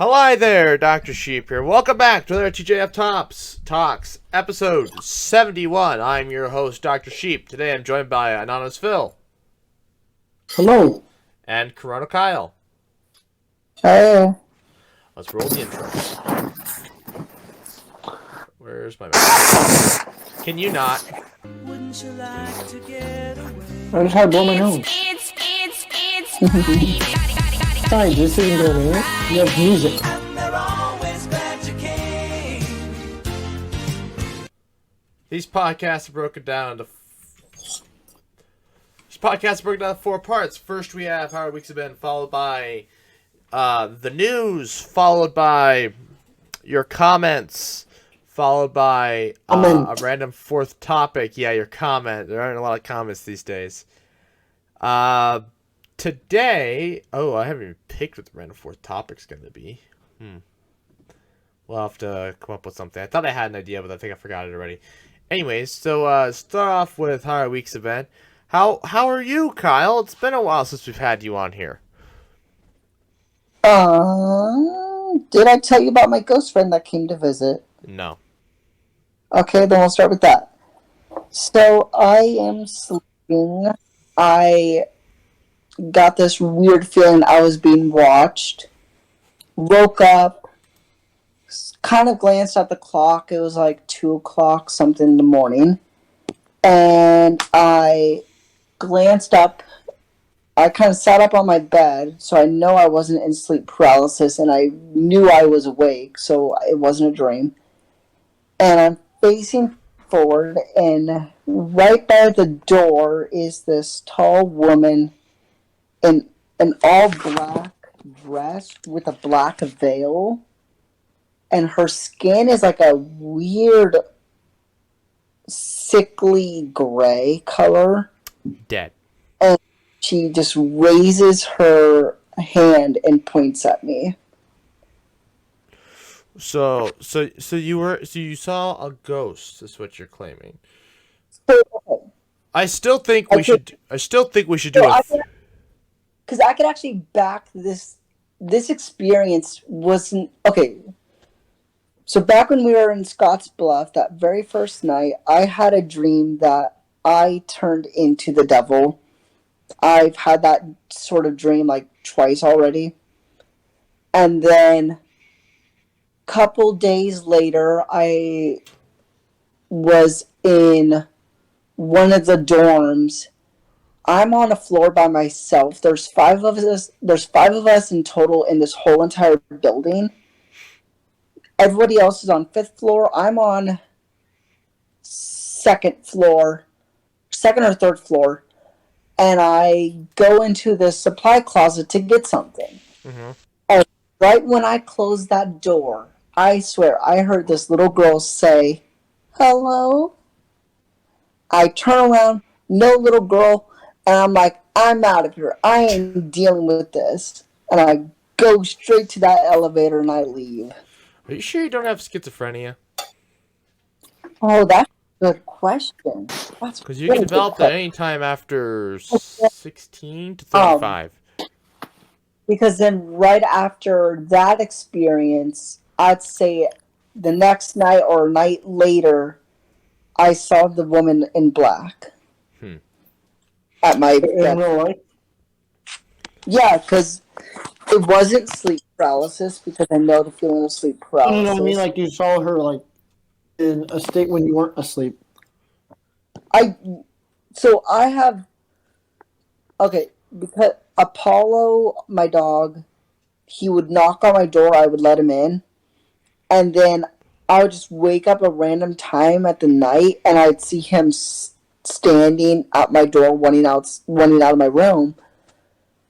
Hi there, Dr. Sheep here. Welcome back to another TGIF Talks, episode 71. I'm your host, Dr. Sheep. Today I'm joined by Anonymous Phil. Hello. And Corona Kyle. Hey. Let's roll the intro. Where's my mouse? Can you not? Wouldn't you like to get away? I just had to blow my nose. Sorry, this isn't going in. You have music. These podcasts are broken down into 4 parts. First, we have how our weeks have been, followed by the news, followed by your comments, followed by a random fourth topic. Yeah, your comment. There aren't a lot of comments these days. Today, I haven't even picked what the random fourth topic's going to be. We'll have to come up with something. I thought I had an idea, but I think I forgot it already. Anyways, so start off with how our week's been. How are you, Kyle? It's been a while since we've had you on here. Did I tell you about my ghost friend that came to visit? No. Okay, then we'll start with that. So I am sleeping. I got this weird feeling I was being watched. Woke up, kind of glanced at the clock. It was like 2 o'clock something in the morning. And I glanced up. I kind of sat up on my bed, so I know I wasn't in sleep paralysis, and I knew I was awake, so it wasn't a dream. And I'm facing forward, and right by the door is this tall woman in an all-black dress with a black veil, and her skin is like a weird, sickly gray color. Dead. And she just raises her hand and points at me. So you saw a ghost, is what you're claiming. I still think we should do it. Because I could actually back this experience wasn't okay. So back when we were in Scottsbluff, that very first night, I had a dream that I turned into the devil. I've had that sort of dream like twice already. And then a couple days later, I was in one of the dorms. I'm on a floor by myself. There's five of us in total in this whole entire building. Everybody else is on 5th floor. I'm on second or 3rd floor. And I go into the supply closet to get something. Mm-hmm. And right when I closed that door, I swear, I heard this little girl say, "Hello?" I turn around, no little girl, and I'm like, I'm out of here. I ain't dealing with this. And I go straight to that elevator and I leave. Are you sure you don't have schizophrenia? Oh, that's a good question. Because you can develop that any time after 16 to 35. Because then right after that experience, I'd say the next night or a night later, I saw the woman in black. At my bed. Yeah, because it wasn't sleep paralysis, because I know the feeling of sleep paralysis. No, I mean like you saw her like in a state when you weren't asleep. Because Apollo, my dog, he would knock on my door, I would let him in, and then I would just wake up a random time at the night, and I'd see him standing at my door, wanting out of my room.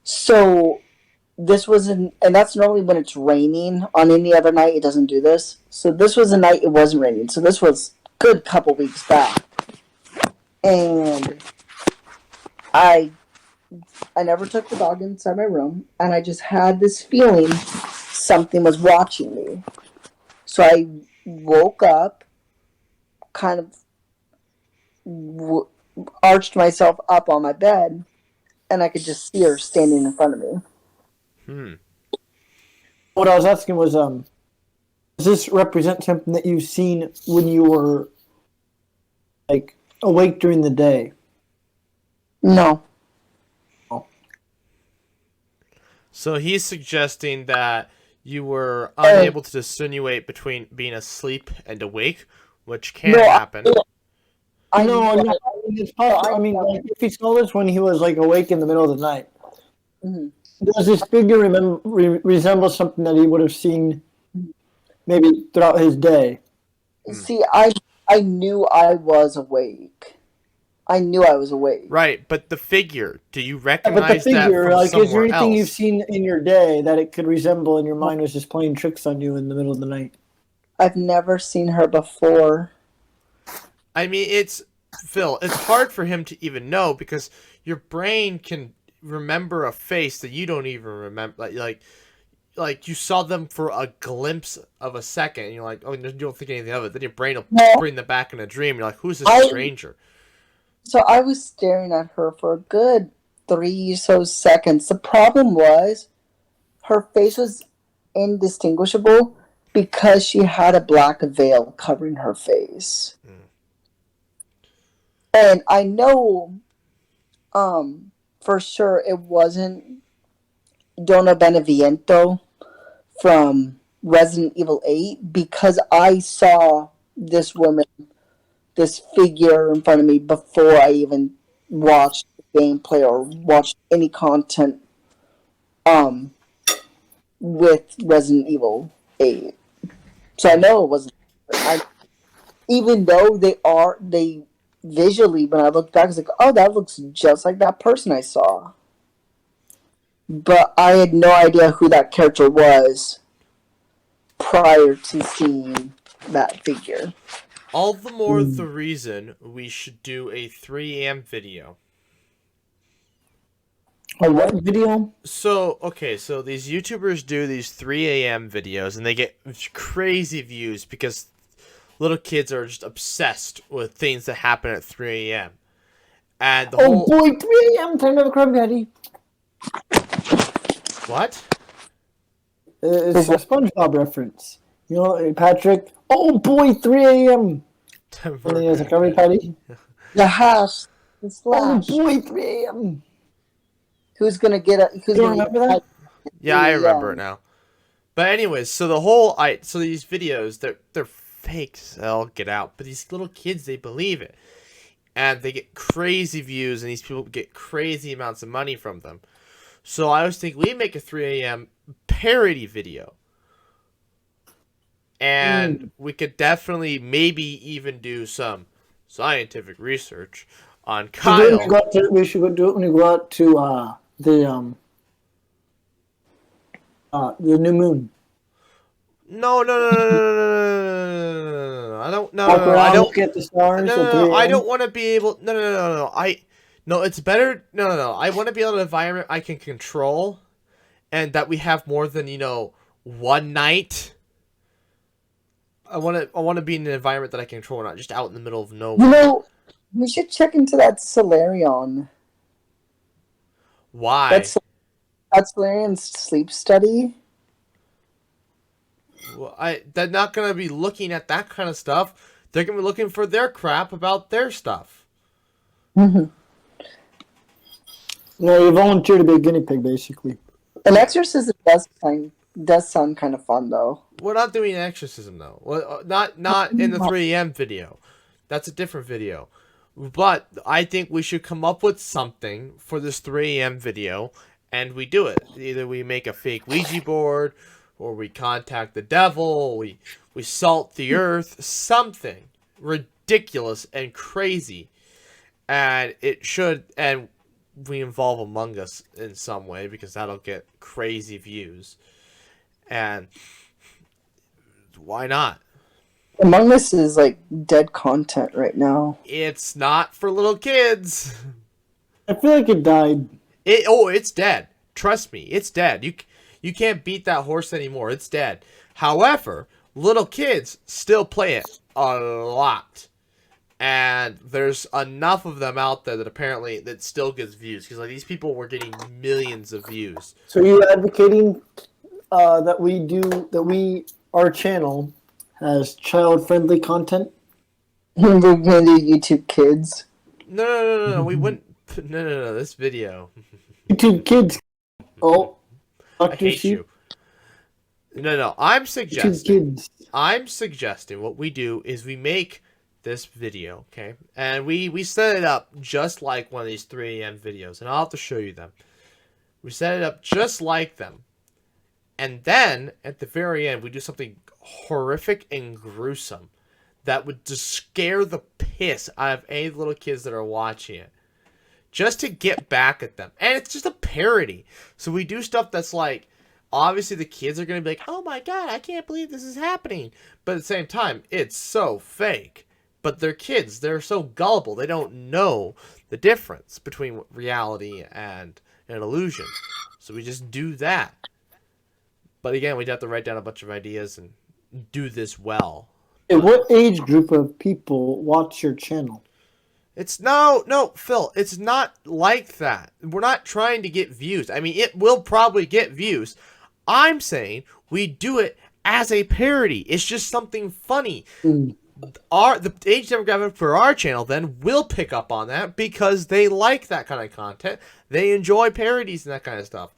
So this was and that's normally when it's raining. On any other night, it doesn't do this. So this was a night it wasn't raining. So this was a good couple weeks back, and I never took the dog inside my room, and I just had this feeling something was watching me. So I woke up, kind of arched myself up on my bed, and I could just see her standing in front of me. What I was asking was, does this represent something that you've seen when you were like awake during the day? No. So he's suggesting that you were Uh, unable to distinguish between being asleep and awake, which can no, happen. I No, know. no. I mean, it's possible. I mean, like, if he saw this when he was like awake in the middle of the night, Mhm. does this figure resemble something that he would have seen maybe throughout his day? See, I knew I was awake. I knew I was awake. Right, but the figure, do you Yeah, but the recognize that figure, from like, is there somewhere anything you've else? seen in your day that it could resemble, and your mind was just playing tricks on you in the middle of the night? I've never seen her before. I mean, it's Phil. It's hard for him to even know because your brain can remember a face that you don't even remember. Like you saw them for a glimpse of a second, and you're like, oh, you don't think anything of it. Then your brain will No, bring them back in a dream. You're like, who's this I stranger? so I was staring at her for a good 3 or so seconds. The problem was her face was indistinguishable because she had a black veil covering her face. Mm. And I know for sure it wasn't Donna Beneviento from Resident Evil 8 because I saw this woman, this figure in front of me before I even watched gameplay or watched any content um with Resident Evil 8. So I know it wasn't. I even though they visually when I looked back, I was like, oh, that looks just like that person I saw. But I had no idea who that character was prior to seeing that figure. All the more the reason we should do a 3 a.m. video. A what video? So, okay, so these YouTubers do these 3 a.m. videos and they get crazy views because little kids are just obsessed with things that happen at 3 a.m. And the Oh whole. boy, 3 a.m. time to have a Krabby Patty. What? It's a SpongeBob reference. You know, Patrick. Oh boy, 3 a.m. And then he has a Krabby Patty. The hash, the Oh slash. boy, 3 a.m. Who's gonna get a? Who's You don't gonna get remember that? Yeah, I remember it Yeah. now. But anyways, so the whole so these videos they're fake as hell, get out. But these little kids they believe it, and they get crazy views, and these people get crazy amounts of money from them. So I was thinking we make a 3 a.m. parody video, and we could definitely maybe even do some scientific research on Kyle. We should go do it when we go out to the new moon. No, no, no, no, no, no, no, no, no, no, no, I don't. No, no, Walk no, I around, don't. look at the No, stars no, at no, 3 I a.m. don't want to be able. No, no, no, no, no. No, it's better. No, no, no. I want to be able to environment I can control, and that we have more than one night. I want to be in an environment that I can control, not just out in the middle of You nowhere. know, we should check into that Solarion. Why? That's Solarion's sleep study. Well, they're not gonna be looking at that kind of stuff. They're gonna be looking for their crap about their stuff. Mm-hmm. No, you volunteer to be a guinea pig, basically. An exorcism does sound kind of fun though. We're not doing an exorcism though. Well, not in the 3 a.m. video. That's a different video. But I think we should come up with something for this 3 a.m. video, and we do it. Either we make a fake Ouija board, or we contact the devil, we salt the earth, something ridiculous and crazy. And we involve Among Us in some way because that'll get crazy views. And why not? Among Us is like dead content right now. It's not for little kids. I feel like it died. It's dead. Trust me, it's dead. You can't beat that horse anymore. It's dead. However, little kids still play it a lot. And there's enough of them out there that apparently that still gets views because like these people were getting millions of views. So are you advocating our channel has child-friendly content? We're gonna do YouTube Kids. No. We wouldn't. No. This video. YouTube Kids. Oh, I Dr. hate Sheep. you. No. I'm YouTube suggesting. Kids. I'm suggesting what we do is we make this video, okay? And we set it up just like one of these 3 a.m. videos. And I'll have to show you them. We set it up just like them. And then, at the very end, we do something horrific and gruesome that would just scare the piss out of any little kids that are watching it. Just to get back at them. And it's just a parody. So we do stuff that's like, obviously the kids are going to be like, oh my god, I can't believe this is happening. But at the same time, it's so fake. But they're kids. They're so gullible. They don't know the difference between reality and an illusion. So we just do that. But again, we'd have to write down a bunch of ideas and do this well. Hey, what age group of people watch your channel? It's no, Phil, it's not like that. We're not trying to get views. I mean, it will probably get views. I'm saying we do it as a parody. It's just something funny. The age demographic for our channel then will pick up on that because they like that kind of content. They enjoy parodies and that kind of stuff.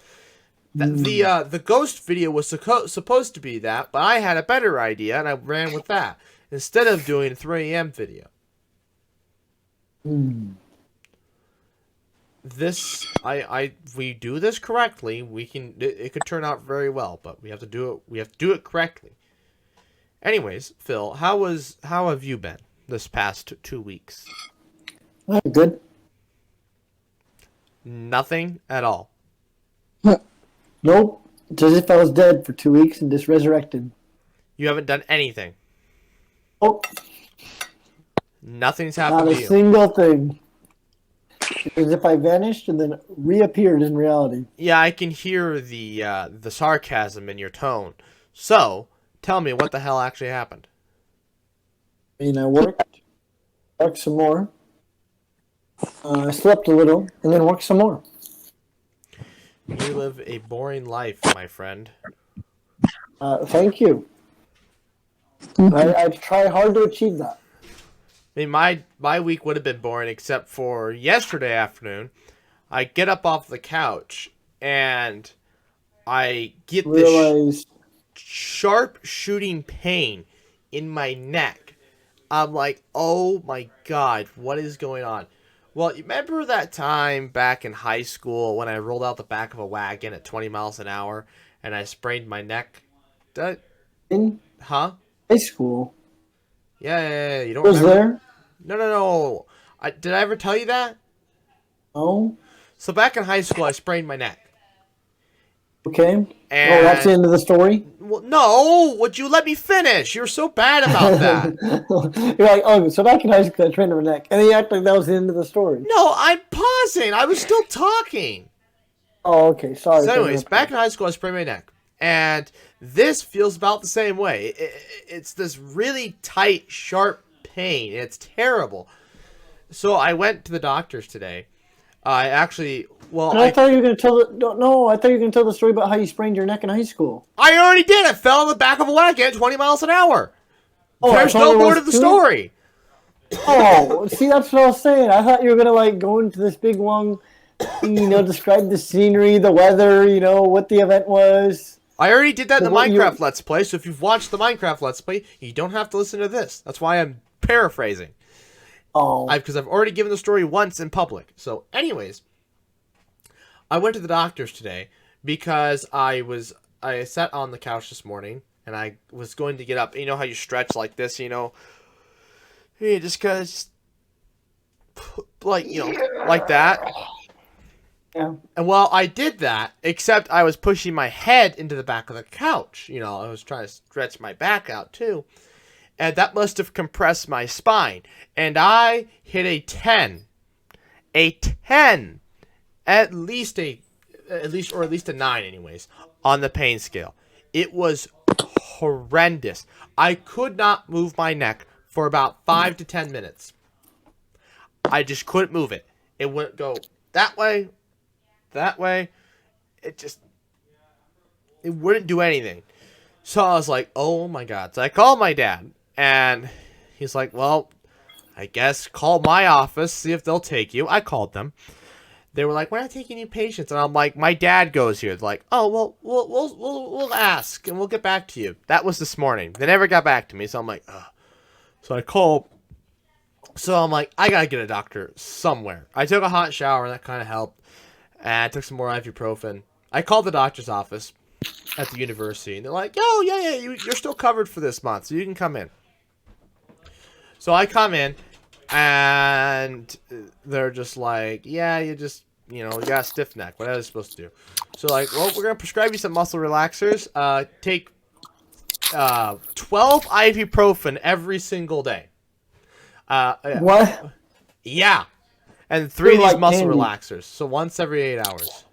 The ghost video was supposed to be that, but I had a better idea and I ran with that instead of doing a 3 a.m. video. This we do this correctly, it could turn out very well, but we have to do it correctly. Anyways, Phil, how have you been this past 2 weeks? Good. Nothing at all. Nope. It's as if I was dead for 2 weeks and just resurrected. You haven't done anything. Oh, Nothing's not happened a to you. single thing. It's as if I vanished and then reappeared in reality. Yeah, I can hear the sarcasm in your tone. So, tell me what the hell actually happened. I mean, I worked some more. I slept a little and then worked some more. You live a boring life, my friend. Thank you. I try hard to achieve that. I mean, my week would have been boring except for yesterday afternoon. I get up off the couch and I get this sharp shooting pain in my neck. I'm like, oh my god, what is going on? Well, you remember that time back in high school when I rolled out the back of a wagon at 20 miles an hour and I sprained my neck? In Huh? high school. Yeah. You don't Was remember? there? No. Did I ever tell you that? No. So back in high school, I sprained my neck. Okay. And That's the end of the story? Well, no, would you let me finish? You're so bad about that. You're like, oh, so back in high school, I trained my neck. And then you act like that was the end of the story. No, I'm pausing. I was still talking. Oh, okay. Sorry. So anyways, back in high school, I sprained my neck. And this feels about the same way. It's this really tight, sharp pain. It's terrible. So I went to the doctor's today. I actually, I thought you were going to tell I thought you were going to tell the story about how you sprained your neck in high school. I already did. I fell on the back of a wagon at 20 miles an hour. Oh, There's no more to the story. Oh, see, that's what I was saying. I thought you were going to, go into this big long, describe the scenery, the weather, what the event was. I already did that in the Minecraft Let's Play, so if you've watched the Minecraft Let's Play, you don't have to listen to this. That's why I'm paraphrasing. Oh. Because I've already given the story once in public. So, anyways, I went to the doctor's today because I sat on the couch this morning and I was going to get up. You know how you stretch like this, you just kind of like that. Yeah. And well, I did that, except I was pushing my head into the back of the couch. I was trying to stretch my back out too. And that must have compressed my spine. And I hit a 10. A 10. At least a 9 anyways, on the pain scale. It was horrendous. I could not move my neck for about 5 to 10 minutes. I just couldn't move it. It wouldn't go that way. It it wouldn't do anything. So I was like, oh my god. So I called my dad, and he's like, well, I guess call my office, see if they'll take you. I called them. They were like, we're not taking any patients. And I'm like, my dad goes here. They're like, oh, well, we'll ask, and we'll get back to you. That was this morning. They never got back to me, so I'm like, ugh. So I called. So I'm like, I gotta get a doctor somewhere. I took a hot shower, and that kind of helped. And I took some more ibuprofen. I called the doctor's office at the university, and they're like, oh, yeah, you're still covered for this month, so you can come in. So I come in, and they're just like, yeah, you got a stiff neck. What are they supposed to do? So like, well, we're going to prescribe you some muscle relaxers. Take 12 ibuprofen every single day. What? Yeah. And 3 of these like muscle candy. relaxers. So once every 8 hours.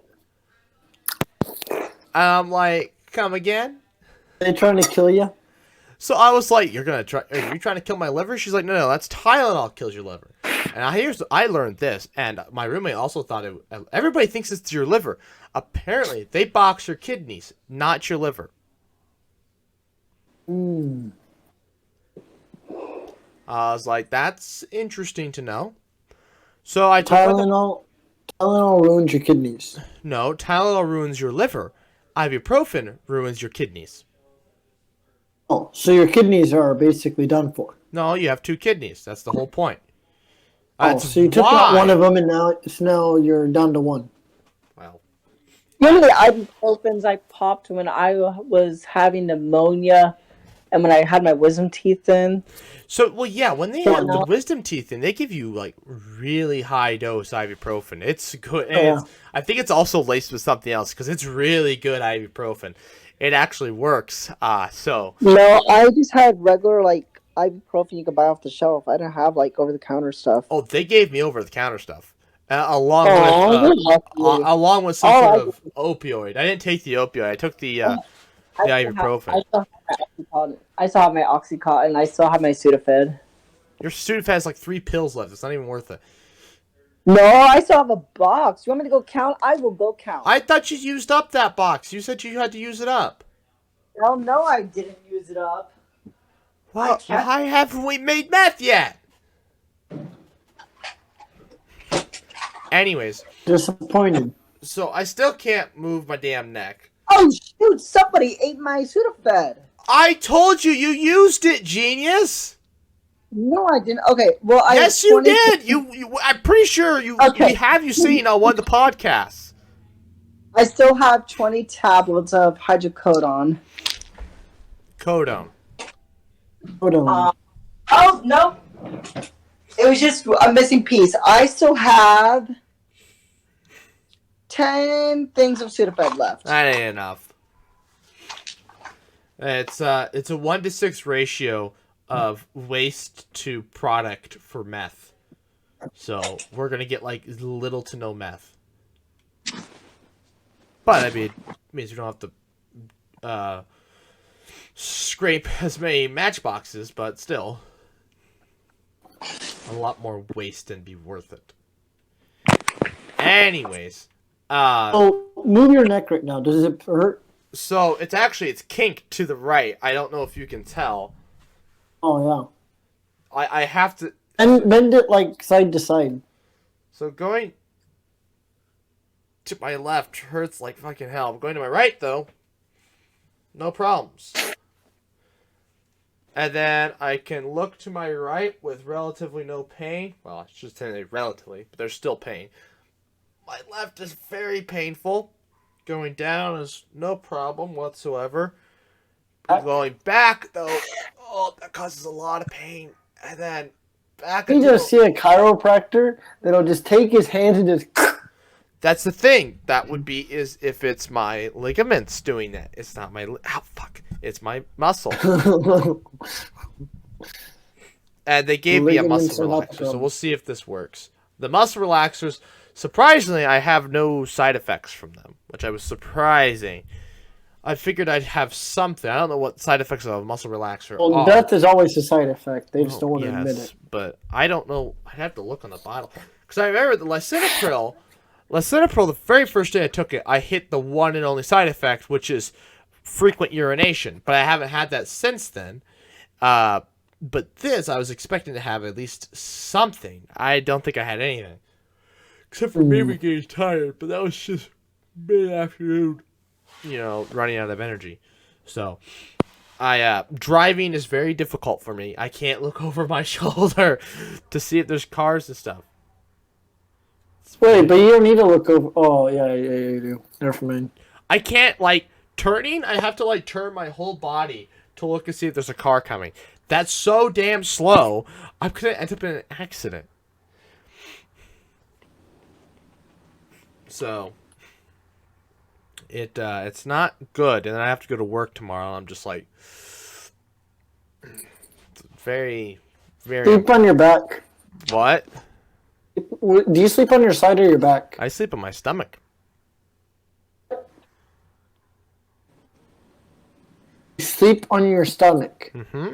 I'm like, come again? Are they trying to kill you? So I was like, are you trying to kill my liver? She's like, no, that's Tylenol kills your liver. And I learned this, and my roommate also thought everybody thinks it's your liver. Apparently, they box your kidneys, not your liver. Mm. I was like, that's interesting to know. So I took Tylenol ruins your kidneys. No, Tylenol ruins your liver. Ibuprofen ruins your kidneys. Oh, so your kidneys are basically done for. No, you have 2 kidneys. That's the whole point. So you took out one of them, and now you're down to 1. Well, You know the ibuprofens I popped when I was having pneumonia and when I had my wisdom teeth in? so well, yeah. When they have the wisdom teeth in, they give you like really high dose ibuprofen. It's good. And I think it's also laced with something else because it's really good ibuprofen. It actually works. No, I just had regular like ibuprofen you could buy off the shelf. I didn't have like over the counter stuff. Oh, they gave me over the counter stuff, along with some sort of opioid. I didn't take the opioid. I took the ibuprofen. I still have my Oxycontin. I still have my Sudafed. Your Sudafed has like 3 pills left. It's not even worth it. No, I still have a box. You want me to go count? I will go count. I thought you used up that box. You said you had to use it up. Well, no, I didn't use it up. Well, why haven't we made meth yet? Anyways. Disappointed. So I still can't move my damn neck. Oh, shoot. Somebody ate my Sudafed. I told you used it, genius. No, I didn't. Okay, well, yes, you did. You I'm pretty sure we have you seen on one of the podcasts. I still have 20 tablets of hydrocodone. Codone. Oh, no. It was just a missing piece. I still have 10 things of Sudafed left. That ain't enough. It's a 1-to-6 ratio of waste to product for meth. So we're gonna get like little to no meth. But I mean, it means we don't have to scrape as many matchboxes, but still a lot more waste and be worth it. Anyways, move your neck right now. Does it hurt? So it's kinked to the right. I don't know if you can tell. Oh yeah. I have to bend it like side to side. So going to my left hurts like fucking hell. I'm going to my right though. No problems. And then I can look to my right with relatively no pain. Well, I should say relatively, but there's still pain. My left is very painful. Going down is no problem whatsoever. Going back, though, that causes a lot of pain. And then back... You just see a chiropractor that'll just take his hand and just... That's the thing. That would be is if it's my ligaments doing that. It's not my... It's my muscle. And they gave me a muscle relaxer, so we'll see if this works. The muscle relaxers, surprisingly, I have no side effects from them, which I was surprising. I figured I'd have something. I don't know what side effects of a muscle relaxer are. Well, death is always a side effect. They just don't want to admit it. But I don't know. I'd have to look on the bottle. Because I remember the lisinopril, the very first day I took it, I hit the one and only side effect, which is frequent urination, but I haven't had that since then. But this, I was expecting to have at least something. I don't think I had anything. Except for maybe getting tired, but that was just mid-afternoon, running out of energy. So, driving is very difficult for me. I can't look over my shoulder to see if there's cars and stuff. Wait, but you don't need to look over. Oh, yeah, you do. Never mind. I can't, turning, I have to, turn my whole body to look and see if there's a car coming. That's so damn slow, I'm going to end up in an accident. So, it's not good, and then I have to go to work tomorrow, and I'm just very, very... Sleep on your back. What? Do you sleep on your side or your back? I sleep on my stomach. You sleep on your stomach. Mm-hmm.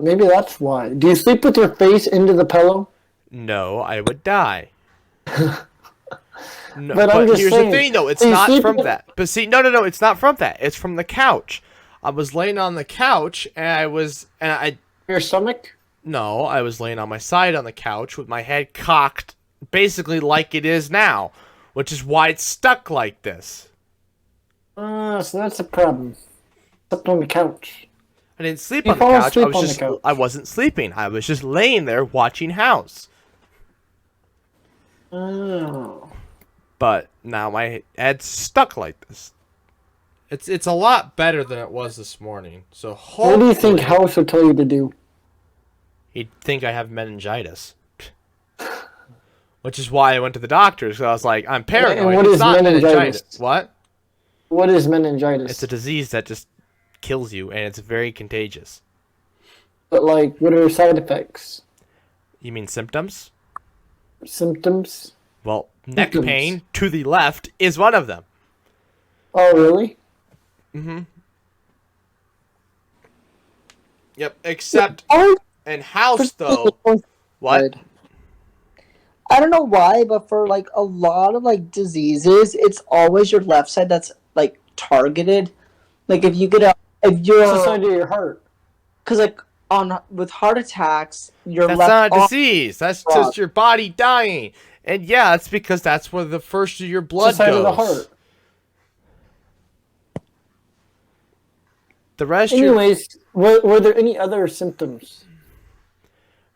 Maybe that's why. Do you sleep with your face into the pillow? No, I would die. No, But I'm just here's saying, the thing, though. It's so you not sleep from in- that. But see, no, it's not from that. It's from the couch. I was laying on the couch, and I was laying on my side on the couch with my head cocked, basically like it is now, which is why it's stuck like this. So that's a problem. Slept on the couch. I didn't sleep You on the fall couch. asleep on the couch. I wasn't sleeping. I was just laying there watching House. Oh. But now my head's stuck like this. It's a lot better than it was this morning. So What do you think House would tell you to do? He'd think I have meningitis. Which is why I went to the doctor. So I was like, I'm paranoid. And what it's is not meningitis? What? What is meningitis? It's a disease that just kills you, and it's very contagious. But what are side effects? You mean symptoms? Symptoms? Well, neck Symptoms. pain to the left is one of them. Oh, really? Mm-hmm. Yep, except Oh, in House, though. What? I don't know why, but for a lot of diseases, it's always your left side that's targeted. If you get if It's the you're side of your heart. because with heart attacks, your That's left not a arm- disease. That's just your body dying. And yeah, it's because that's where the first of your It's blood the side goes. of the heart. The rest Anyways, were there any other symptoms?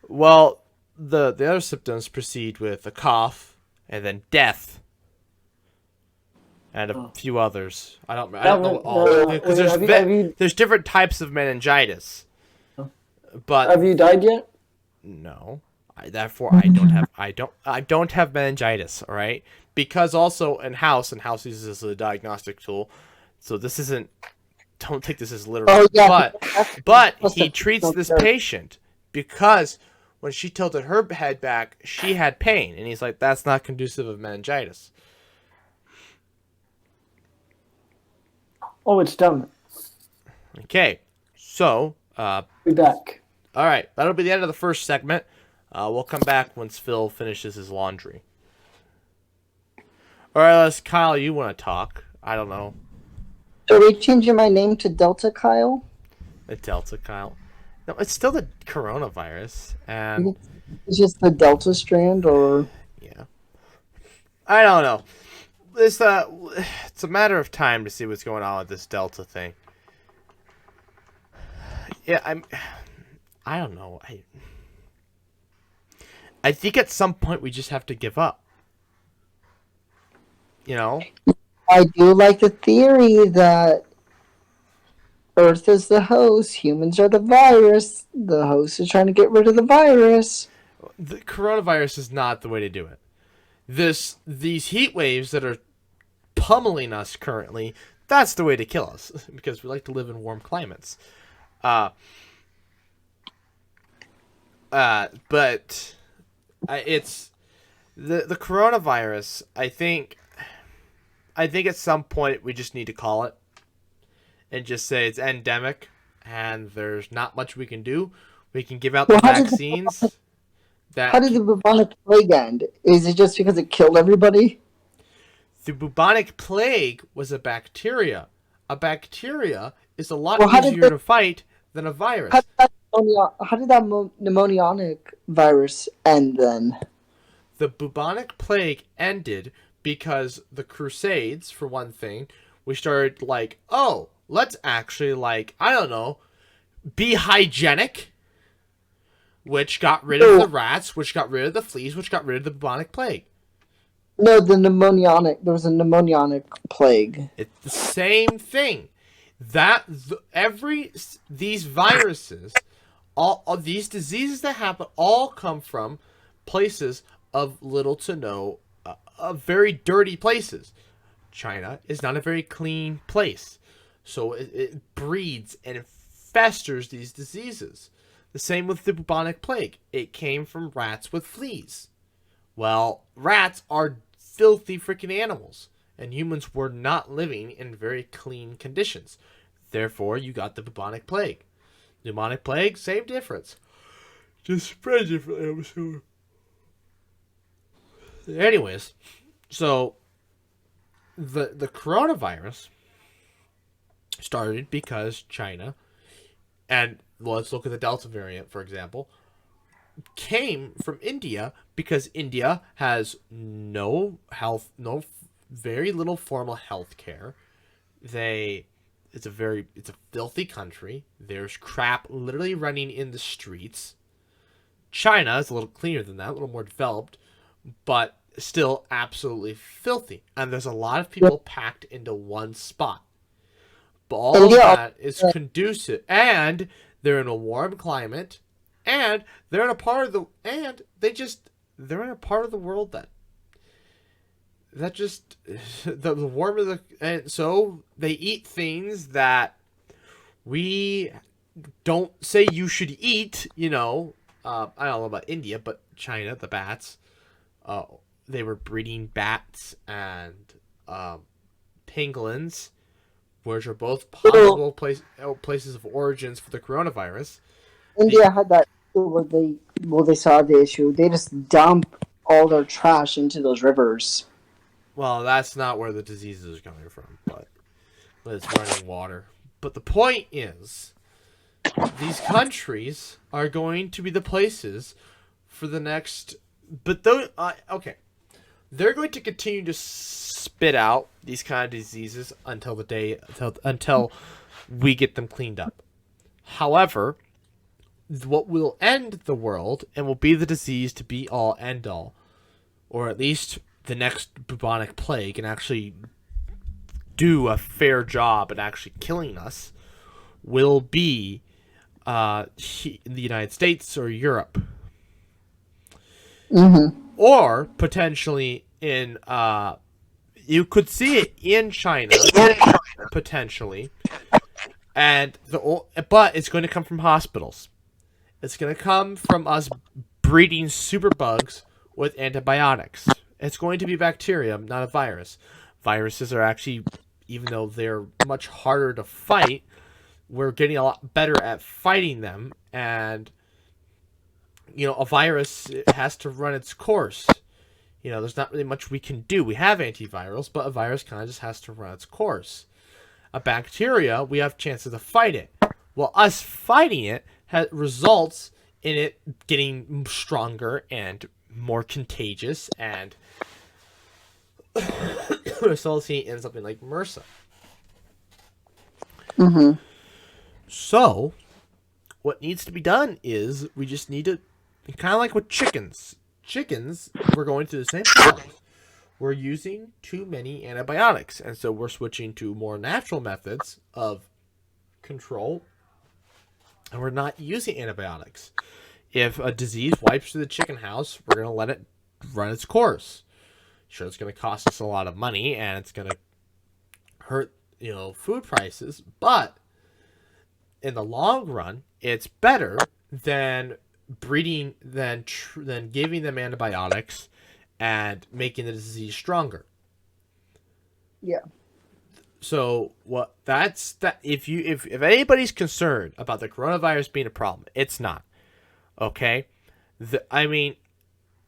Well, the other symptoms proceed with a cough and then death. And a few others. I don't know all. Because there's different types of meningitis. But Have you died yet? no. I don't have meningitis, all right? Because also in House uses this as a diagnostic tool. So this isn't, don't take this as literal. Oh, yeah. But he treats this patient because when she tilted her head back, she had pain. And he's like, that's not conducive of meningitis. Oh, it's done. Okay. So, Be back. all right. That'll be the end of the first segment. We'll come back once Phil finishes his laundry. All right, unless Kyle, you want to talk. I don't know. Are we changing my name to Delta Kyle? The Delta Kyle. No, it's still the coronavirus. And It's just the Delta strand, or yeah. I don't know. It's a matter of time to see what's going on with this Delta thing. Yeah, I don't know. I think at some point we just have to give up. You know? I do like the theory that Earth is the host, humans are the virus, the host is trying to get rid of the virus. The coronavirus is not the way to do it. These heat waves that are pummeling us currently, that's the way to kill us because we like to live in warm climates. But it's the coronavirus. I think at some point we just need to call it and just say it's endemic and there's not much we can do. We can give out the vaccines. How did the bubonic plague end? Is it just because it killed everybody? The bubonic plague was a bacteria. A bacteria is a lot Well, easier to fight than a virus. how did that pneumonic virus end then? The bubonic plague ended because the Crusades, for one thing, we started like, oh, let's actually like, I don't know, be hygienic, which got rid of the rats, which got rid of the fleas, which got rid of the bubonic plague. No, the pneumonic. There was a pneumonic plague. It's the same thing. These viruses, all these diseases that happen, all come from places of little to no, very dirty places. China is not a very clean place, so it breeds and festers these diseases. The same with the bubonic plague. It came from rats with fleas. Well, rats are filthy freaking animals, and humans were not living in very clean conditions. Therefore, you got the bubonic plague. Pneumonic plague, same difference. Just spread differently, I'm assuming. Anyways, so the coronavirus started because China, and let's look at the Delta variant, for example, came from India because India has very little formal health care. It's a filthy country. There's crap literally running in the streets. China is a little cleaner than that, a little more developed, but still absolutely filthy. And there's a lot of people packed into one spot. But all of that is conducive, and they're in a warm climate, and they're in a part of the world that just the warmer the, and so they eat things that we don't say you should eat. I don't know about India, but China, the bats, they were breeding bats and pangolins, which are both possible places of origins for the coronavirus. India had that where they saw the issue. They just dump all their trash into those rivers. Well, that's not where the diseases are coming from, but it's running water. But the point is, these countries are going to be the places for the next. But those, okay, they're going to continue to spit out these kind of diseases until we get them cleaned up. However, what will end the world and will be the disease to be all end all, or at least the next bubonic plague, and actually do a fair job at actually killing us, will be in the United States or Europe. Mm-hmm. Or potentially in you could see it in China potentially, but it's going to come from hospitals. It's going to come from us breeding superbugs with antibiotics. It's going to be bacteria, not a virus. Viruses are actually, even though they're much harder to fight, we're getting a lot better at fighting them. And, a virus has to run its course. There's not really much we can do. We have antivirals, but a virus kind of just has to run its course. A bacteria, we have chances to fight it. Well, us fighting it results in it getting stronger and more contagious, and resulting in something like MRSA. Mm-hmm. So, what needs to be done is we just need to, kind of like with chickens. Chickens, we're going through the same problem. We're using too many antibiotics, and so we're switching to more natural methods of control, and we're not using antibiotics. If a disease wipes through the chicken house, we're going to let it run its course. Sure, it's going to cost us a lot of money, and it's going to hurt, food prices, but in the long run, it's better than breeding, than giving them antibiotics and making the disease stronger. Yeah. So if anybody's concerned about the coronavirus being a problem, it's not. Okay?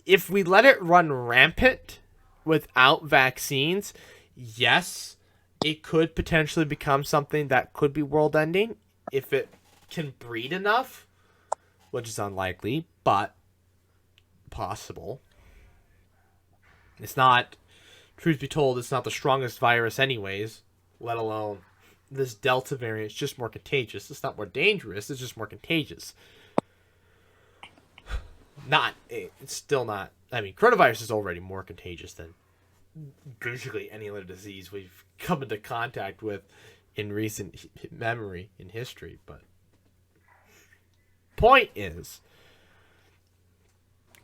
If we let it run rampant, without vaccines, yes, it could potentially become something that could be world-ending if it can breed enough, which is unlikely, but possible. It's not, truth be told, it's not the strongest virus anyways, let alone this Delta variant is just more contagious. It's not more dangerous, it's just more contagious. It's still not, I mean, coronavirus is already more contagious than basically any other disease we've come into contact with in recent memory in history. But point is,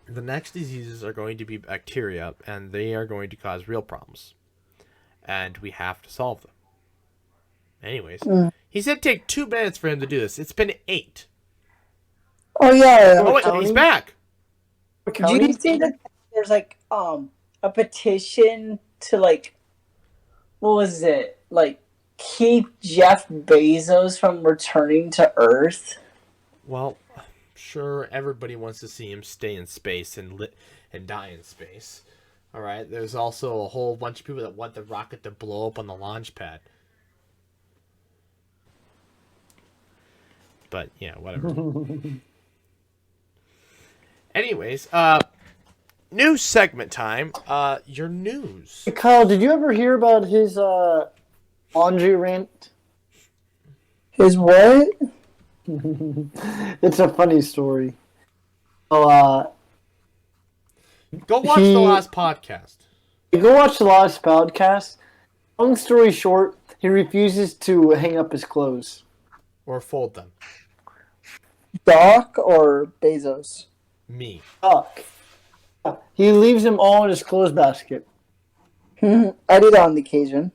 the next diseases are going to be bacteria, and they are going to cause real problems, and we have to solve them. Anyways, he said it'd take 2 minutes for him to do this. It's been 8. Oh yeah. Oh wait, he's back. Do you see that there's like a petition to like, what was it, like, keep Jeff Bezos from returning to Earth? Well, sure, everybody wants to see him stay in space and die in space. All right. There's also a whole bunch of people that want the rocket to blow up on the launch pad. But yeah, whatever. Anyways, new segment time. Your news. Hey, Kyle, did you ever hear about his laundry rant? His what? It's a funny story. So, Go watch the last podcast. go watch the last podcast. Long story short, he refuses to hang up his clothes. Or fold them. Doc or Bezos? Me. Fuck. He leaves them all in his clothes basket. I do that on the occasion.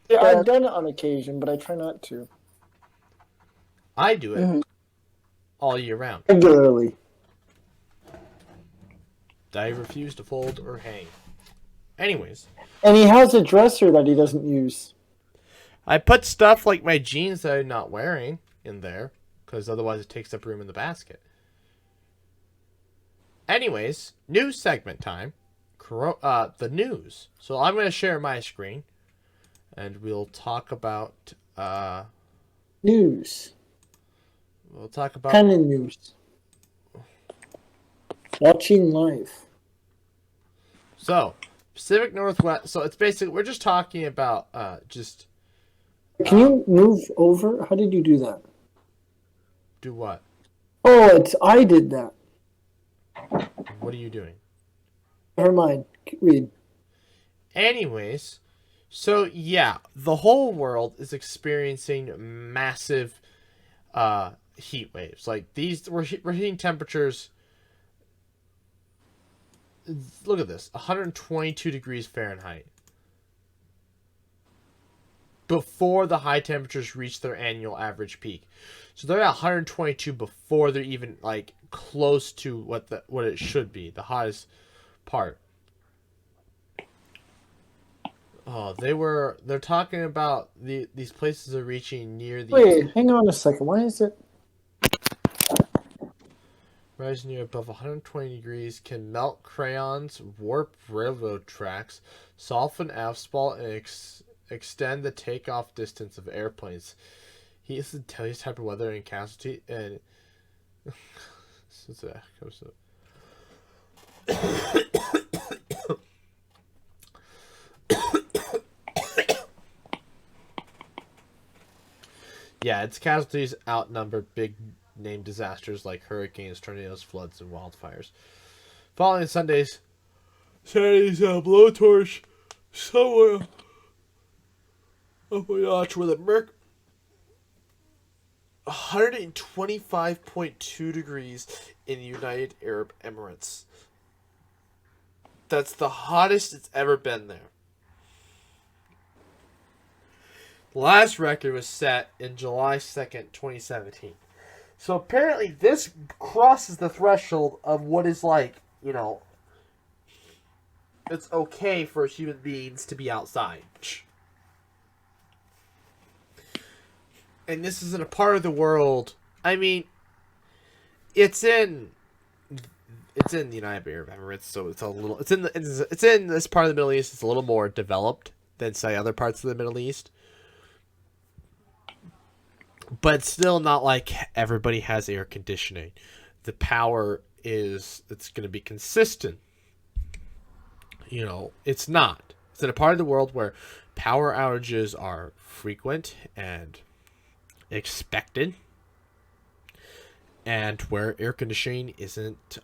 Yeah, I've done it on occasion, but I try not to. I do it all year round. Regularly. I refuse to fold or hang. Anyways. And he has a dresser that he doesn't use. I put stuff like my jeans that I'm not wearing in there, because otherwise it takes up room in the basket. Anyways, news segment time. The news. So I'm going to share my screen, and we'll talk about... News. We'll talk about... Kind of news. Watching live. So, Pacific Northwest... So it's basically... We're just talking about just... Can you move over? How did you do that? Do what? Oh, I did that. What are you doing? Never mind. Read. Anyways, so yeah, the whole world is experiencing massive heat waves. Like these, we're hitting temperatures. Look at this, 122 degrees Fahrenheit. Before the high temperatures reach their annual average peak. So they're at 122 before they're even like close to what it should be, the hottest part. Oh, they're talking about these places are reaching near the... Wait, hang on a second. Why is it? Rising near above 120 degrees can melt crayons, warp railroad tracks, soften asphalt, and extend the takeoff distance of airplanes. He is to tell you type of weather and casualty and yeah, its casualties outnumber big name disasters like hurricanes, tornadoes, floods, and wildfires. Following Saturday's blowtorch somewhere up a notch with a 125.2 degrees in the United Arab Emirates. That's the hottest it's ever been there. The last record was set in July 2nd, 2017. So apparently this crosses the threshold of what is like, it's okay for human beings to be outside. And this is in a part of the world, I mean, it's in it's in the United Arab Emirates, so it's a little it's in this part of the Middle East. It's a little more developed than say other parts of the Middle East, but still not like everybody has air conditioning. The power it's going to be consistent. It's not. It's in a part of the world where power outages are frequent and expected, and where air conditioning isn't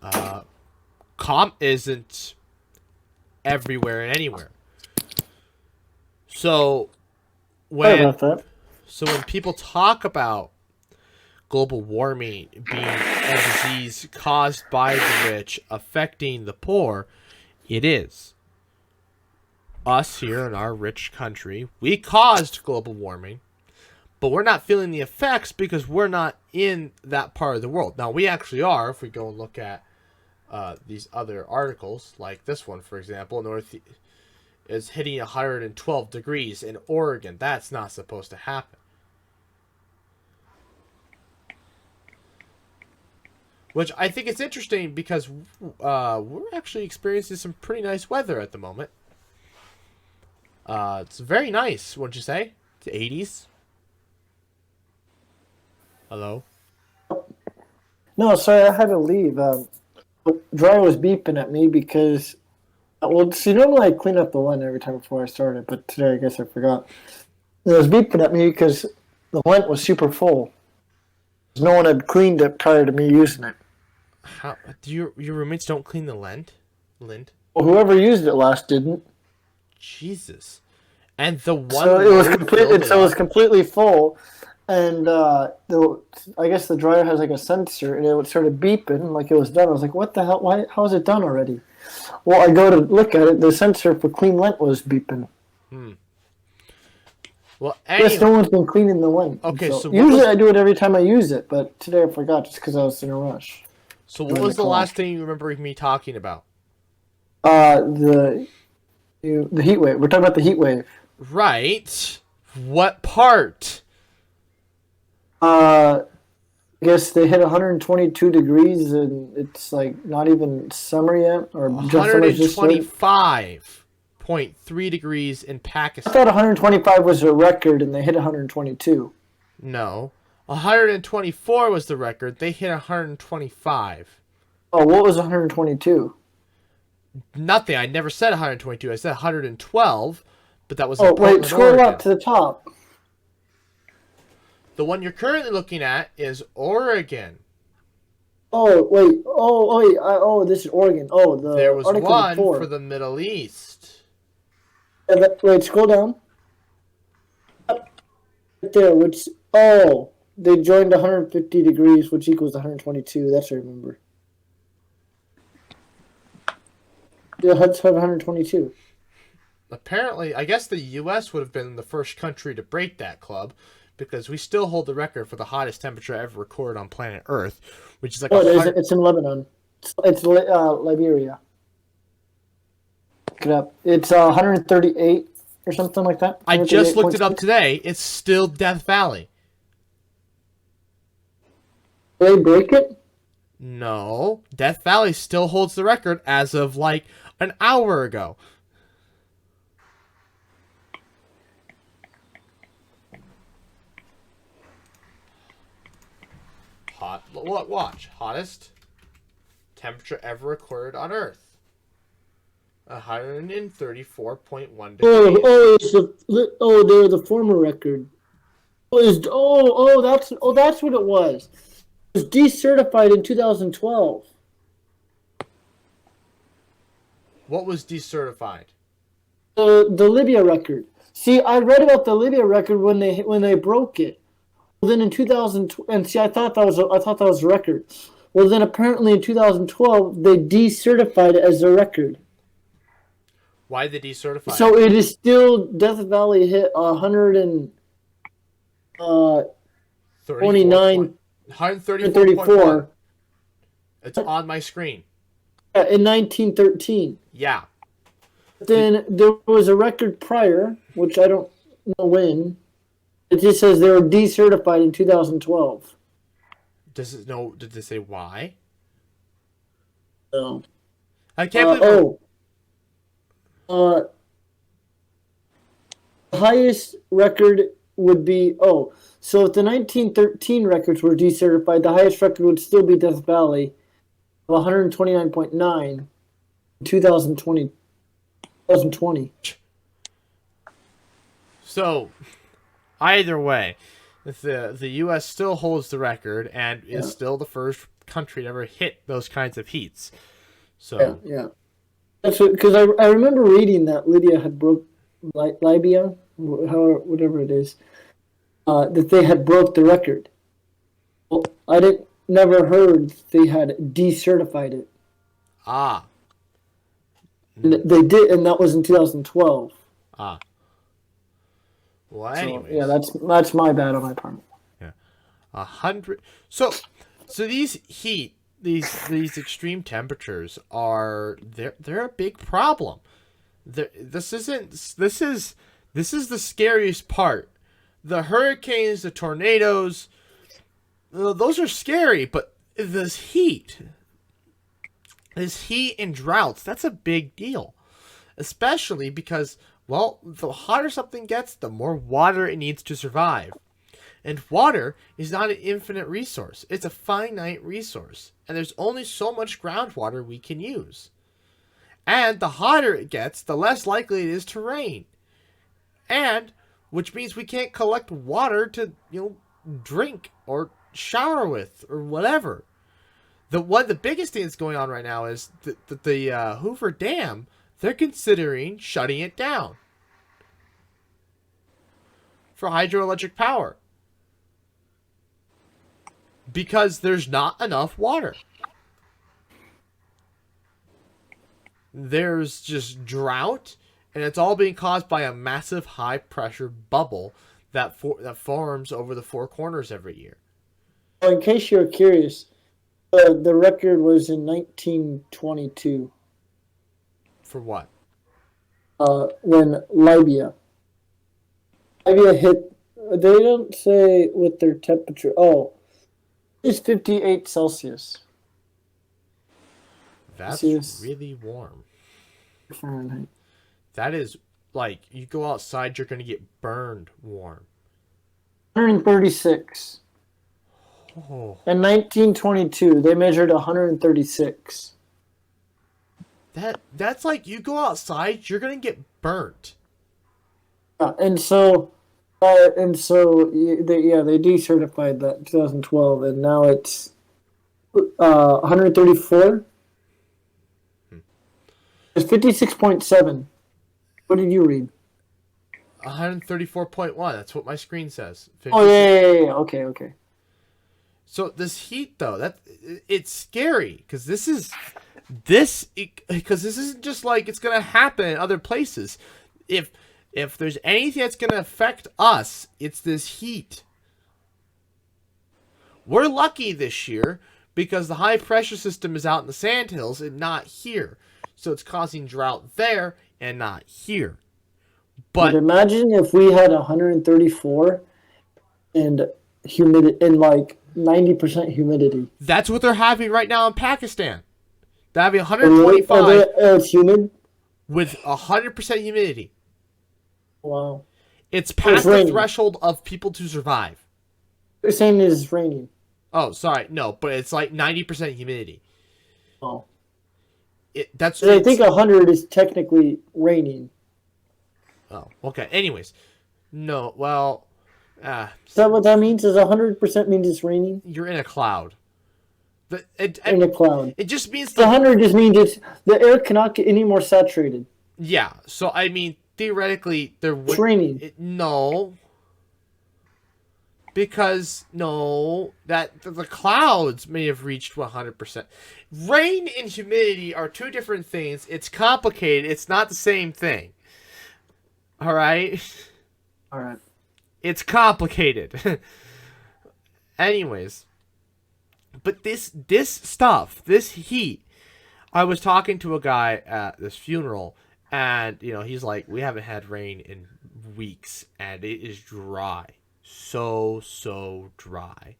isn't everywhere and anywhere. So Sorry about that. when people talk about global warming being a disease caused by the rich affecting the poor, it is. Us here in our rich country, we caused global warming, but we're not feeling the effects because we're not in that part of the world. Now, we actually are if we go and look at these other articles, like this one, for example. North is hitting 112 degrees in Oregon. That's not supposed to happen. Which I think it's interesting because we're actually experiencing some pretty nice weather at the moment. It's very nice, wouldn't you say? It's 80s. Hello? No, sorry, I had to leave. Dryer was beeping at me because, see, normally I clean up the lint every time before I started, but today I guess I forgot. It was beeping at me because the lint was super full. No one had cleaned it prior to me using it. How do your roommates don't clean the lint? Well, whoever used it last didn't. Jesus. And the one So it was completely full, and I guess the dryer has like a sensor, and it started beeping like it was done. I was like, "What the hell? Why? How is it done already?" Well, I go to look at it. The sensor for clean lint was beeping. Well, anyway. Yes, no one's been cleaning the lint. Okay, so usually I do it every time I use it, but today I forgot just because I was in a rush. So what was the last thing you remember me talking about? The heat wave. We're talking about the heat wave. Right. What part? I guess they hit 122 degrees and it's like not even summer yet, or 125.3 degrees in Pakistan. I thought 125 was a record and they hit 122. No. 124 was the record. They hit 125. Oh, what was 122? Nothing. I never said 122. I said 112, but that was in Portland, scroll Oregon. up to the top. The one you're currently looking at is Oregon. Oh, wait. This is Oregon. Oh, there was article one before. For the Middle East. Wait, scroll down. Right there, they joined 150 degrees, which equals 122. That's what I remember. Yeah, that's 122. Apparently, I guess the U.S. would have been the first country to break that club, because we still hold the record for the hottest temperature ever recorded on planet Earth, which is like it's in Lebanon. It's Liberia. Look it up. It's 138 or something like that. I just looked it up today. It's still Death Valley. Did they break it? No. Death Valley still holds the record as of like an hour ago. Watch. Hottest temperature ever recorded on Earth. 134.1 degrees. They're the former record. That's what it was. It was decertified in 2012. What was decertified? The Libya record. See, I read about the Libya record when they broke it. Well, then in 2000, and see, I thought that was a record. Well, then apparently in 2012 they decertified it as a record. Why did they decertify it? So it is still Death Valley hit 134. It's on my screen. Yeah, in 1913. Yeah. Then there was a record prior, which I don't know when. It just says they were decertified in 2012. Did it say why? So, I can't believe we're. uh, the highest record would be so if the 1913 records were decertified, the highest record would still be Death Valley of 129.9 in 2020. So, either way, the U.S. still holds the record and is Yeah. still the first country to ever hit those kinds of heats. Yeah, So, yeah. That's because I remember reading that Lydia had broke Libya, whatever it is, that they had broke the record. Well, I didn't never heard they had decertified it. ah, And they did, and that was in 2012. ah. Well, So yeah, anyways, that's my bad on my part. yeah, 100. So these extreme temperatures they're a big problem. This isn't this is the scariest part. The hurricanes, the tornadoes, those are scary, but this heat and droughts, that's a big deal. Especially because, well, the hotter something gets, the more water it needs to survive. And water is not an infinite resource. It's a finite resource. And there's only so much groundwater we can use. And the hotter it gets, the less likely it is to rain. And which means we can't collect water to, drink or shower with or whatever. The biggest thing that's going on right now is the Hoover Dam. They're considering shutting it down for hydroelectric power because there's not enough water. There's just drought, and it's all being caused by a massive high pressure bubble that forms over the four corners every year. Well, in case you're curious, the record was in 1922. For what? When Libya hit, they don't say what their temperature. Oh, it's 58 Celsius. That's Celsius. really warm. Fahrenheit. That is like you go outside, you're gonna get burned warm. 136. Oh, In 1922, they measured 136. that's like you go outside, you're gonna get burnt. And they decertified that in 2012, and now it's 134. It's 56.7. What did you read? 134.1. That's what my screen says. Oh yeah. Okay. So this heat though, it's scary because this isn't just like it's gonna happen in other places. If there's anything that's gonna affect us, it's this heat. We're lucky this year because the high pressure system is out in the sandhills and not here, so it's causing drought there and not here. But But imagine if we had 134 and humidity and like 90% humidity. that's what they're having right now in Pakistan. They're having Really? 125 It's humid? with 100% humidity. Wow. It's past the raining. threshold of people to survive. They're saying it's raining. Oh, sorry, no, but it's like 90% humidity. Oh. That's. I think 100 is technically raining. Oh, okay. Anyways, no. Well, Is that what that means? Is 100% means it's raining? you're in a cloud. In a cloud. It just means The 100 just means the air cannot get any more saturated. yeah. So I mean, theoretically, there would It's raining. no. Because that the clouds may have reached 100%. Rain and humidity are two different things. It's complicated. It's not the same thing. All right. All right. It's complicated. Anyways, but this stuff, this heat. I was talking to a guy at this funeral, and he's like, "We haven't had rain in weeks, and it is dry, so dry."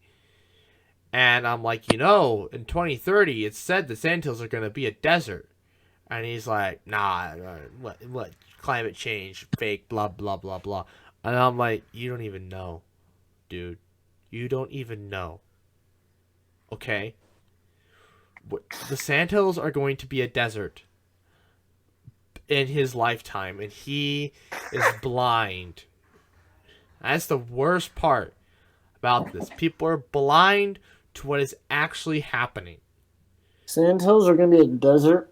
And I'm like, in 2030, it's said the sandhills are going to be a desert. And he's like, nah, what, climate change, fake, blah, blah, blah, blah. And I'm like, you don't even know, dude. You don't even know. Okay? The sandhills are going to be a desert in his lifetime, and he is blind. That's the worst part about this. People are blind to what is actually happening. Sandhills are going to be a desert.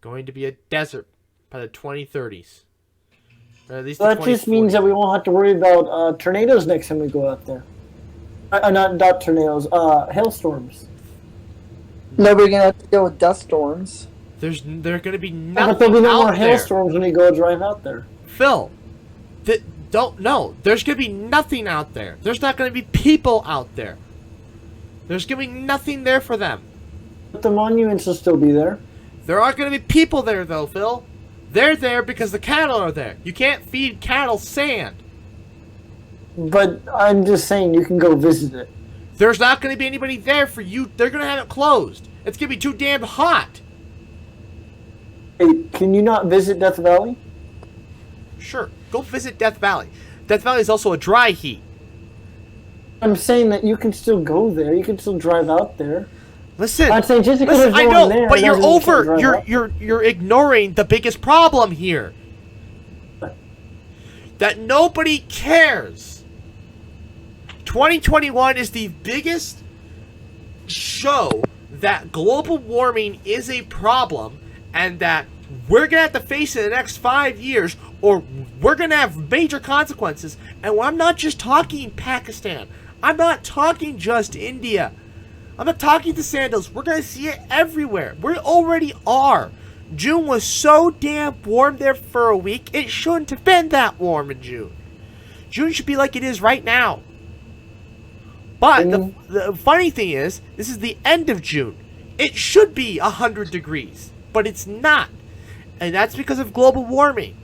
Going to be a desert by the 2030s. Or at least So that just means that we won't have to worry about tornadoes next time we go out there. Not tornadoes, hailstorms. Nobody gonna have to deal with dust storms. There are going to be nothing But there'll be no more out there. hailstorms when you go drive out there. Phil, there's going to be nothing out there. There's not going to be people out there. There's going to be nothing there for them. But the monuments will still be there. There aren't going to be people there, though, Phil. They're there because the cattle are there. You can't feed cattle sand. But I'm just saying you can go visit it. There's not going to be anybody there for you. They're going to have it closed. It's going to be too damn hot. Hey, can you not visit Death Valley? Sure, go visit Death Valley. Death Valley is also a dry heat. I'm saying that you can still go there. You can still drive out there. Listen, I'm saying just because listen, there's I no know, one there, but you're doesn't mean you can't over. drive out. You're ignoring the biggest problem here. That nobody cares. 2021 is the biggest show that global warming is a problem, and that we're gonna have to face it in the next 5 years, or we're gonna have major consequences. And I'm not just talking Pakistan. I'm not talking just India. I'm not talking the sandals. We're gonna see it everywhere. We already are. June was so damn warm there for a week. It shouldn't have been that warm in June. June should be like it is right now. But the funny thing is, this is the end of June. It should be 100 degrees, but it's not. And that's because of global warming.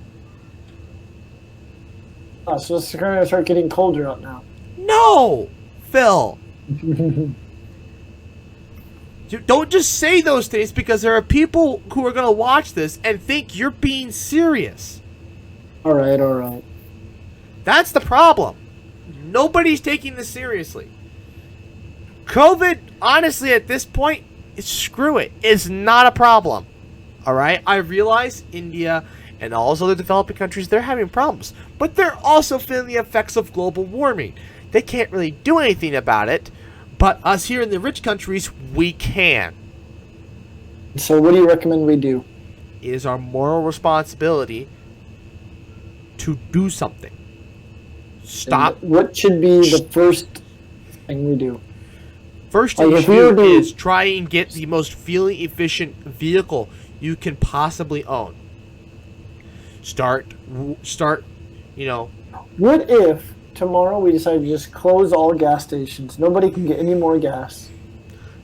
Oh, so it's going to start getting colder out now. No, Phil. Don't just say those things, because there are people who are going to watch this and think you're being serious. All right. That's the problem. Nobody's taking this seriously. COVID, honestly, at this point, screw it. It's not a problem. All right? I realize India and all those other developing countries, they're having problems. But they're also feeling the effects of global warming. They can't really do anything about it. But us here in the rich countries, we can. So what do you recommend we do? It is our moral responsibility to do something. Stop. And what should be the first thing we do? First thing you should do is try and get the most fueling efficient vehicle you can possibly own. Start, What if tomorrow we decide to just close all gas stations? Nobody can get any more gas.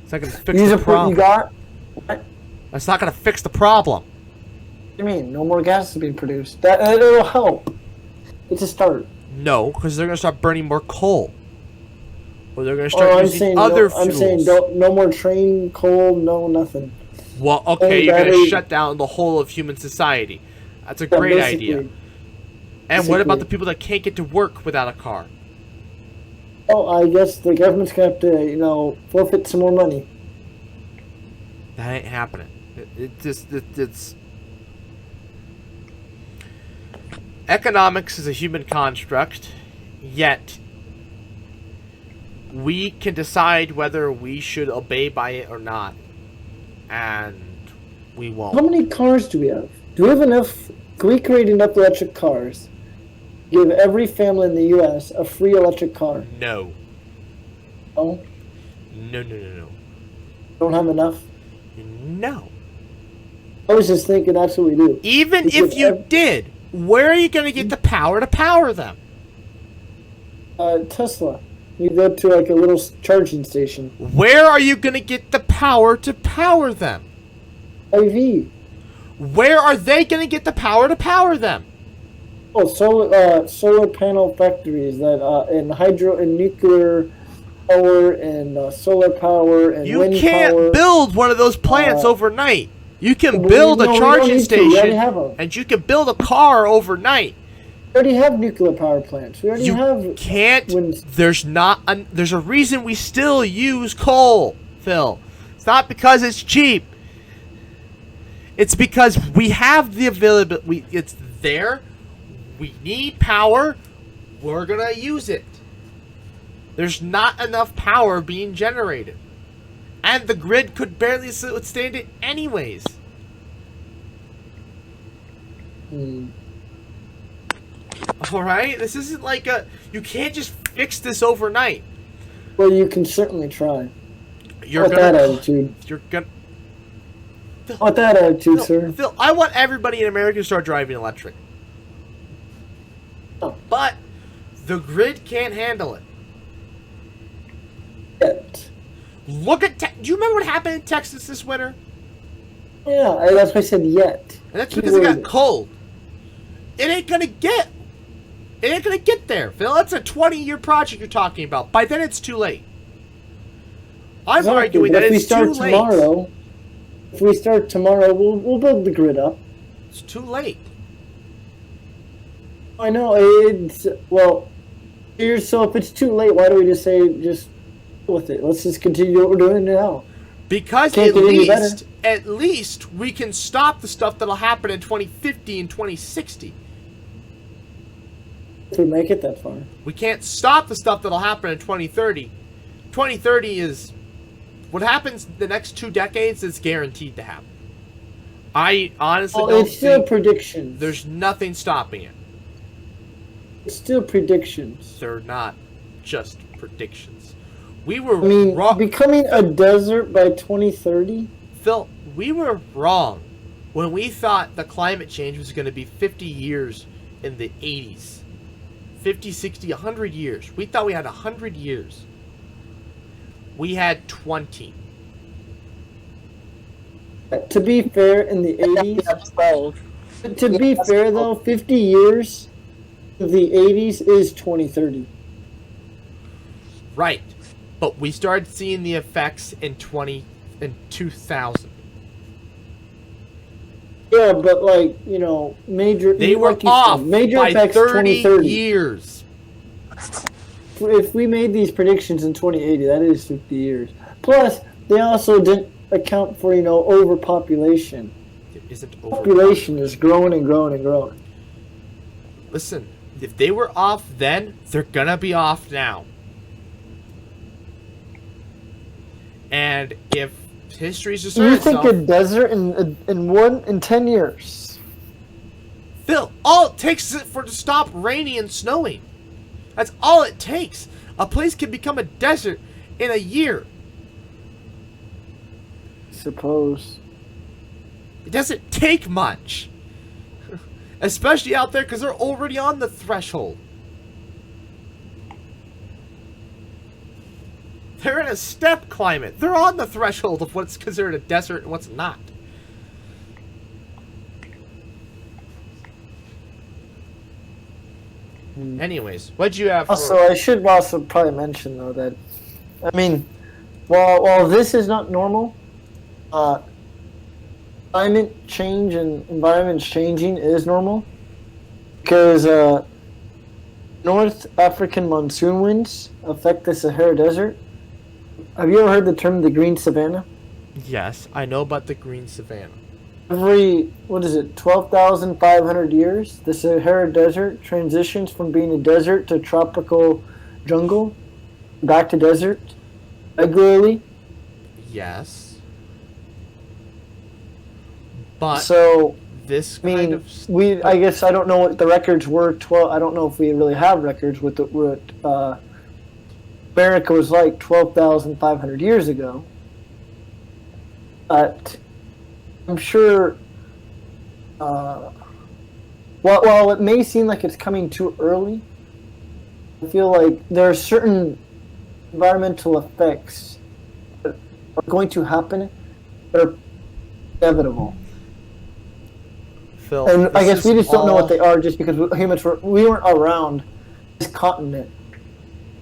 It's not going to fix the problem. You got? What? That's not going to fix the problem. What do you mean? No more gas is being produced. That'll help. It's a start. No, because they're going to start burning more coal. Or they're going to start using other fuels. I'm saying no more train, coal, no nothing. Well, okay, you're going to shut down the whole of human society. That's a great idea. And what about the people that can't get to work without a car? Oh, I guess the government's going to have to, forfeit some more money. That ain't happening. It's... Economics is a human construct, yet we can decide whether we should obey by it or not. And we won't. How many cars do we have? Do we have enough? Can we create enough electric cars? Give every family in the U.S. a free electric car? No. Oh? No. Don't have enough? No. I was just thinking that's what we do. Even if you did, where are you going to get the power to power them? Tesla. You go to like a little charging station. Where are you going to get the power to power them? IV. Where are they going to get the power to power them? Oh, solar panel factories that and hydro and nuclear power and solar power and You wind can't power. build one of those plants Uh, overnight. You can we- build a no, we don't charging need to. We already station, have 'em. and you can build a car overnight. We already have nuclear power plants. We already You have can't. wind. There's a reason we still use coal, Phil. It's not because it's cheap. It's because we have the availability. It's there. We need power. We're gonna use it. There's not enough power being generated, and the grid could barely withstand it anyways. Hmm. All right, this isn't like you can't just fix this overnight. Well, you can certainly try. You're With gonna. that attitude. You're gonna. With that attitude, sir. Phil, I want everybody in America to start driving electric. Oh. But the grid can't handle it. Yet. Look at. Do you remember what happened in Texas this winter? Yeah, that's why I said yet. And that's because it got cold. It ain't gonna get. It ain't gonna get there, Phil. That's a 20-year project you're talking about. By then, it's too late. I'm Exactly, arguing but that it's too late. If we start tomorrow, we'll build the grid up. It's too late. I know it's so if it's too late, why do we just say just with it? Let's just continue what we're doing now. Because Can't get any better. at least we can stop the stuff that'll happen in 2050 and 2060. If we make it that far. We can't stop the stuff that'll happen in 2030. 2030 is what happens the next 2 decades is guaranteed to happen. I honestly don't it's still think predictions. there's nothing stopping it. It's still predictions. They're not just predictions. We were I mean, wrong. becoming a desert by 2030? Phil, we were wrong when we thought the climate change was going to be 50 years in the 80s. 50, 60, 100 years. We thought we had 100 years. We had 20. To be fair, in the 80s, Yeah, 12. to be fair though, 50 years of the 80s is 2030. Right. But we started seeing the effects in 2000. Yeah, but major. They were like you off said, major by effects 30 2030. years. If we made these predictions in 2080, that is 50 years. Plus, they also didn't account for overpopulation. It isn't Population is growing and growing and growing. Listen, if they were off then, they're gonna be off now. And if history's just You think a desert in 10 years? Phil, all it takes is for it to stop raining and snowing. That's all it takes. A place can become a desert in a year. Suppose. It doesn't take much. Especially out there because they're already on the threshold. They're in a steppe climate. They're on the threshold of what's considered a desert and what's not. Anyways, what'd you have for... Also, I should also probably mention though that, I mean, while this is not normal, climate change and environments changing is normal because North African monsoon winds affect the Sahara Desert. Have you ever heard the term the green savanna? Yes, I know about the green savanna. Every 12,500 years, the Sahara Desert transitions from being a desert to tropical jungle, back to desert, regularly. Yes. But So, this I kind mean, of... I guess I don't know what the records were. I don't know if we really have records with what America was like 12,500 years ago. But I'm sure, while it may seem like it's coming too early, I feel like there are certain environmental effects that are going to happen that are inevitable. Phil, And I this guess we is just don't know all- what they are just because we weren't around this continent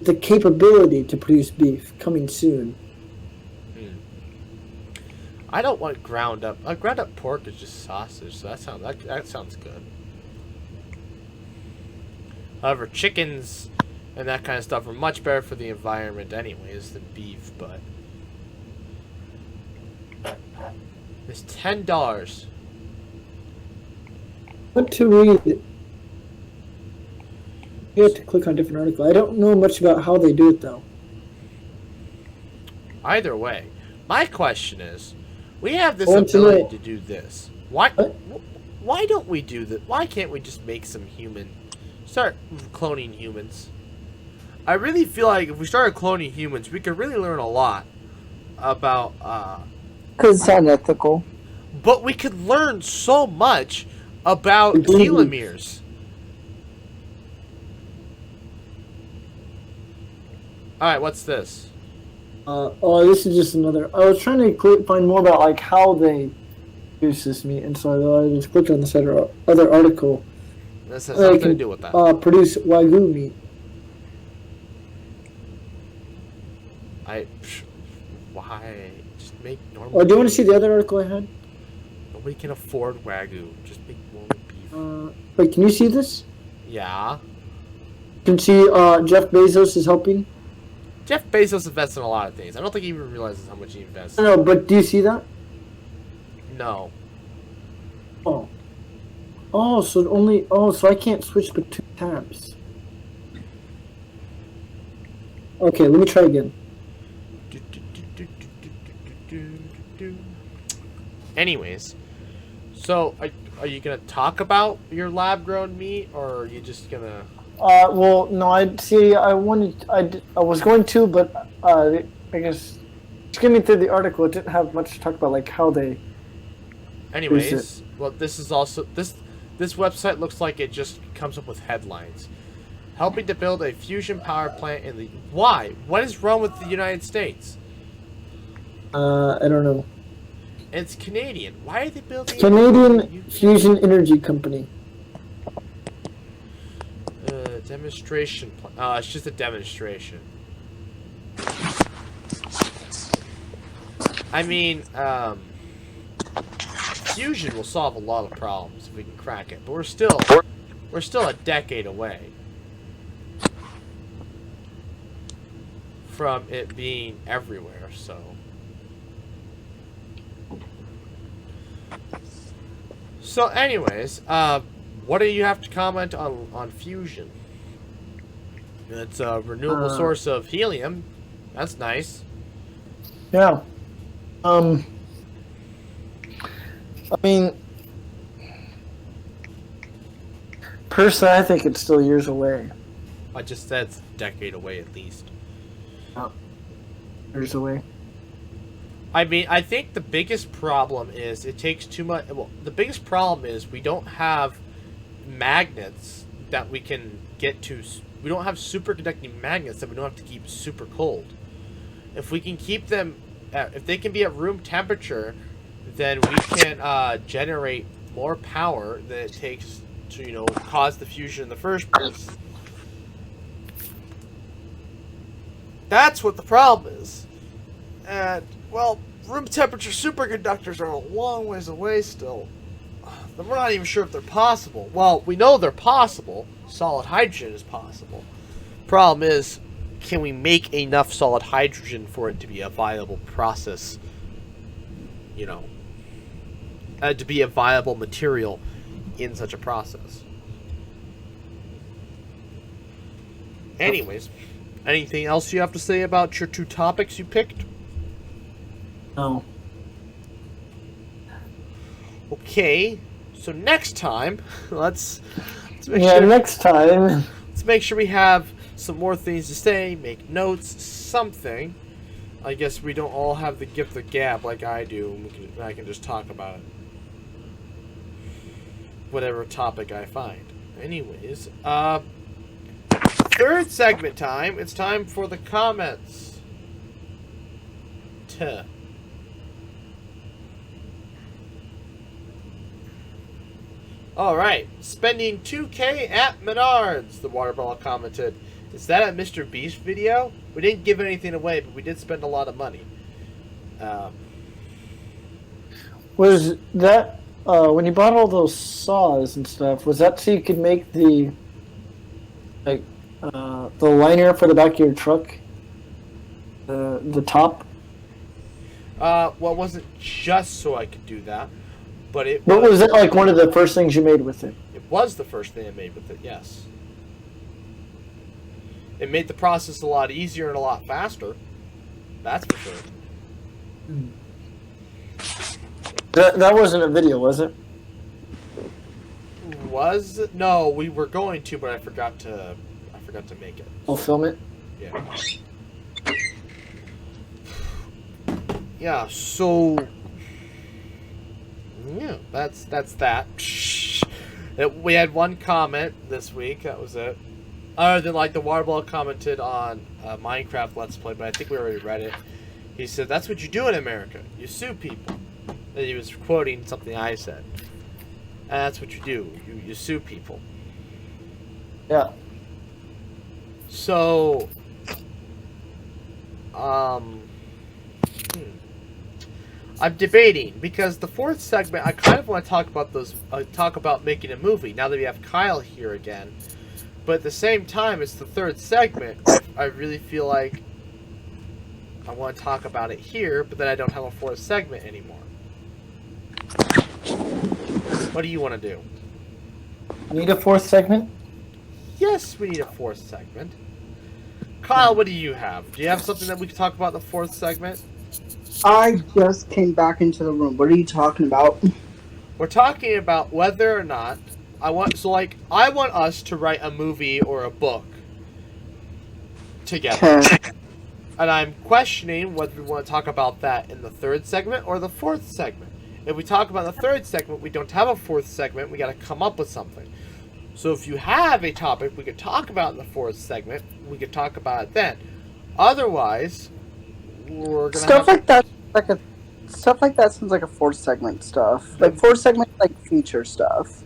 the capability to produce beef coming soon. I don't want ground up. Ground up pork is just sausage, so that sounds good. However, chickens and that kind of stuff are much better for the environment, anyways, than beef. But it's $10. Want to read it? You have to click on a different article. I don't know much about how they do it though. Either way, my question is, we have this I want to ability know- to do this. Why? What? Why don't we do that? Why can't we just make some start cloning humans? I really feel like if we started cloning humans, we could really learn a lot about. Because it's unethical. But we could learn so much about Mhm. telomeres. All right, what's this? This is just another. I was trying to find more about like how they produce this meat, and so I just clicked on this other article. This has They nothing to can do with that. produce wagyu meat. Why? Just make normal. Oh, do you want to beef. see the other article I had? Nobody can afford wagyu. Just make normal beef. Wait, can you see this? Yeah. You can see Jeff Bezos is helping. Jeff Bezos invests in a lot of things. I don't think he even realizes how much he invests. I know, but do you see that? No. Oh. Oh, so I can't switch between tabs. Okay, let me try again. Anyways, so are you gonna talk about your lab-grown meat, or are you just gonna? Well, no, I was going to, but I guess skimming through the article, it didn't have much to talk about, like how they. Anyways, well, this is also this website looks like it just comes up with headlines. Helping to build a fusion power plant in the why? What is wrong with the United States? I don't know. It's Canadian. Why are they building? Canadian Fusion Energy Company. Demonstration. It's just a demonstration. I mean, fusion will solve a lot of problems if we can crack it, but we're still a decade away from it being everywhere. So anyways, what do you have to comment on fusion? It's a renewable source of helium. That's nice. Yeah. I mean, personally, I think it's still years away. I just said it's a decade away at least. Years away. I mean, I think the biggest problem is it takes too much. Well, the biggest problem is we don't have magnets that we can get to. We don't have superconducting magnets that we don't have to keep super cold. If we can keep them, if they can be at room temperature, then we can generate more power than it takes to, cause the fusion in the first place. That's what the problem is. And, well, room temperature superconductors are a long ways away still. We're not even sure if they're possible. Well, we know they're possible. Solid hydrogen is possible. Problem is, can we make enough solid hydrogen for it to be a viable process? To be a viable material in such a process. Anyways, anything else you have to say about your two topics you picked? No. Okay, so next time, let's make Yeah, sure. next time. Let's make sure we have some more things to say, make notes, something. I guess we don't all have the gift of gab like I do, and I can just talk about it. Whatever topic I find. Anyways, third segment time. It's time for the comments. Alright, spending $2K at Menards, the water bottle commented. Is that a Mr. Beast video? We didn't give anything away, but we did spend a lot of money. Was that when you bought all those saws and stuff? Was that so you could make the liner for the back of your truck? The top. Well, it wasn't just so I could do that, but it. What was it like? One of the first things you made with it? It was the first thing I made with it. Yes. It made the process a lot easier and a lot faster. That's for sure. That wasn't a video, was it? Was it? No, we were going to, but I forgot to make it. I'll film it. Yeah. Yeah. So. Yeah, that's that. We had one comment this week. That was it. Other than like the Waterball commented on Minecraft Let's Play, but I think we already read it. He said, "That's what you do in America. You sue people." And he was quoting something I said. And that's what you do. You sue people. Yeah. So, I'm debating because the fourth segment, I kind of want to talk about talk about making a movie now that we have Kyle here again. But at the same time, it's the third segment. I really feel like I want to talk about it here, but then I don't have a fourth segment anymore. What do you want to do? Need a fourth segment? Yes, we need a fourth segment. Kyle, what do you have? Do you have something that we can talk about in the fourth segment? I just came back into the room. What are you talking about? We're talking about whether or not I want us to write a movie or a book together. Okay. And I'm questioning whether we want to talk about that in the third segment or the fourth segment. If we talk about the third segment, we don't have a fourth segment. We got to come up with something. So if you have a topic we could talk about in the fourth segment, we could talk about it then. Otherwise, we're gonna Stuff like that sounds like a fourth segment stuff. Like fourth segment, like feature stuff.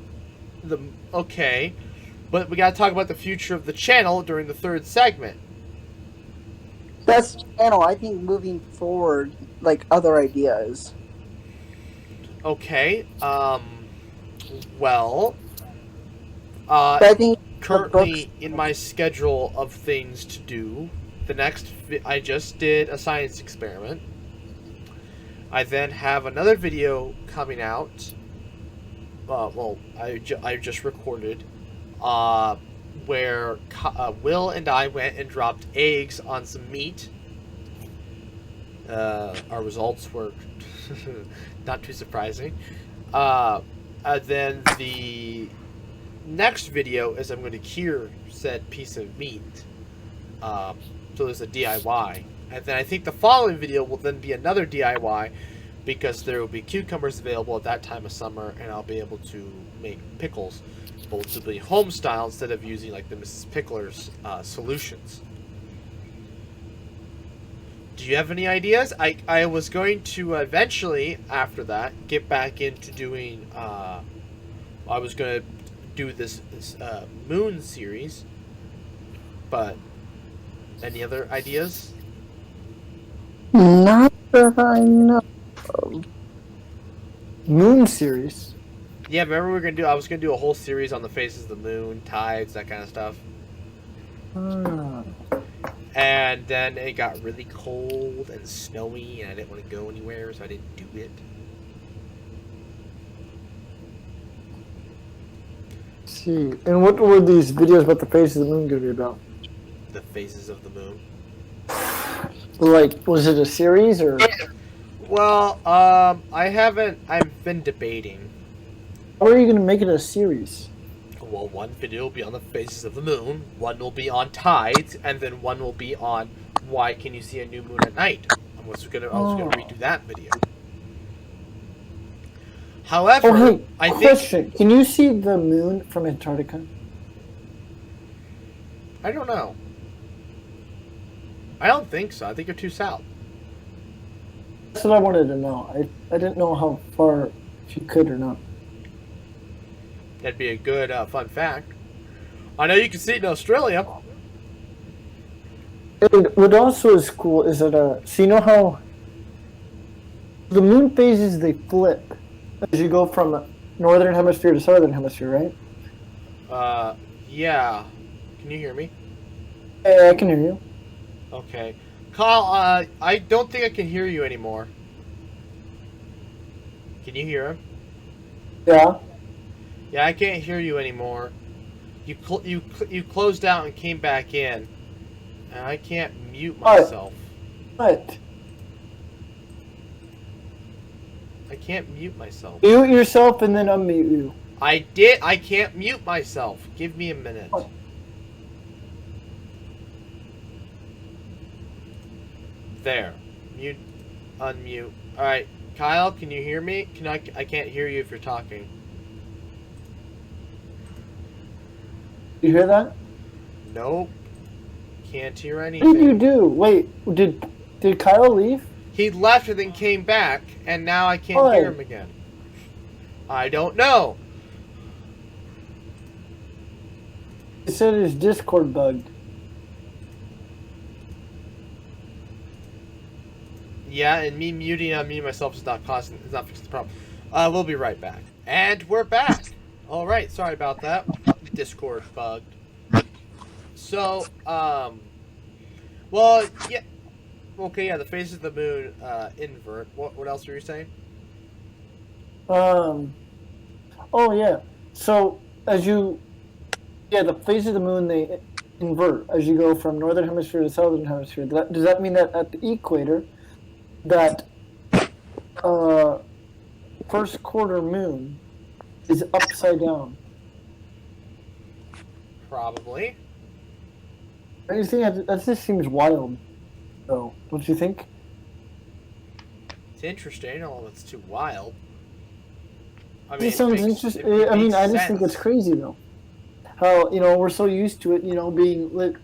Okay, but we got to talk about the future of the channel during the third segment. That's channel. I think moving forward, like other ideas. Okay. Well. But I think Currently in my schedule of things to do, I just did a science experiment. I then have another video coming out. I just recorded, where Will and I went and dropped eggs on some meat. Our results were not too surprising. Then the next video is I'm going to cure said piece of meat. So there's a DIY. And then I think the following video will then be another DIY because there will be cucumbers available at that time of summer and I'll be able to make pickles. But to be home style instead of using like the Mrs. Pickler's solutions. Do you have any ideas? I was going to eventually, after that, get back into doing, I was going to do this Moon series, but any other ideas? not that I know. Moon series. Yeah, remember I was gonna do a whole series on the phases of the moon, tides, that kind of stuff. And then it got really cold and snowy, and I didn't want to go anywhere, so I didn't do it. See, and what were these videos about the phases of the moon going to be about? The phases of the moon. Like, was it a series or? Well, I've been debating. How are you going to make it a series? Well, one video will be on the phases of the moon, one will be on tides, and then one will be on why can you see a new moon at night. I was gonna redo that video. However, Hey, I question. Can you see the moon from Antarctica? I don't know. I don't think so. I think you're too south. That's what I wanted to know. I didn't know how far, if you could or not. That'd be a good fun fact. I know you can see it in Australia. And what also is cool is that so you know how the moon phases they flip as you go from northern hemisphere to southern hemisphere, right? Yeah. Can you hear me? Yeah, I can hear you. Okay. Kyle, I don't think I can hear you anymore. Can you hear him? Yeah. Yeah, I can't hear you anymore. You closed out and came back in, and I can't mute What? myself. What? I can't mute myself. Mute yourself and then unmute you. I did. I can't mute myself. Give me a minute. What? There. Mute. Unmute. All right, Kyle. Can you hear me? I can't hear you if you're talking. You hear that? Nope. Can't hear What did you anything. do? Wait, did Kyle leave? He left and then came back, and now I can't Why? hear him again. I don't know. He said his Discord bugged. Yeah, and me muting and unmuting myself is not fixing the problem. We'll be right back. And we're back. All right, sorry about that. Discord bugged. So, well, yeah. Okay, yeah, the phases of the moon invert. What else were you saying? Oh yeah. So the phases of the moon they invert as you go from northern hemisphere to southern hemisphere. Does that mean that at the equator, that first quarter moon is upside down? Probably. Don't you think that just seems wild, though? Don't you think? It's interesting, although it's too wild. I It mean, just sounds interesting. I mean, I just think it's crazy, though. How we're so used to it, being lit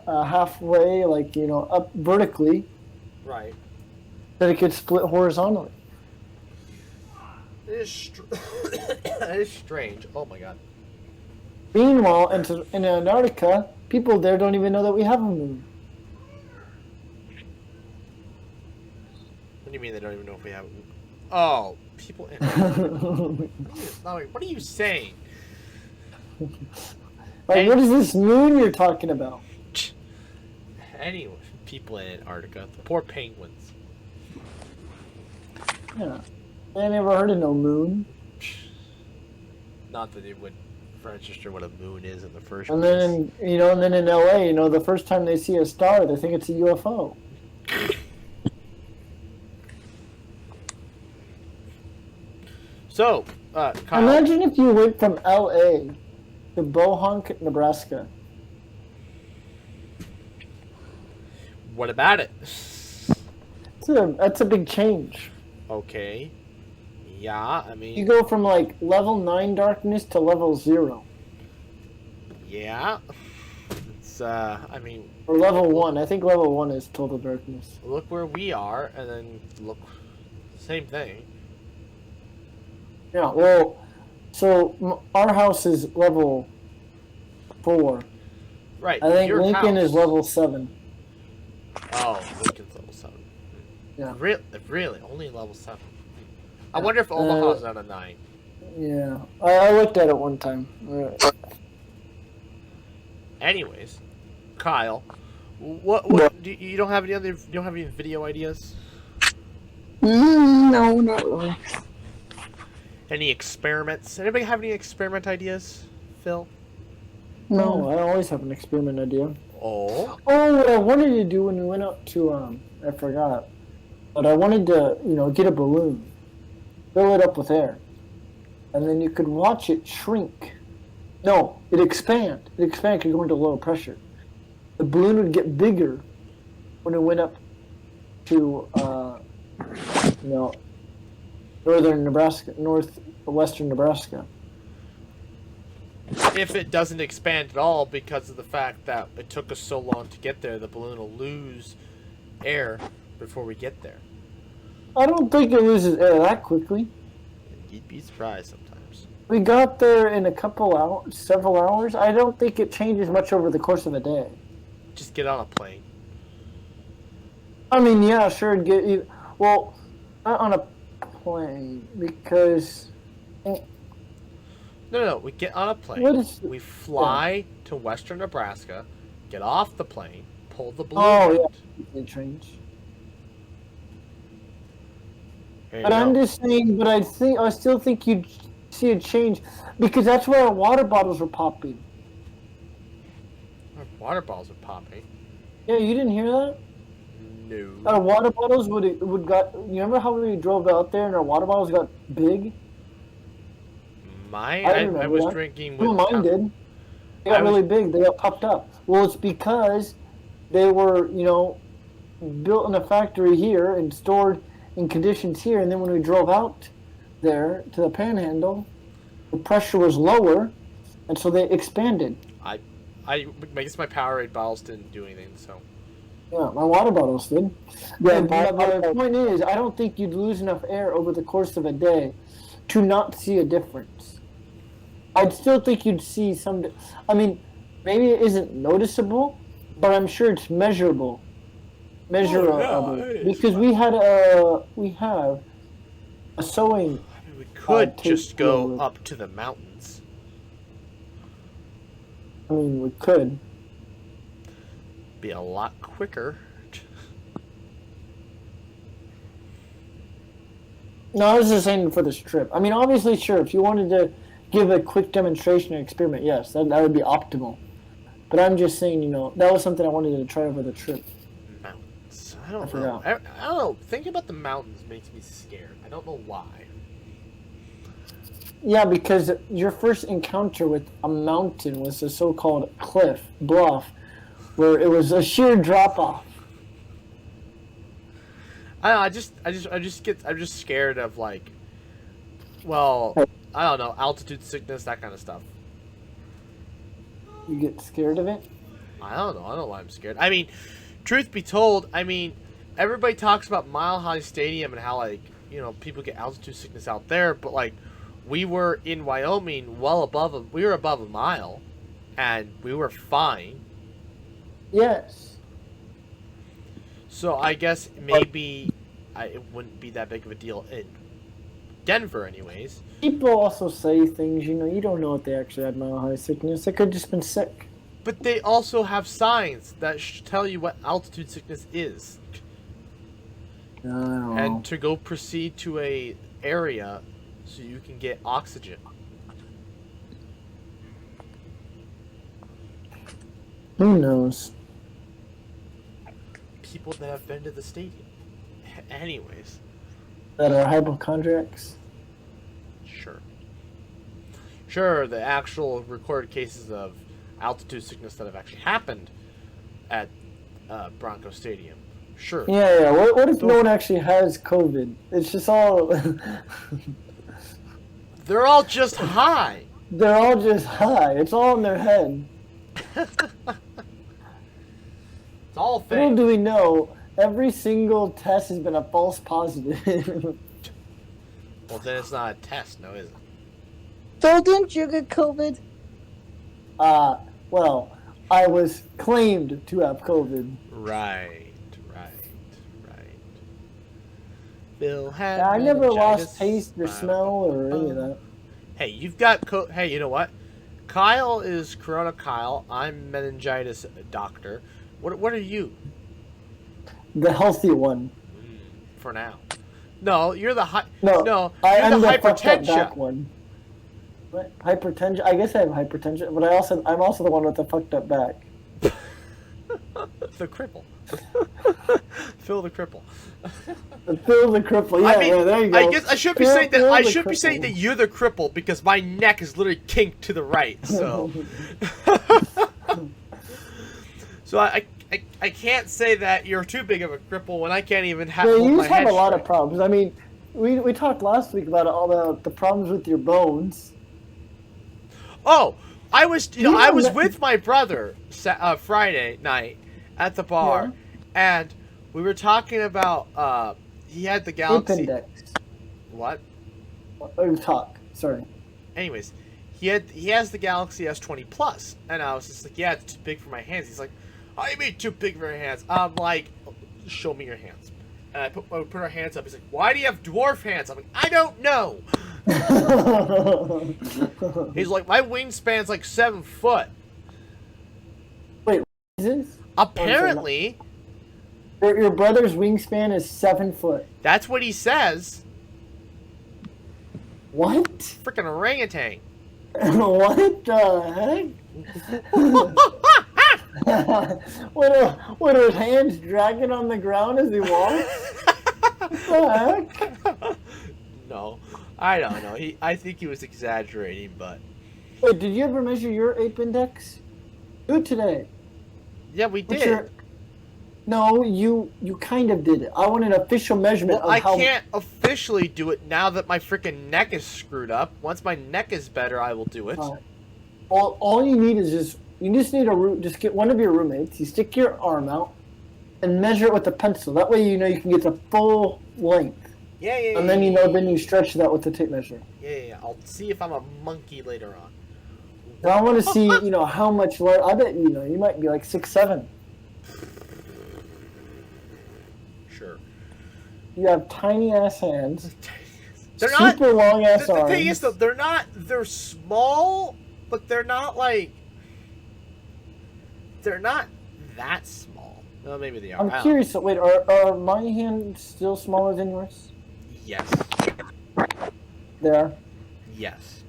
halfway, like up vertically, right. that it could split horizontally. It is, it is strange. Oh my god. Meanwhile, in Antarctica, people there don't even know that we have a moon. What do you mean they don't even know if we have? Oh, people. No, wait, what are you saying? Like, what is this moon you're talking about? Anyway, people in Antarctica, the poor penguins. Yeah, I never heard of no moon. Not that they would register what a moon is in the first And place. then and then in LA, the first time they see a star, they think it's a UFO. So, Kyle, Imagine if you went from LA to Bohonk, Nebraska. what about it? That's a big change. Okay. Yeah, I mean, You go from like level 9 darkness to level 0. yeah. It's, I mean, Or level 1. I think level 1 is total darkness. look where we are, and then look, same thing. Yeah, well, so our house is level 4. Right. I think your Lincoln house. is level 7. Oh, Lincoln's level 7. Yeah. Really? Only level 7. I wonder if Omaha's at a 9. Yeah, I looked at it one time. Anyways, Kyle, what you don't have any video ideas? No, not really. Any experiments? Anybody have any experiment ideas, Phil? No, I always have an experiment idea. Oh, Oh, what I wanted to do when we went out to I forgot, but I wanted to get a balloon, fill it up with air, and then you could watch it shrink. No, it expand. It expand because going to low pressure. The balloon would get bigger when it went up to northern Nebraska, northwestern Nebraska. if it doesn't expand at all because of the fact that it took us so long to get there, the balloon will lose air before we get there. I don't think it loses air that quickly. You'd be surprised sometimes. We got there in a couple hours, several hours. I don't think it changes much over the course of a day. Just get on a plane. I mean, yeah, sure. Get you. Well, not on a plane because No. We get on a what plane. is? We Yeah. fly to western Nebraska, get off the plane, pull the balloon Oh out. yeah, they change. There you But I'm go. just saying. But I still think you'd see a change because that's where our water bottles were popping. Our water bottles are popping. Yeah, you didn't hear that? Our No. water bottles would got. You remember how we drove out there and our water bottles got big? I I remember was that. drinking Some of with mine did. They I got was really big. They got puffed up. Well, it's because they were, built in a factory here and stored in conditions here. And then when we drove out there to the Panhandle, the pressure was lower, and so they expanded. I I guess my Powerade bottles didn't do anything, so Yeah, my water bottles did. Yeah, And my point is, I don't think you'd lose enough air over the course of a day to not see a difference. I'd still think you'd see some. I mean, maybe it isn't noticeable, but I'm sure it's measurable. Oh, yeah, Measurable it is. because we have a sewing I mean, we could tape just go deal. up to the mountains. I mean, we could. Be a lot quicker. No, I was just saying for this trip. I mean, obviously, sure, if you wanted to give a quick demonstration or experiment, yes, that would be optimal. But I'm just saying, that was something I wanted to try over the trip. Mountains. I don't know. forgot. I don't know. Thinking about the mountains makes me scared. I don't know why. Yeah, because your first encounter with a mountain was a so-called bluff, where it was a sheer drop-off. I don't know, I'm just scared of like, well, I don't know, altitude sickness, that kind of stuff. You get scared of it? I don't know why I'm scared. I mean, truth be told, I mean, everybody talks about Mile High Stadium and how like, people get altitude sickness out there, but like, we were in Wyoming we were above a mile, and we were fine. Yes. So I guess maybe it wouldn't be that big of a deal in Denver, anyways. People also say things, you don't know if they actually had mile high sickness. They could have just been sick. But they also have signs that tell you what altitude sickness is, I don't know. and to go proceed to a area so you can get oxygen. Who knows? People that have been to the stadium. Anyways, That are hypochondriacs? sure, the actual recorded cases of altitude sickness that have actually happened at Bronco Stadium. Sure. Yeah. What if no one actually has COVID? It's just all. They're all just high. They're all just high. It's all in their head. It's all Little fake. do we know, every single test has been a false positive. Well, then it's not a test, no, is it? Phil, didn't you get COVID? Well, I was claimed to have COVID. Right. Bill had I never meningitis. lost taste or smell or any of that. Hey, you've got hey, you know what? Kyle is Corona Kyle. I'm meningitis doctor. What are you? The healthy one. For now. No, you're the I'm you're the the fucked up back hypertension. one. What? Hypertension? I guess I have hypertension, but I'm also the one with the fucked up back. The cripple. Phil the cripple. Phil the cripple. Yeah, I mean, yeah, there you go. I guess I should be Phil- saying that Phil I the should be saying cripple. that you're the cripple because my neck is literally kinked to the right. So, so I can't say that you're too big of a cripple when I can't even have. Yeah, hold you my just have head a lot of straight. problems. I mean, we talked last week about all the problems with your bones. Oh, I was You I know was that- with my brother Friday night at the bar, and we were talking about he had the Galaxy. Appendix. What? Talk. Sorry. Anyways, he has the Galaxy S20 Plus, and I was just like, yeah, it's too big for my hands. He's like, oh, you mean too big for your hands? I'm like, show me your hands. And I put our hands up. He's like, why do you have dwarf hands? I'm like, I don't know. He's like, my wingspan's like 7 foot. Wait, is this? Apparently. Your brother's wingspan is 7 foot. That's what he says. What? Freaking orangutan. What the heck? What are his hands dragging on the ground as he walks? What the heck? No, I don't know. I think he was exaggerating, but... Wait, did you ever measure your ape index? Do it today. Yeah, we did. No, you kind of did it. I want an official measurement Well, of how... I can't officially do it now that my freaking neck is screwed up. Once my neck is better, I will do it. All you need is you just need just get one of your roommates, you stick your arm out, and measure it with a pencil. That way you know you can get the full length. Yeah. And then you know, then you stretch that with the tape measure. Yeah. I'll see if I'm a monkey later on. And I want to see, how much large. I bet you might be like 6'7". Sure. You have tiny ass hands. They're super long ass arms. The thing is, though, they're small, but they're not that small. Well, maybe they are. I'm curious. Wait, are my hands still smaller than yours? Yes. They are. Yes.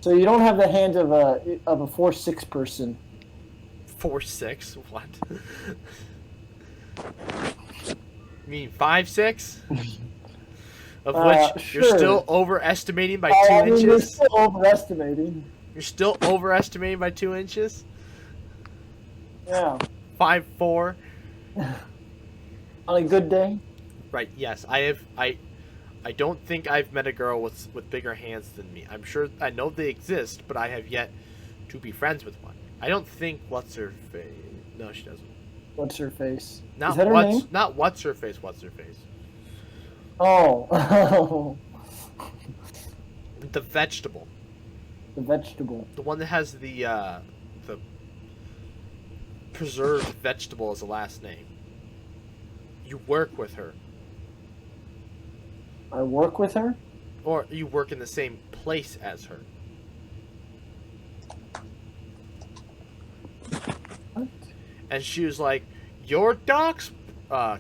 So you don't have the hands of a 4'6" person. 4'6"? What? You mean 5'6"? Of which sure. you're still overestimating by 2 inches. You're still overestimating. You're still overestimating by 2 inches. Yeah. 5'4". On a good day. Right. Yes, I don't think I've met a girl with bigger hands than me. I know they exist, but I have yet to be friends with one. I don't think what's her face. No, she doesn't. What's her face? Not Is that her name? Not what's her face. What's her face? Oh. The vegetable. The vegetable. The one that has the preserved vegetable as a last name. You work with her. I work with her? Or you work in the same place as her. What? And she was like, "Your Doc's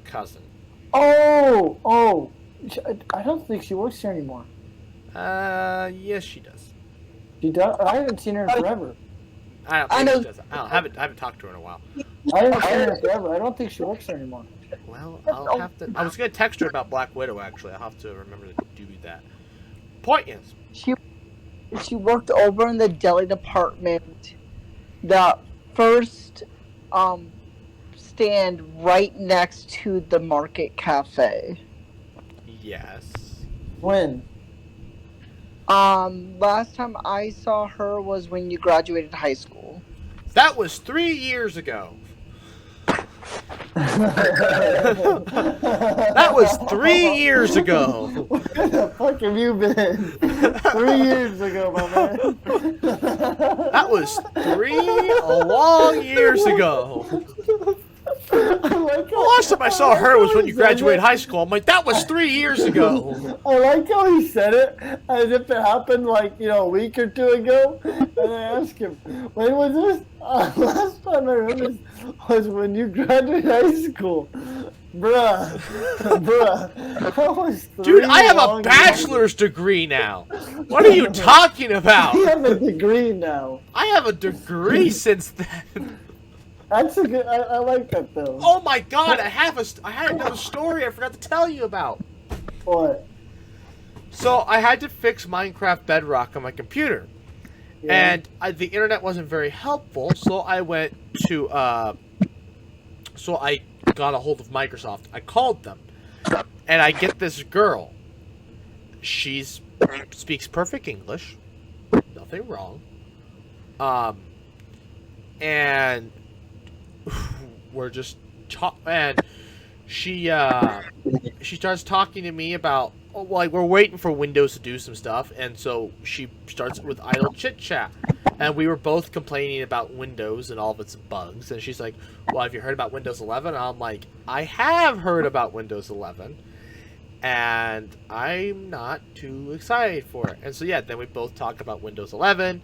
cousin." Oh. I don't think she works here anymore. Yes, she does. She does? I haven't seen her in forever. I know. She does. I haven't talked to her in a while. I haven't seen her in forever. I don't think she works there anymore. Well, I'll have to. I was gonna text her about Black Widow. Actually, I'll have to remember to do that. Point is, she worked over in the deli department, the first stand right next to the Market Cafe. yes. When? Last time I saw her was when you graduated high school. That was 3 years ago. That was 3 years ago. Where the fuck have you been? 3 years ago, my man. That was 3 long years ago. The last time I saw her was when you graduated high school. I'm like, that was 3 years ago. I like how he said it as if it happened a week or two ago. And I asked him, when was this? Last time I heard this was when you graduated high school. Bruh. That was 3 Dude, I have a long bachelor's degree now. What are you talking about? years. You have a degree now. I have a degree since then. That's a good. I like that though. Oh my god, I had another story I forgot to tell you about. What? So I had to fix Minecraft Bedrock on my computer. Yeah. And the internet wasn't very helpful, so I went to so I got a hold of Microsoft. I called them. And I get this girl. She speaks perfect English. Nothing wrong. And we're just and she starts talking to me about we're waiting for Windows to do some stuff, and so she starts with idle chit chat, and we were both complaining about Windows and all of its bugs, and she's like, "Well, have you heard about Windows 11?" And I'm like, I have heard about Windows 11, and I'm not too excited for it. And so yeah, then we both talk about Windows 11.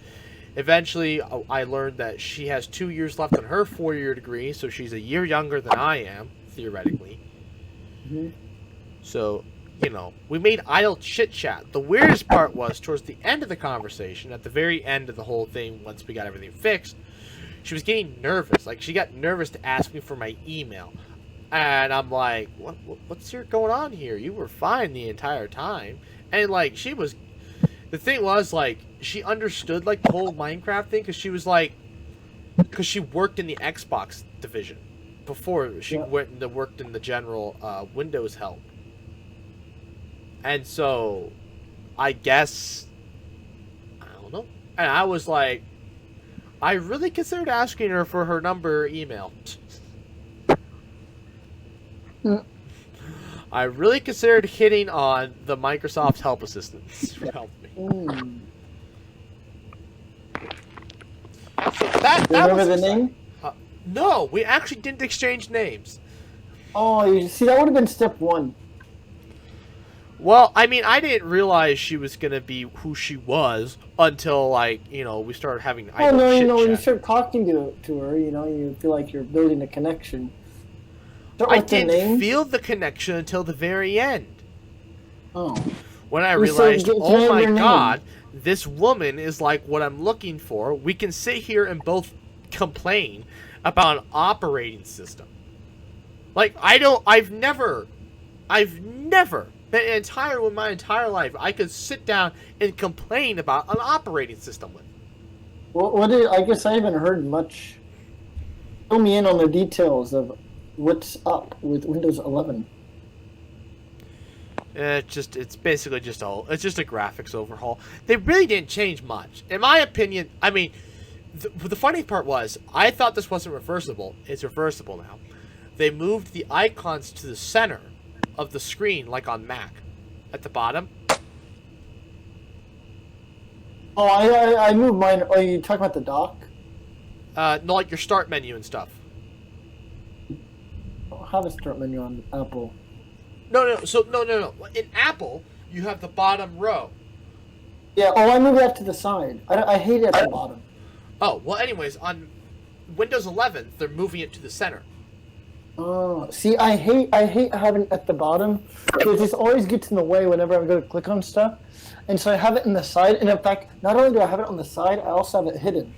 Eventually, I learned that she has 2 years left on her 4-year degree, so she's a year younger than I am, theoretically. Mm-hmm. So, you know, we made idle chit-chat. The weirdest part was, towards the end of the conversation, at the very end of the whole thing, once we got everything fixed, she was getting nervous. Like, she got nervous to ask me for my email. And I'm like, what's going on here? You were fine the entire time. And, like, she was... The thing was, like, she understood, like, the whole Minecraft thing, because she was, like... Because she worked in the Xbox division before she went and worked in the general Windows help. And so, I guess... I don't know. And I was like... I really considered asking her for her number or email. I really considered hitting on the Microsoft help assistants who helped me. So that Remember was the name? no, we actually didn't exchange names. Oh, you see, that would have been step one. Well, I mean, I didn't realize she was gonna be who she was until, like, you know, we started having idle No, chit-chat. when you start talking to her, you know, you feel like you're building a connection. I didn't feel the connection until the very end. Oh. When I realized, oh my god, this woman is like what I'm looking for. We can sit here and both complain about an operating system. Like, I've never, in my entire life, I could sit down and complain about an operating system with. Well, I guess I haven't heard much. Fill me in on the details of what's up with Windows 11. It's basically just a graphics overhaul. They really didn't change much. In my opinion, I mean, the funny part was, I thought this wasn't reversible. It's reversible now. They moved the icons to the center of the screen, like on Mac, at the bottom. Oh, I moved mine. Oh, you talking about the dock? No, like your start menu and stuff. I have a start menu on Apple. No. In Apple, you have the bottom row. Yeah. Oh, I moved that to the side. I hate it at the bottom. Oh, well, anyways, on Windows 11, they're moving it to the center. Oh, see, I hate having it at the bottom because this always gets in the way whenever I'm going to click on stuff, and so I have it in the side. And in fact, not only do I have it on the side, I also have it hidden.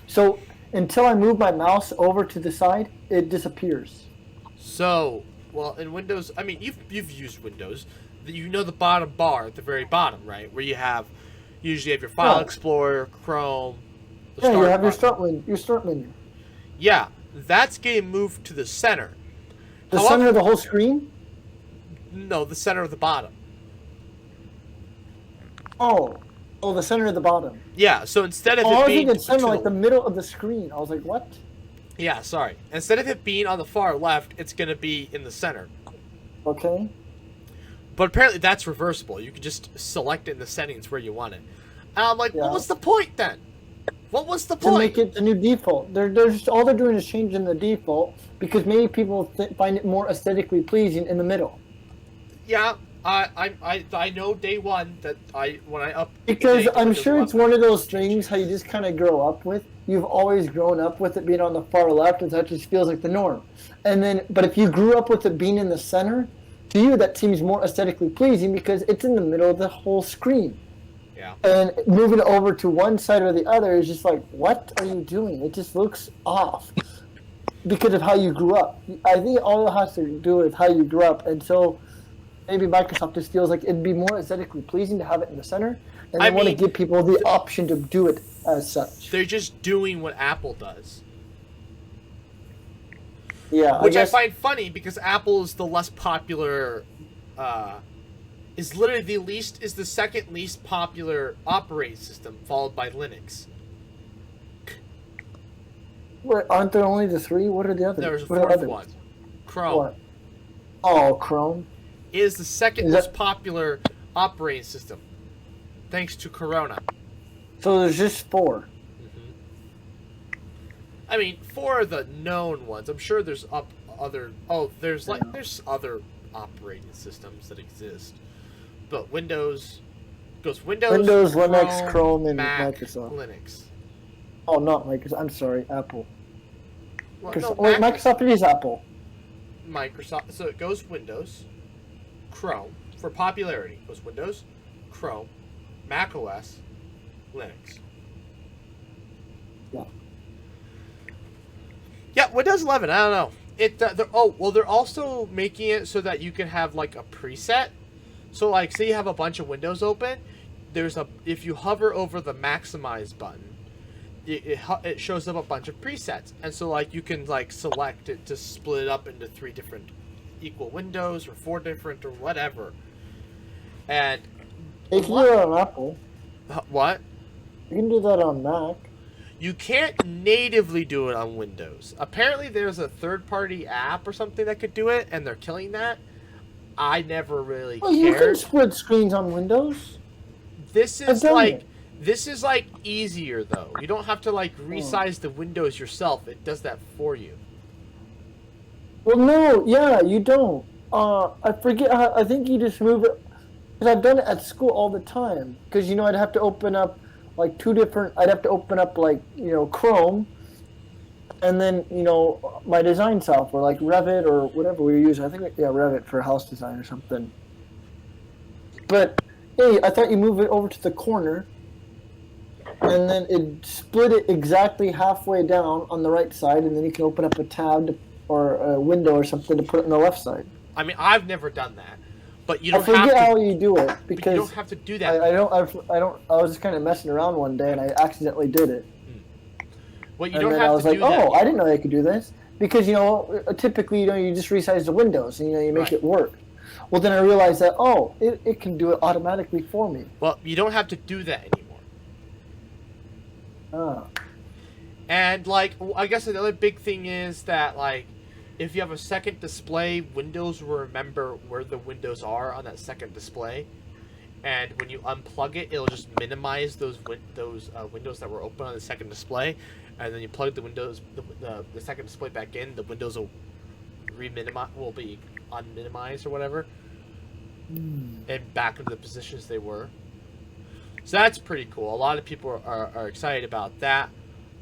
So until I move my mouse over to the side, it disappears. So, well, in Windows, I mean, you've used Windows. You know the bottom bar at the very bottom, right? Where you usually have your File Explorer, Chrome. Yeah, you have your start menu. Yeah, that's getting moved to the center. The center of the whole screen? No, the center of the bottom. Oh, the center of the bottom. Yeah, so instead of I was being thinking center, like the middle of the screen. I was like, what? Yeah, sorry. Instead of it being on the far left, it's going to be in the center. Okay. But apparently that's reversible. You can just select it in the settings where you want it. And I'm like, what was the point then? What was the point? To make it the new default. They're just all they're doing is changing the default because maybe people find it more aesthetically pleasing in the middle. Yeah, I know day one that when I up because I'm sure it's one of those things how you just kind of grow up with. You've always grown up with it being on the far left, and that just feels like the norm. But if you grew up with it being in the center, to you that seems more aesthetically pleasing because it's in the middle of the whole screen. Yeah. And moving it over to one side or the other is just like, what are you doing? It just looks off because of how you grew up. I think all it has to do with how you grew up, and so maybe Microsoft just feels like it'd be more aesthetically pleasing to have it in the center, and they want to give people the option to do it as such. They're just doing what Apple does. Yeah, which I find funny because Apple is the less popular. Is literally the second least popular operating system, followed by Linux. Wait, aren't there only the three? What are the others? There's a fourth one. Chrome. What? Oh, Chrome. It is the second most popular operating system, thanks to Corona. So there's just 4. I mean, 4 are the known ones. I'm sure there's other. There's other operating systems that exist, but Windows goes Windows, Linux, Chrome, and Mac, Microsoft. Linux. Oh, not Microsoft. I'm sorry, Apple. Well, no, Wait, Microsoft is Apple. Microsoft. So it goes Windows, Chrome for popularity. It goes Windows, Chrome, Mac OS, Linux. Yeah. Yeah, Windows 11. I don't know. They're also making it so that you can have like a preset. So like, say you have a bunch of windows open, if you hover over the maximize button, it shows up a bunch of presets, and so like you can like select it to split it up into 3 different equal windows or 4 different or whatever. And You can do that on Apple. What? You can do that on Mac. You can't natively do it on Windows. Apparently there's a third-party app or something that could do it, and they're killing that. I never really Well, you can cared. split screens on Windows. This I've is done like it. this is like easier though. You don't have to like resize the windows yourself. It does that for you. Well, no, yeah, you don't. I forget. I think you just move it. Because I've done it at school all the time. Because I'd have to open up like 2 different. I'd have to open up like Chrome, and then my design software like Revit or whatever we were using. I think Revit for house design or something. But hey, I thought you move it over to the corner, and then it split it exactly halfway down on the right side, and then you can open up a tab or a window or something to put it on the left side. I mean, I've never done that, but you don't I forget have to. how you do it But because you don't have to do that. I don't. I was just kind of messing around one day and I accidentally did it. Well, you And don't then have I was to like, do that. I didn't know they could do this because typically you just resize the windows and you make Right. it work. Well, then I realized that it can do it automatically for me. Well, you don't have to do that anymore. Ah. And like, I guess another big thing is that like, if you have a second display, Windows will remember where the windows are on that second display, and when you unplug it, it'll just minimize those windows that were open on the second display, and then you plug the second display back in, the windows will be unminimized or whatever, and back into the positions they were. So that's pretty cool. A lot of people are excited about that.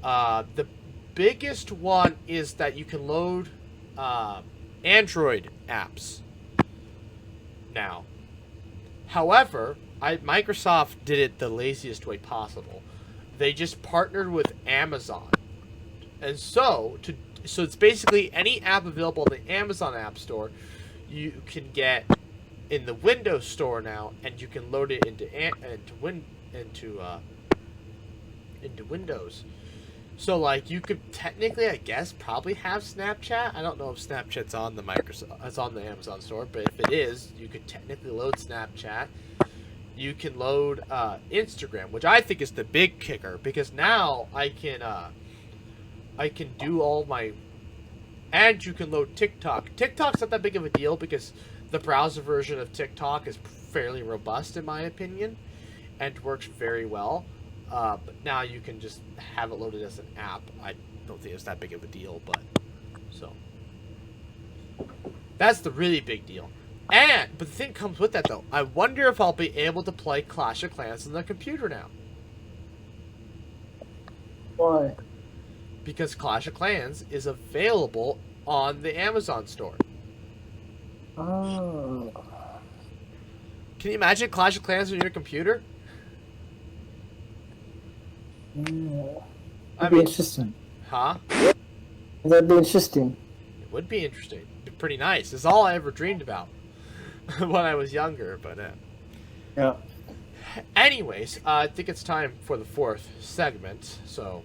The biggest one is that you can load Android apps now. However, Microsoft did it the laziest way possible. They just partnered with Amazon, and so it's basically any app available in the Amazon App Store, you can get in the Windows Store now, and you can load it into Windows. So like you could technically, I guess, probably have Snapchat. I don't know if Snapchat's on it's on the Amazon store, but if it is, you could technically load Snapchat. You can load Instagram, which I think is the big kicker, because now I can do all my, and you can load TikTok. TikTok's not that big of a deal because the browser version of TikTok is fairly robust in my opinion, and works very well. But now you can just have it loaded as an app. I don't think it's that big of a deal, but so that's the really big deal. But the thing comes with that though, I wonder if I'll be able to play Clash of Clans on the computer now. Why? Because Clash of Clans is available on the Amazon store. Oh. Can you imagine Clash of Clans on your computer? Yeah. I That'd be mean, interesting. huh? That'd be interesting. It would be interesting. It'd be pretty nice. It's all I ever dreamed about when I was younger, but Yeah. anyways, I think it's time for the 4th segment. So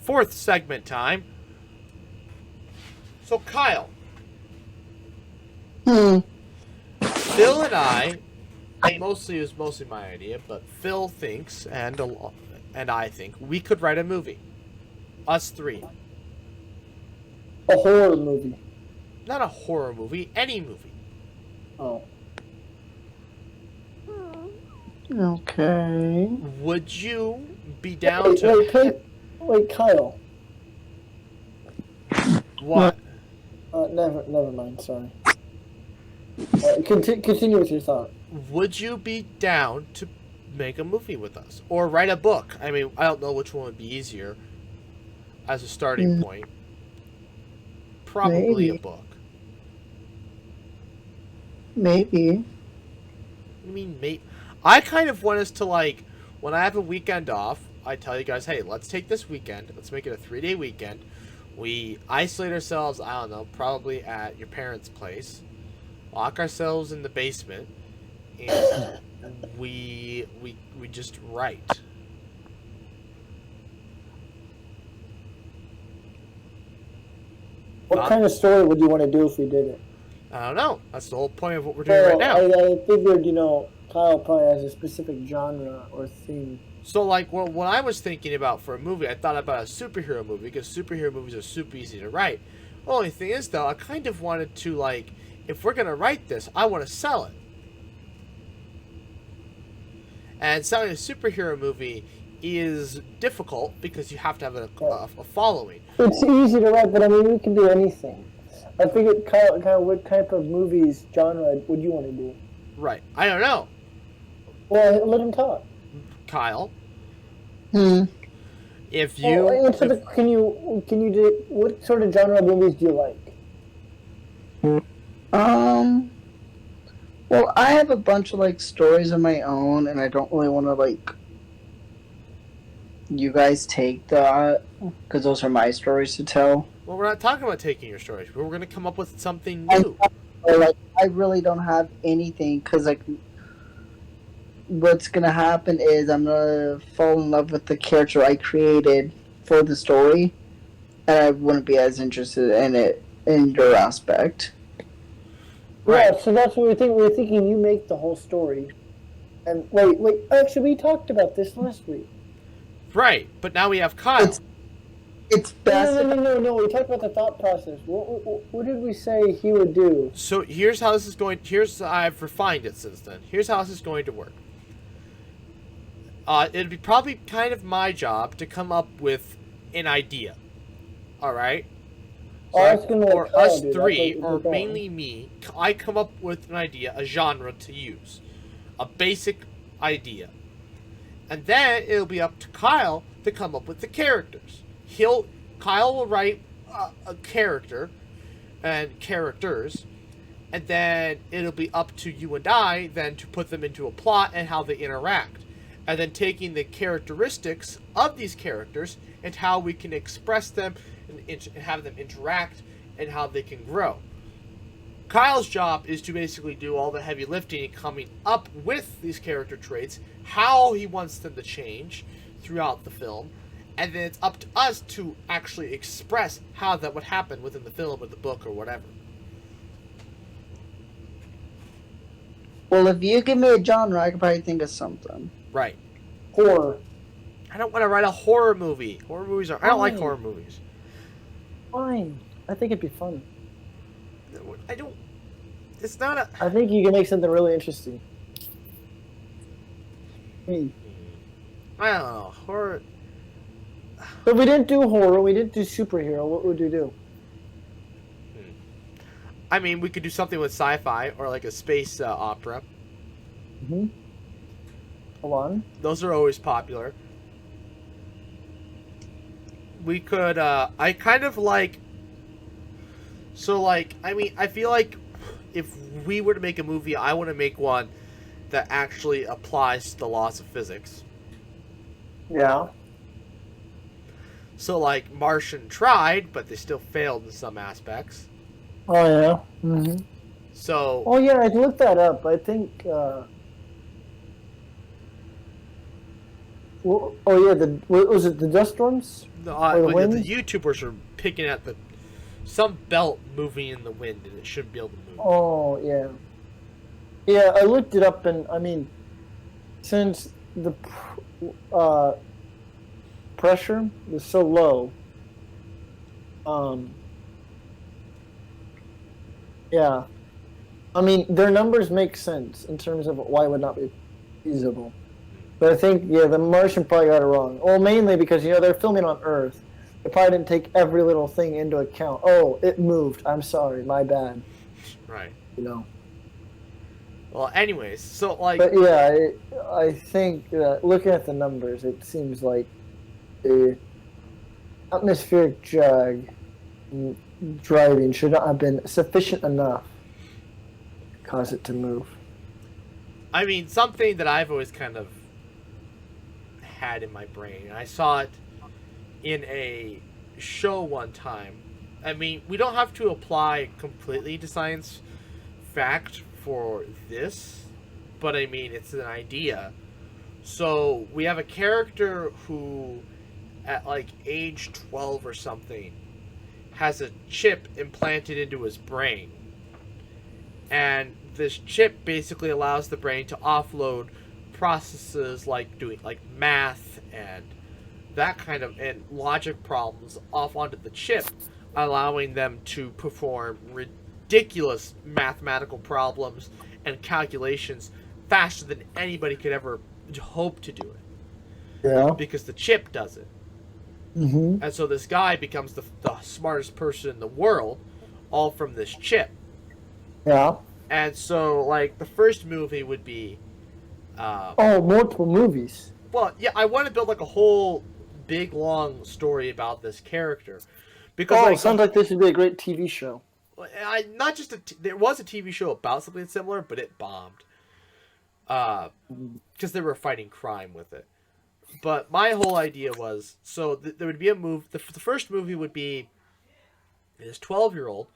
4th segment time. So Kyle, Phil and I, it was mostly my idea, but Phil thinks and I think we could write a movie. Us 3. A horror movie. Not a horror movie, any movie. Oh. Okay. Would you be down to Wait, Kyle. What? Never mind. Sorry. Continue with your thought. Would you be down to make a movie with us or write a book? I mean, I don't know which one would be easier as a starting point. Probably a Maybe. book. Maybe. I mean, maybe. I kind of want us to, like, when I have a weekend off, I tell you guys, hey, let's take this weekend. Let's make it a 3-day weekend. We isolate ourselves, I don't know, probably at your parents' place. Lock ourselves in the basement. And we just write. What kind of story would you want to do if we did it? I don't know. That's the whole point of what we're doing right now. I figured, Kyle probably has a specific genre or theme. So, like, what I was thinking about for a movie, I thought about a superhero movie, because superhero movies are super easy to write. The only thing is, though, I kind of wanted to, like, if we're going to write this, I want to sell it. And selling a superhero movie is difficult because you have to have a following. It's easy to write, but I mean, we can do anything. I figured, Kyle, what type of movies, genre would you want to do? Right. I don't know. Well, let him talk. Kyle. If Well, you... can you do, what sort of genre movies do you like? Well, I have a bunch of, like, stories of my own, and I don't really want to, like, you guys take that, because those are my stories to tell. Well, we're not talking about taking your stories. We're going to come up with something new. I really don't have anything, because, like, what's going to happen is I'm going to fall in love with the character I created for the story, and I wouldn't be as interested in it in your aspect. Right. Yeah, so that's what we're thinking. We're thinking you make the whole story. And wait. Actually, we talked about this last week. Right, but now we have Kyle. It's best. No. We talked about the thought process. What did we say he would do? So here's how this is going. I've refined it since then. Here's how this is going to work. It'd be probably kind of my job to come up with an idea. All right. Or us three, or mainly me, I come up with an idea, a genre to use. A basic idea. And then it'll be up to Kyle to come up with the characters. Kyle will write a character and characters, and then it'll be up to you and I then to put them into a plot and how they interact. And then taking the characteristics of these characters and how we can express them and have them interact and how they can grow. Kyle's job is to basically do all the heavy lifting and coming up with these character traits, how he wants them to change throughout the film, and then it's up to us to actually express how that would happen within the film or the book or whatever. Well, if you give me a genre, I could probably think of something. Right. Horror. I don't want to write a horror movie. I don't like horror movies. Fine. I think it'd be fun. I don't... It's not a... I think you can make something really interesting. I don't know. Horror... But we didn't do horror. We didn't do superhero. What would you do? I mean, we could do something with sci-fi or like a space opera. Mm-hmm. Go on. Those are always popular. We could, I kind of like... So, like, I mean, I feel like if we were to make a movie, I want to make one that actually applies to the laws of physics. Yeah. So, like, Martian tried, but they still failed in some aspects. Oh, yeah. Mm-hmm. So... Oh, yeah, I looked that up. I think, well, oh, yeah, was it the dust storms? The wind? YouTubers are picking at some belt moving in the wind, and it shouldn't be able to move. Oh, yeah. Yeah, I looked it up, and, I mean, since the pressure is so low, yeah. I mean, their numbers make sense in terms of why it would not be feasible. But I think, yeah, the Martian probably got it wrong. Well, mainly because, they're filming on Earth. They probably didn't take every little thing into account. Oh, it moved. I'm sorry, my bad. Right. You know. Well, anyways, so like, But yeah, I think that looking at the numbers, it seems like the atmospheric driving should not have been sufficient enough to cause it to move. I mean, something that I've always kind of had in my brain, and I saw it in a show one time. I mean, we don't have to apply completely to science fact for this, but I mean, it's an idea. So we have a character who, at like age 12 or something, has a chip implanted into his brain. And this chip basically allows the brain to offload processes like doing like math and that kind of and logic problems off onto the chip, allowing them to perform ridiculous mathematical problems and calculations faster than anybody could ever hope to do it Yeah. because the chip does it. Mm-hmm. And so this guy becomes the smartest person in the world, all from this chip. Yeah. And so, like, the first movie would be, uh, Oh, multiple movies. well, yeah, I want to build like a whole big long story about this character because, Oh, like, sounds like this would be a great TV show. I not just there was a TV show about something similar, but it bombed. Because they were fighting crime with it. But my whole idea was so there would be a move. The first movie would be this 12-year-old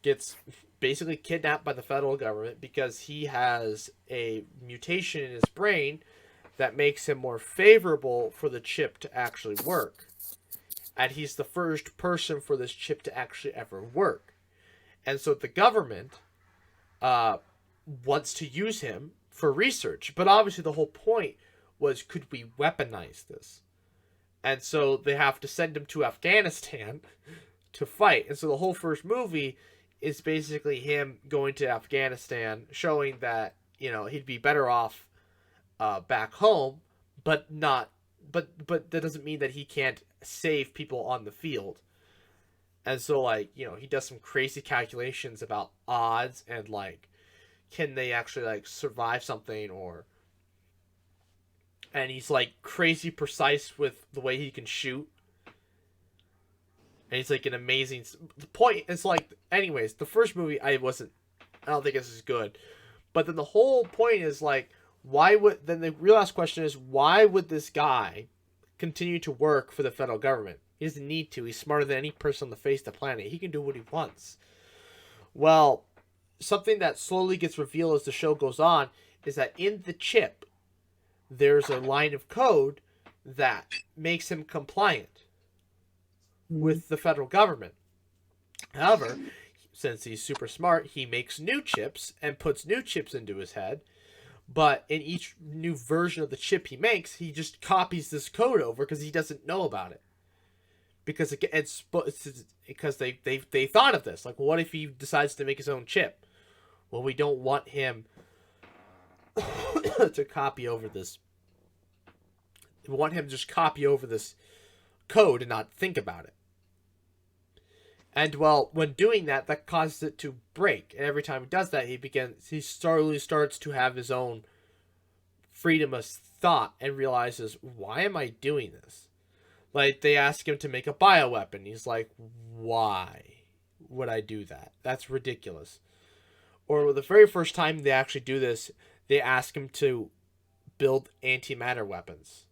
gets basically kidnapped by the federal government because he has a mutation in his brain that makes him more favorable for the chip to actually work. And he's the first person for this chip to actually ever work. And so the government uh, wants to use him for research. But obviously, the whole point was could we weaponize this? And so they have to send him to Afghanistan to fight. And so the whole first movie is basically him going to Afghanistan, showing that he'd be better off back home, but not. But that doesn't mean that he can't save people on the field. And so like he does some crazy calculations about odds and like can they actually like survive something or. And he's like crazy precise with the way he can shoot. And he's like an amazing. The point is like, anyways, the first movie I don't think it's as good. But then the whole point is like, why would then the real last question is why would this guy continue to work for the federal government? He doesn't need to. He's smarter than any person on the face of the planet. He can do what he wants. Well, something that slowly gets revealed as the show goes on is that in the chip, there's a line of code that makes him compliant with the federal government. However, since he's super smart, he makes new chips and puts new chips into his head. But in each new version of the chip he makes, he just copies this code over because he doesn't know about it. Because it's because they thought of this. Like, what if he decides to make his own chip? Well, we don't want him to copy over this. We want him to just copy over this code and not think about it. And well, when doing that, that causes it to break. And every time he does that, he slowly starts to have his own freedom of thought and realizes, why am I doing this? Like, they ask him to make a bioweapon. He's like, why would I do that? That's ridiculous. Or the very first time they actually do this, they ask him to build antimatter weapons.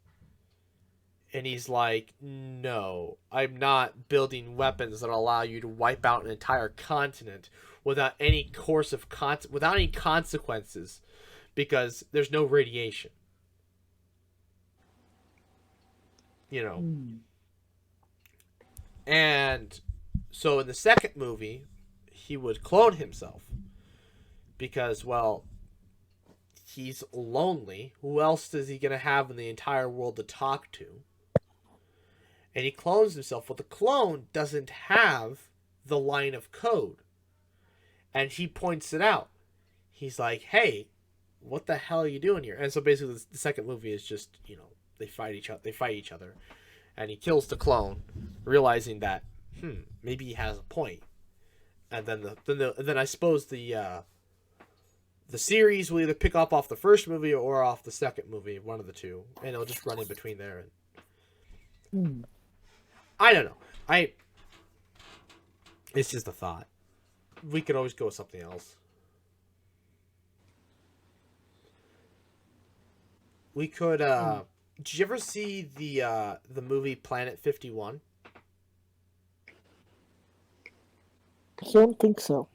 And he's like, no, I'm not building weapons that allow you to wipe out an entire continent without any without any consequences because there's no radiation. And so in the second movie, he would clone himself because, well, he's lonely. Who else is he going to have in the entire world to talk to? And he clones himself. Well, the clone doesn't have the line of code. And he points it out. He's like, hey, what the hell are you doing here? And so basically the second movie is just, they fight each other. and he kills the clone, realizing that maybe he has a point. And then I suppose the series will either pick up off the first movie or off the second movie, one of the two, and it'll just run in between there. And I don't know. It's just a thought. We could always go with something else. We could. Did you ever see the movie Planet 51? I don't think so.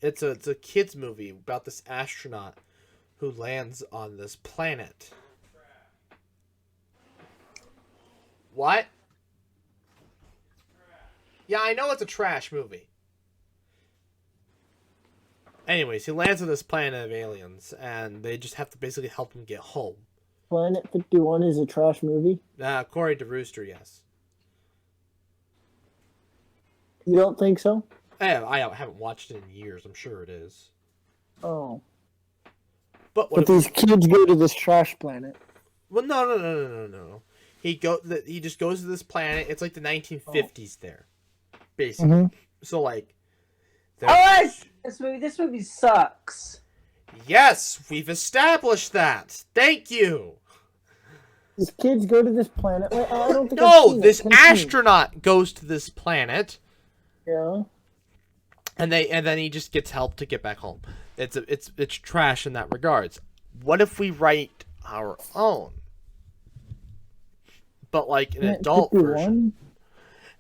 It's a kids movie about this astronaut who lands on this planet. What? Yeah, I know it's a trash movie. Anyways, he lands on this planet of aliens, and they just have to basically help him get home. Planet 51 is a trash movie? According to Rooster, yes. You don't think so? I haven't watched it in years. I'm sure it is. Oh. But these kids go to this trash planet. Well, no. He just goes to this planet. It's like the 1950s there, basically. Mm-hmm. So like. Oh, this movie sucks. Yes, we've established that. Thank you. These kids go to this planet. Wait, I don't think no, this astronaut goes to this planet. Yeah. And then he just gets help to get back home. It's trash in that regards. What if we write our own? But like an adult version.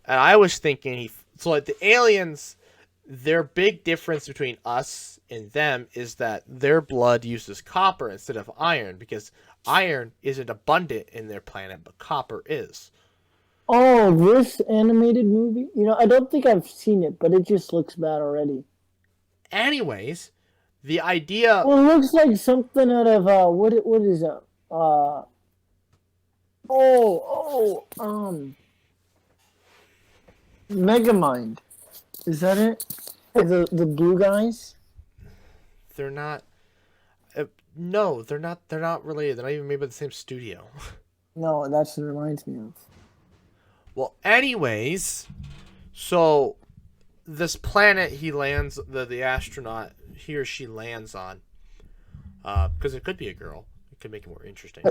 And I was thinking so like the aliens, their big difference between us and them is that their blood uses copper instead of iron, because iron isn't abundant in their planet, but copper is. Oh, this animated movie? You know, I don't think I've seen it, but it just looks bad already. Anyways, the idea... Well, it looks like something out of, what is it? Megamind. Is that it? The blue guys? They're not... no, they're not related. They're not even made by the same studio. No, that's what it reminds me of. Well, anyways, so this planet he lands, the astronaut, he or she lands on, because it could be a girl. It could make it more interesting.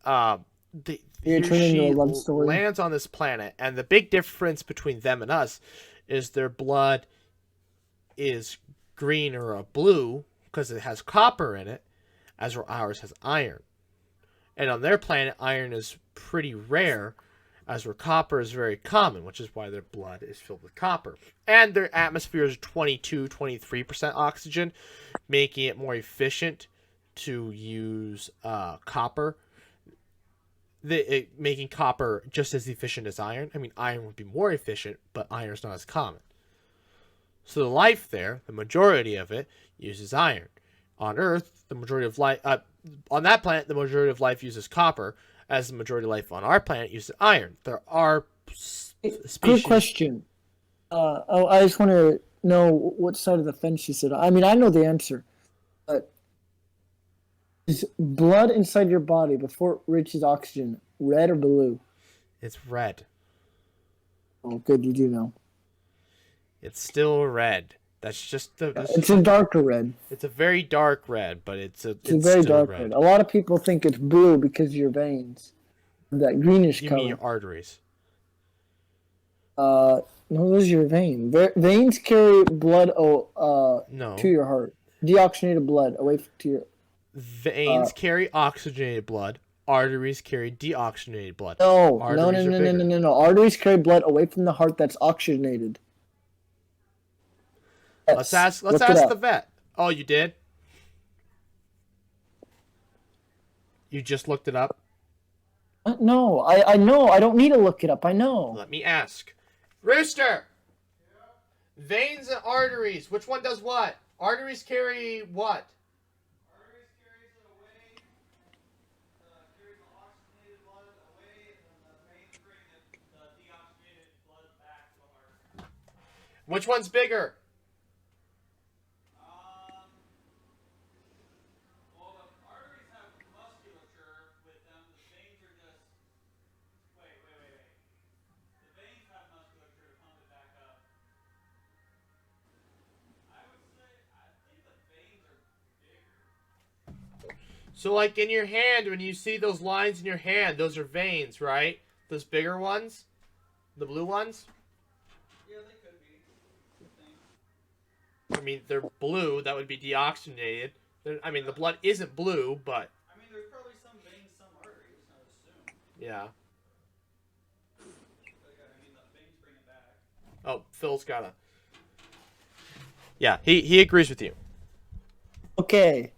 He or she lands on this planet, and the big difference between them and us is their blood is green or a blue because it has copper in it, as ours has iron. And on their planet, iron is pretty rare, as where copper is very common, which is why their blood is filled with copper. And their atmosphere is 22-23% oxygen, making it more efficient to use copper. Making copper just as efficient as iron. I mean, iron would be more efficient, but iron is not as common. So the life there, the majority of it, uses iron. On Earth, the majority of life... on that planet, the majority of life uses copper, as the majority of life on our planet uses iron. There are species... Good question. I just want to know what side of the fence you sit on. I mean, I know the answer, but is blood inside your body before it reaches oxygen red or blue? It's red. Oh, good, you do know. It's still red. That's just the... it's a darker red. It's a very dark red, but it's a very dark red. A lot of people think it's blue because of your veins. That greenish color. You mean your arteries? No, those are your veins. Veins carry blood no. to your heart. Deoxygenated blood away to your... Veins carry oxygenated blood. Arteries carry deoxygenated blood. No. Arteries carry blood away from the heart that's oxygenated. Let's ask the vet. Oh, you did? You just looked it up? No, I know. I don't need to look it up. I know. Let me ask. Rooster! Yeah? Veins and arteries. Which one does what? Arteries carry what? Arteries carries it away. Carries the oxygenated blood away, and then the veins bring the deoxygenated blood back to the heart. Which one's bigger? Well, the arteries have musculature with them. The veins are just So, like, in your hand, when you see those lines in your hand, those are veins, right? Those bigger ones? The blue ones? Yeah, they could be. I think. I mean, they're blue. That would be deoxygenated. I mean, the blood isn't blue, but... I mean, there's probably some veins, some arteries, I would assume. Yeah. But yeah, I mean, the veins bring it back. Oh, Phil's got a... Yeah, he agrees with you. Okay.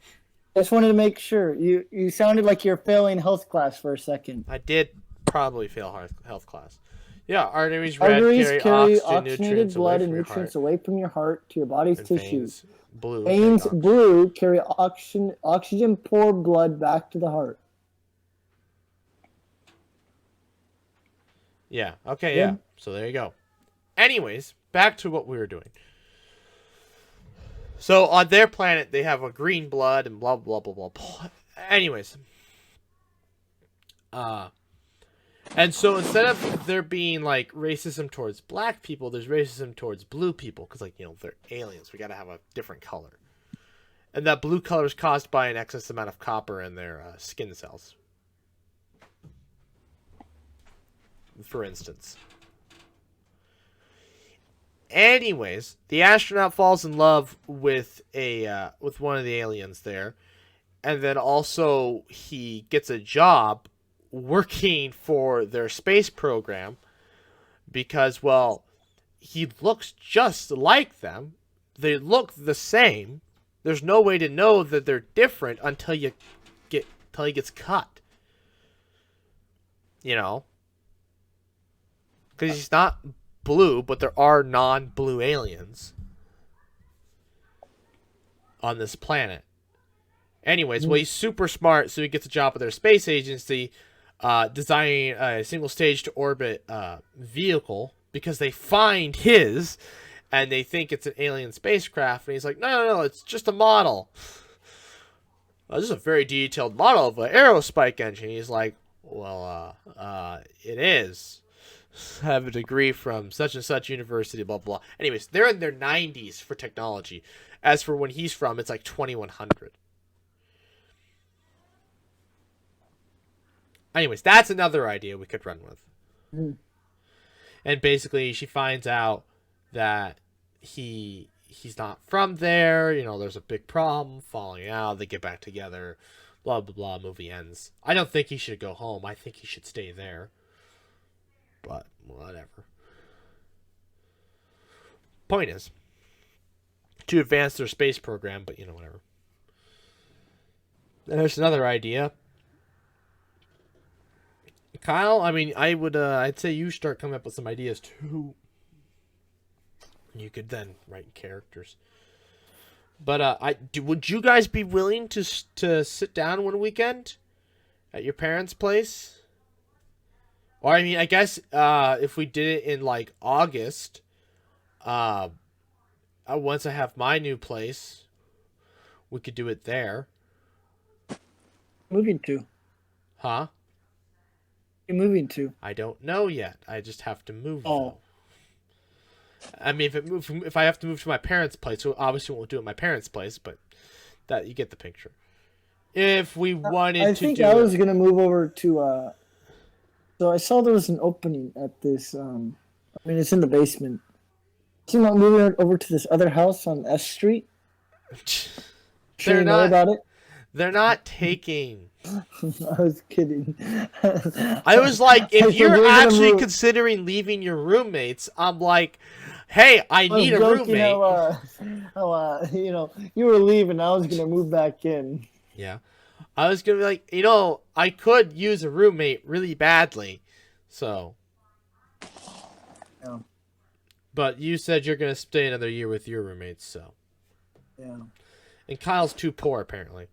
Just wanted to make sure. You sounded like you're failing health class for a second. I did probably fail health class. Yeah, arteries red Arteries carry oxygenated nutrients blood away and from your nutrients heart. away from your heart to your body's And tissues. veins, blue. Veins, carry blue, carry oxygen poor blood back to the heart. Yeah, okay, yeah. Good. So there you go. Anyways, back to what we were doing. So on their planet, they have a green blood and blah, blah, blah, blah, blah. Anyways. And so instead of there being, like, racism towards black people, there's racism towards blue people. Because, like, you know, they're aliens. We got to have a different color. And that blue color is caused by an excess amount of copper in their skin cells. For instance. Anyways, the astronaut falls in love with with one of the aliens there, and then also he gets a job working for their space program because, well, he looks just like them. They look the same. There's no way to know that they're different until he gets cut. You know, because he's not blue, but there are non-blue aliens on this planet. Anyways, well, he's super smart, so he gets a job with their space agency, designing a single-stage-to-orbit vehicle, because they find his, and they think it's an alien spacecraft, and he's like, no, it's just a model. This is a very detailed model of an aerospike engine. He's like, well, it is. I have a degree from such and such university, blah, blah. Anyways, they're in their 90s for technology. As for when he's from, it's like 2100. Anyways, that's another idea we could run with. Mm. And basically, she finds out that he's not from there. You know, there's a big problem, falling out. They get back together, blah, blah, blah. Movie ends. I don't think he should go home. I think he should stay there. But, whatever. Point is, to advance their space program, but, you know, whatever. And there's another idea. Kyle, I mean, I'd say you start coming up with some ideas, too. You could then write characters. But, would you guys be willing to sit down one weekend at your parents' place? Or, I mean, I guess, if we did it in, like, August, once I have my new place, we could do it there. Moving to. Huh? You're moving to. I don't know yet. I just have to move, Oh. though. I mean, if I have to move to my parents' place, so obviously we won't do it at my parents' place, but that you get the picture. If we wanted I to think do I was it, gonna move over to. So I saw there was an opening at this. I mean, it's in the basement. Thinking about moving over to this other house on S Street. Sure, you know about it. they're not taking. I was kidding. I was like, I if said, you're "We're gonna actually move." considering leaving your roommates, I'm like, hey, I I was need a joking roommate. how you know, you were leaving. I was gonna move back in. Yeah. I was going to be like, you know, I could use a roommate really badly. So. Yeah. But you said you're going to stay another year with your roommates, so. Yeah. And Kyle's too poor, apparently.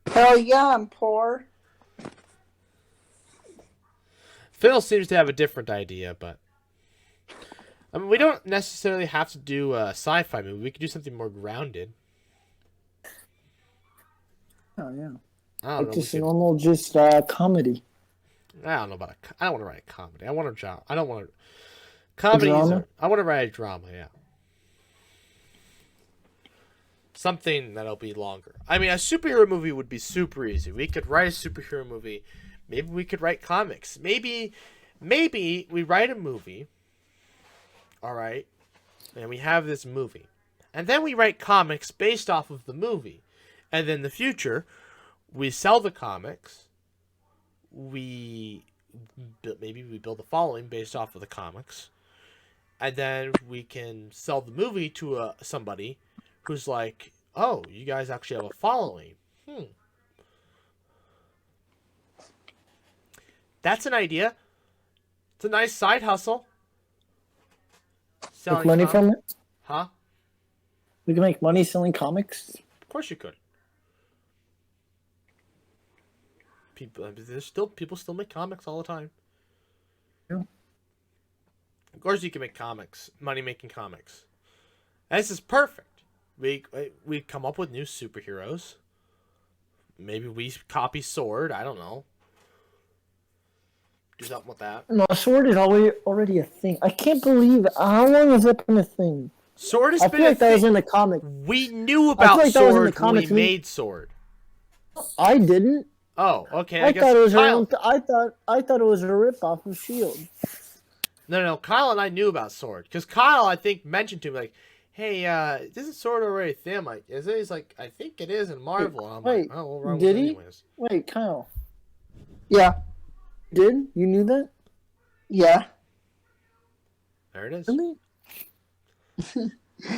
Hell yeah, I'm poor. Phil seems to have a different idea, but. I mean, we don't necessarily have to do a sci-fi movie. We could do something more grounded. Oh yeah. I don't Like know. just a normal, comedy. I don't know about I don't want to write a comedy. I want a drama. I don't want to. Comedies drama? I want to write a drama, yeah. Something that'll be longer. I mean, a superhero movie would be super easy. We could write a superhero movie. Maybe we could write comics. Maybe we write a movie. All right, and we have this movie, and then we write comics based off of the movie, and then in the future, we sell the comics. Maybe we build a following based off of the comics, and then we can sell the movie to somebody who's like, "Oh, you guys actually have a following." That's an idea. It's a nice side hustle. Make money from it? Huh? We can make money selling comics? Of course you could. People still make comics all the time. Yeah. Of course you can make comics, money making comics. And this is perfect. We come up with new superheroes. Maybe we copy Sword. I don't know. Do something with that. No, Sword is already a thing. I can't believe how long has that been a thing? Sword has I been feel a like that thing. was in the comic. We knew about like that was in the Sword when we comics. made Sword. I didn't. Oh, okay. I guess thought it was Kyle. I thought it was a ripoff of Shield. No. Kyle and I knew about Sword because Kyle, I think, mentioned to me like, "Hey, isn't Sword already a thing?" I'm like, "Is it?" He's like, "I think it is in Marvel." And I'm Wait, like, "Oh, we'll run did with it he? anyways." Wait, Kyle. Yeah. Did? You knew that? Yeah. There it is. Really?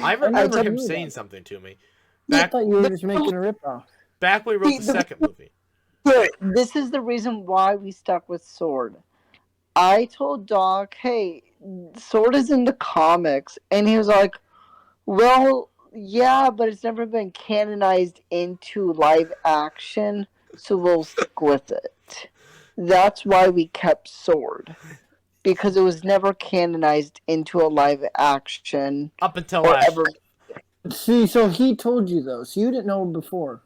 I remember never him knew saying that. something to me I back thought you were just making a ripoff. when we wrote the See, second movie. This is the reason why we stuck with Sword. I told Doc, hey, Sword is in the comics. And he was like, well, yeah, but it's never been canonized into live action, so we'll stick with it. That's why we kept Sword. Because it was never canonized into a live action. Up until Or last ever. See, so he told you though, so you didn't know before.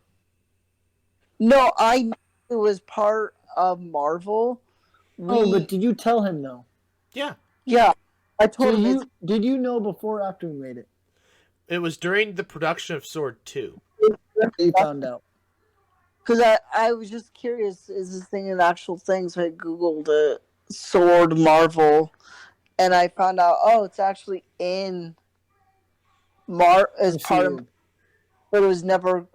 No, I knew it was part of Marvel. But did you tell him though? Yeah. Yeah. I told So him did you know before or after we made it? It was during the production of Sword 2. You found out. because I was just curious, is this thing an actual thing? So I Googled it, Sword Marvel, and I found out, oh, it's actually in as part of, but it was never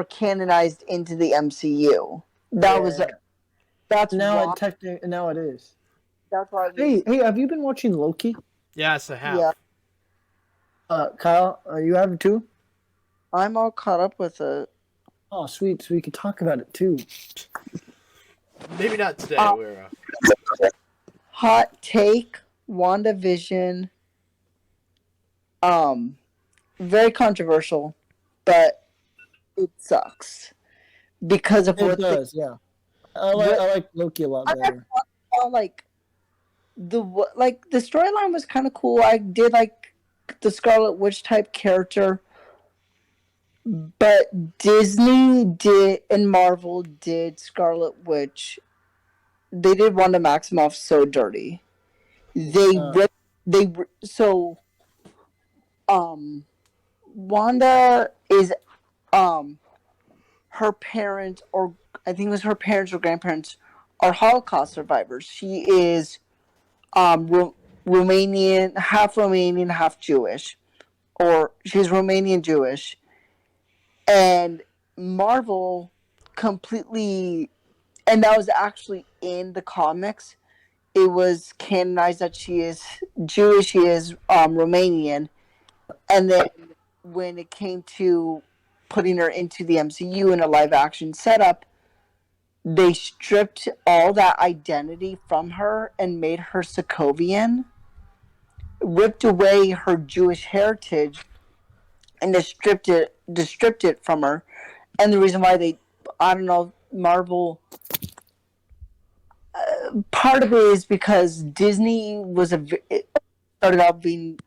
canonized into the MCU. That's now why, now it is. that's why. Hey, have you been watching Loki? Yes, I have. Yeah, Kyle, you have it too? I'm all caught up with it. Oh, sweet. So we could talk about it too. Maybe not today. We're Hot take: WandaVision. Very controversial, but it sucks because of It what does, yeah. I like Loki a lot better. like the storyline was kind of cool. I did like the Scarlet Witch type character, but Disney did and Marvel did Scarlet Witch. They did Wanda Maximoff so dirty. Wanda is her parents, or I think it was her parents or grandparents, are Holocaust survivors. She is Romanian, half Jewish, or she's Romanian Jewish, and Marvel completely, and that was actually in the comics. It was canonized that she is Jewish, she is Romanian, and then when it came to putting her into the MCU in a live action setup, they stripped all that identity from her and made her Sokovian, ripped away her Jewish heritage, and stripped it from her. And the reason why I don't know, Marvel. Part of it is because Disney it started out being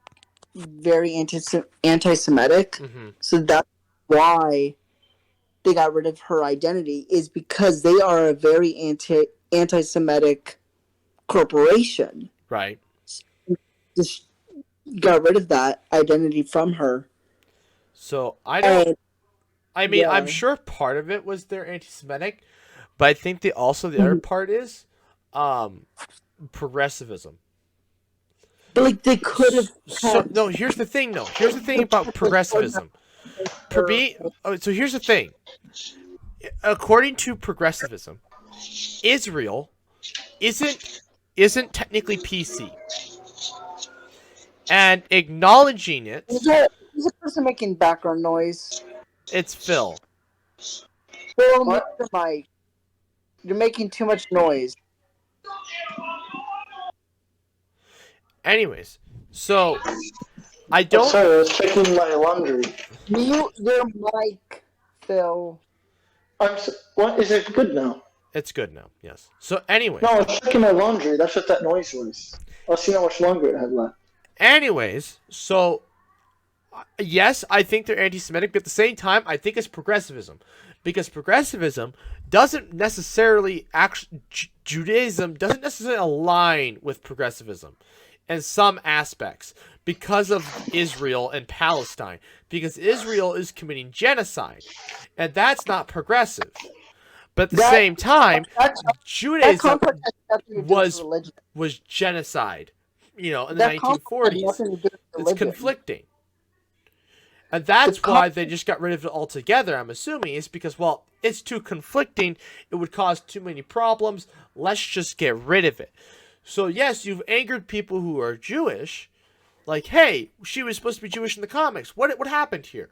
very anti-Semitic, so that's why they got rid of her identity, is because they are a very anti-Semitic corporation. right. Just got rid of that identity from her. So I don't. I mean, Yeah. I'm sure part of it was they're anti-Semitic, but I think the other part is progressivism. But like they could have So had. no, here's the thing. No, here's the thing about progressivism. So here's the thing. According to progressivism, Israel isn't technically PC, and acknowledging it, There's a person making background noise. it's Phil. Phil, mute your mic. You're making too much noise. Anyways, so I Oh, don't. sorry, I was checking my laundry. Mute your mic, Phil. What is it good now? It's good now. Yes. So anyways, No, I was checking my laundry. That's what that noise was. I was seeing how much longer it had left. so yes, I think they're anti-Semitic, but at the same time, I think it's progressivism, because progressivism doesn't necessarily Judaism doesn't necessarily align with progressivism in some aspects because of Israel and Palestine, because Israel is committing genocide, and that's not progressive. But at the same time, That Judaism conflict has nothing to do was with religion. genocide, in the That conflict has 1940s. nothing to do with It's religion. conflicting. And that's The why they just got rid of it altogether, I'm assuming. Is because, well, it's too conflicting. It would cause too many problems. Let's just get rid of it. So, yes, you've angered people who are Jewish. Like, hey, she was supposed to be Jewish in the comics. What happened here?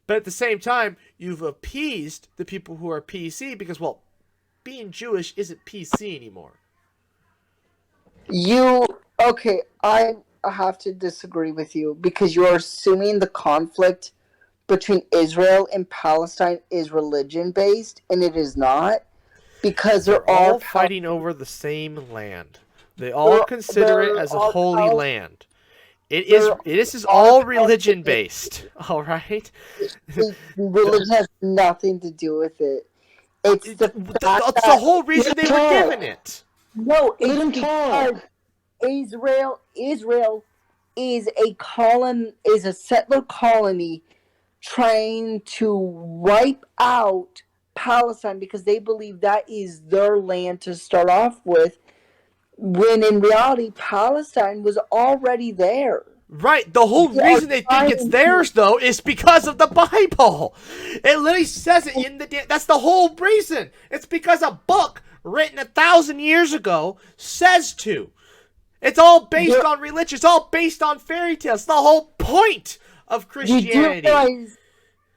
But at the same time, you've appeased the people who are PC because, well, being Jewish isn't PC anymore. Okay, I have to disagree with you because you're assuming the conflict between Israel and Palestine is religion based, and it is not. Because They're all fighting over the same land. They all consider it as a holy land. It is all religion based. All right. Religion has nothing to do with it. It's the That's the whole reason they were given it. No, Let it's him because talk. Israel is a settler colony trying to wipe out Palestine because they believe that is their land to start off with, when in reality Palestine was already there. Right. The whole reason they think it's theirs, though, is because of the Bible. It literally says it in the. That's the whole reason. It's because a book written 1,000 years ago says to. It's all based on religion. It's all based on fairy tales. It's the whole point of Christianity.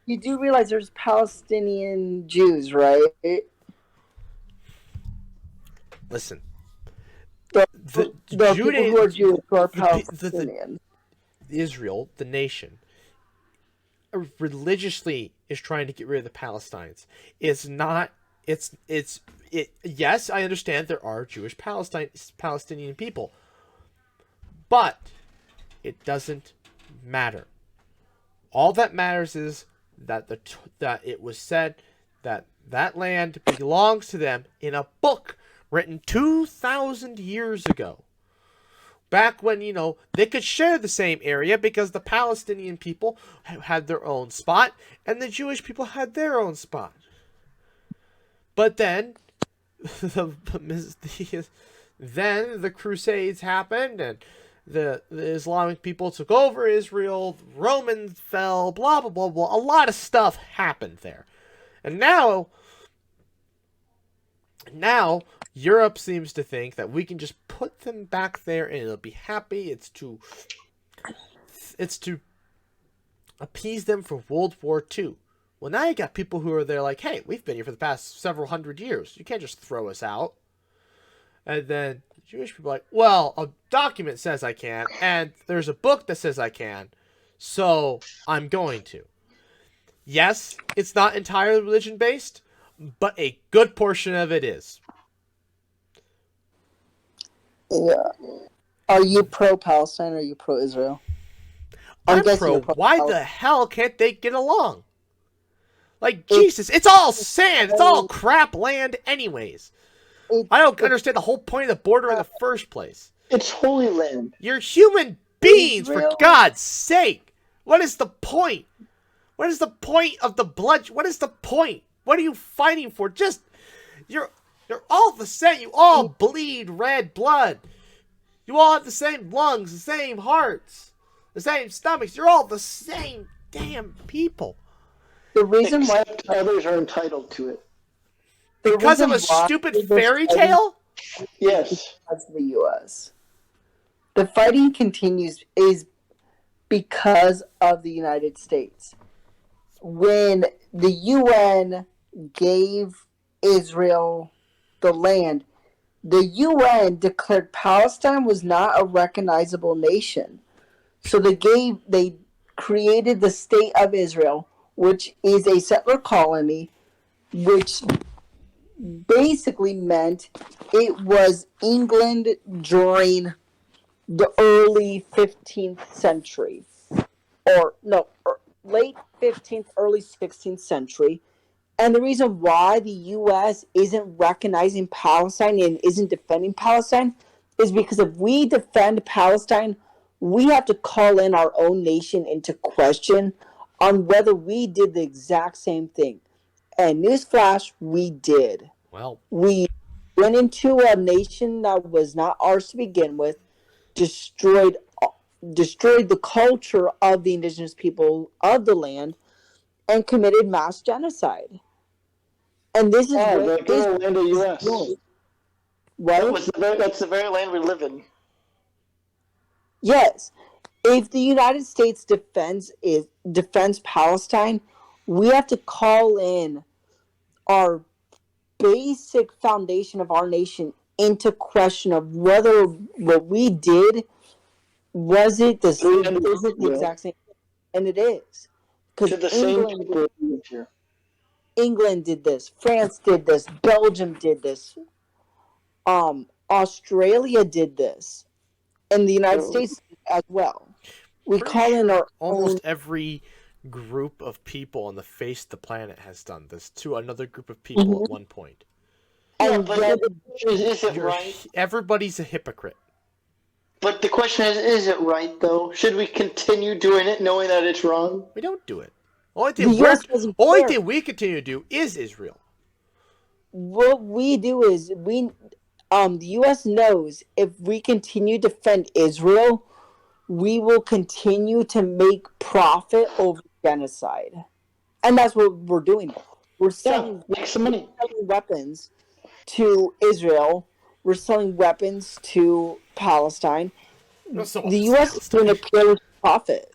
You do realize there's Palestinian Jews, right? Listen. The people who are Jews who are Palestinians. Israel, the nation, religiously is trying to get rid of the Palestinians. It's not. Yes, I understand there are Jewish Palestinian people, but it doesn't matter. All that matters is that that it was said that that land belongs to them in a book written 2,000 years ago. Back when, they could share the same area because the Palestinian people had their own spot and the Jewish people had their own spot. But then, then the Crusades happened and the Islamic people took over Israel, the Romans fell, blah, blah, blah, blah. A lot of stuff happened there. And now Europe seems to think that we can just put them back there and it'll be happy. It's to appease them for World War II. Well, now you got people who are there like, hey, we've been here for the past several hundred years. You can't just throw us out. And then Jewish people are like, well, a document says I can, and there's a book that says I can, so I'm going to. Yes, it's not entirely religion-based, but a good portion of it is. Yeah. Are you pro-Palestine or are you pro-Israel? I'm pro. Why the hell can't they get along? Like, Jesus, it's all sand. It's all crap land anyways. I don't understand the whole point of the border in the first place. It's Holy Land. You're human beings, for God's sake. What is the point? What is the point of the blood? What is the point? What are you fighting for? Just you're all the same. You all bleed red blood. You all have the same lungs, the same hearts, the same stomachs. You're all the same damn people. The reason why Except others are entitled to it. Because of a stupid fairy tale? Yes. Because of the U.S. The fighting continues is because of the United States. When the UN gave Israel the land, the UN declared Palestine was not a recognizable nation. So they created the state of Israel, which is a settler colony, which basically meant it was England during the early 15th century. Or, no, late 15th, early 16th century. And the reason why the U.S. isn't recognizing Palestine and isn't defending Palestine is because if we defend Palestine, we have to call in our own nation into question on whether we did the exact same thing. And newsflash, we did. Well, We went into a nation that was not ours to begin with, destroyed the culture of the indigenous people of the land, and committed mass genocide. And this is The what good is old land of the U.S. doing. That's the very land we live in. Yes, if the United States defends Palestine, we have to call in our basic foundation of our nation into question of whether what we did is it the exact same, and it is because To the same people who live here. England did this, France did this, Belgium did this, Australia did this, and the United States as well. We call in our almost own. every group of people on the face of the planet has done this to another group of people at one point. Yeah, And but yet, is it right? Everybody's a hypocrite. But the question is it right, though? Should we continue doing it knowing that it's wrong? We don't do it. Only the U.S. doesn't care. thing we continue to do is Israel. What we do is the U.S. knows if we continue to defend Israel, we will continue to make profit over genocide, and that's what we're doing. We're selling, make some money. weapons to Israel. We're selling weapons to Palestine. The U.S. is doing a pure profit.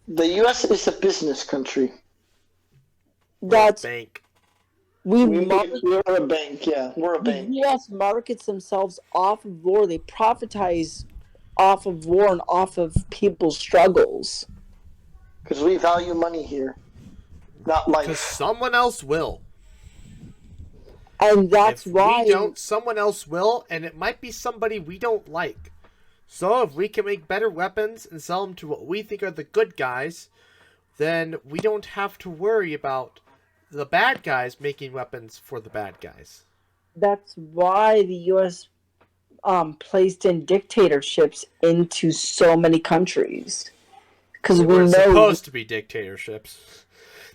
The U.S. is a business country. That's bank. We're a bank, yeah. We're a the bank. U.S. markets themselves off of war. They profitize off of war and off of people's struggles. Because we value money here, not life. Because someone else will. And that's why we don't, someone else will, and it might be somebody we don't like. So if we can make better weapons and sell them to what we think are the good guys, then we don't have to worry about the bad guys making weapons for the bad guys. That's why the U.S. Placed in dictatorships into so many countries. Because we We're know supposed to be dictatorships.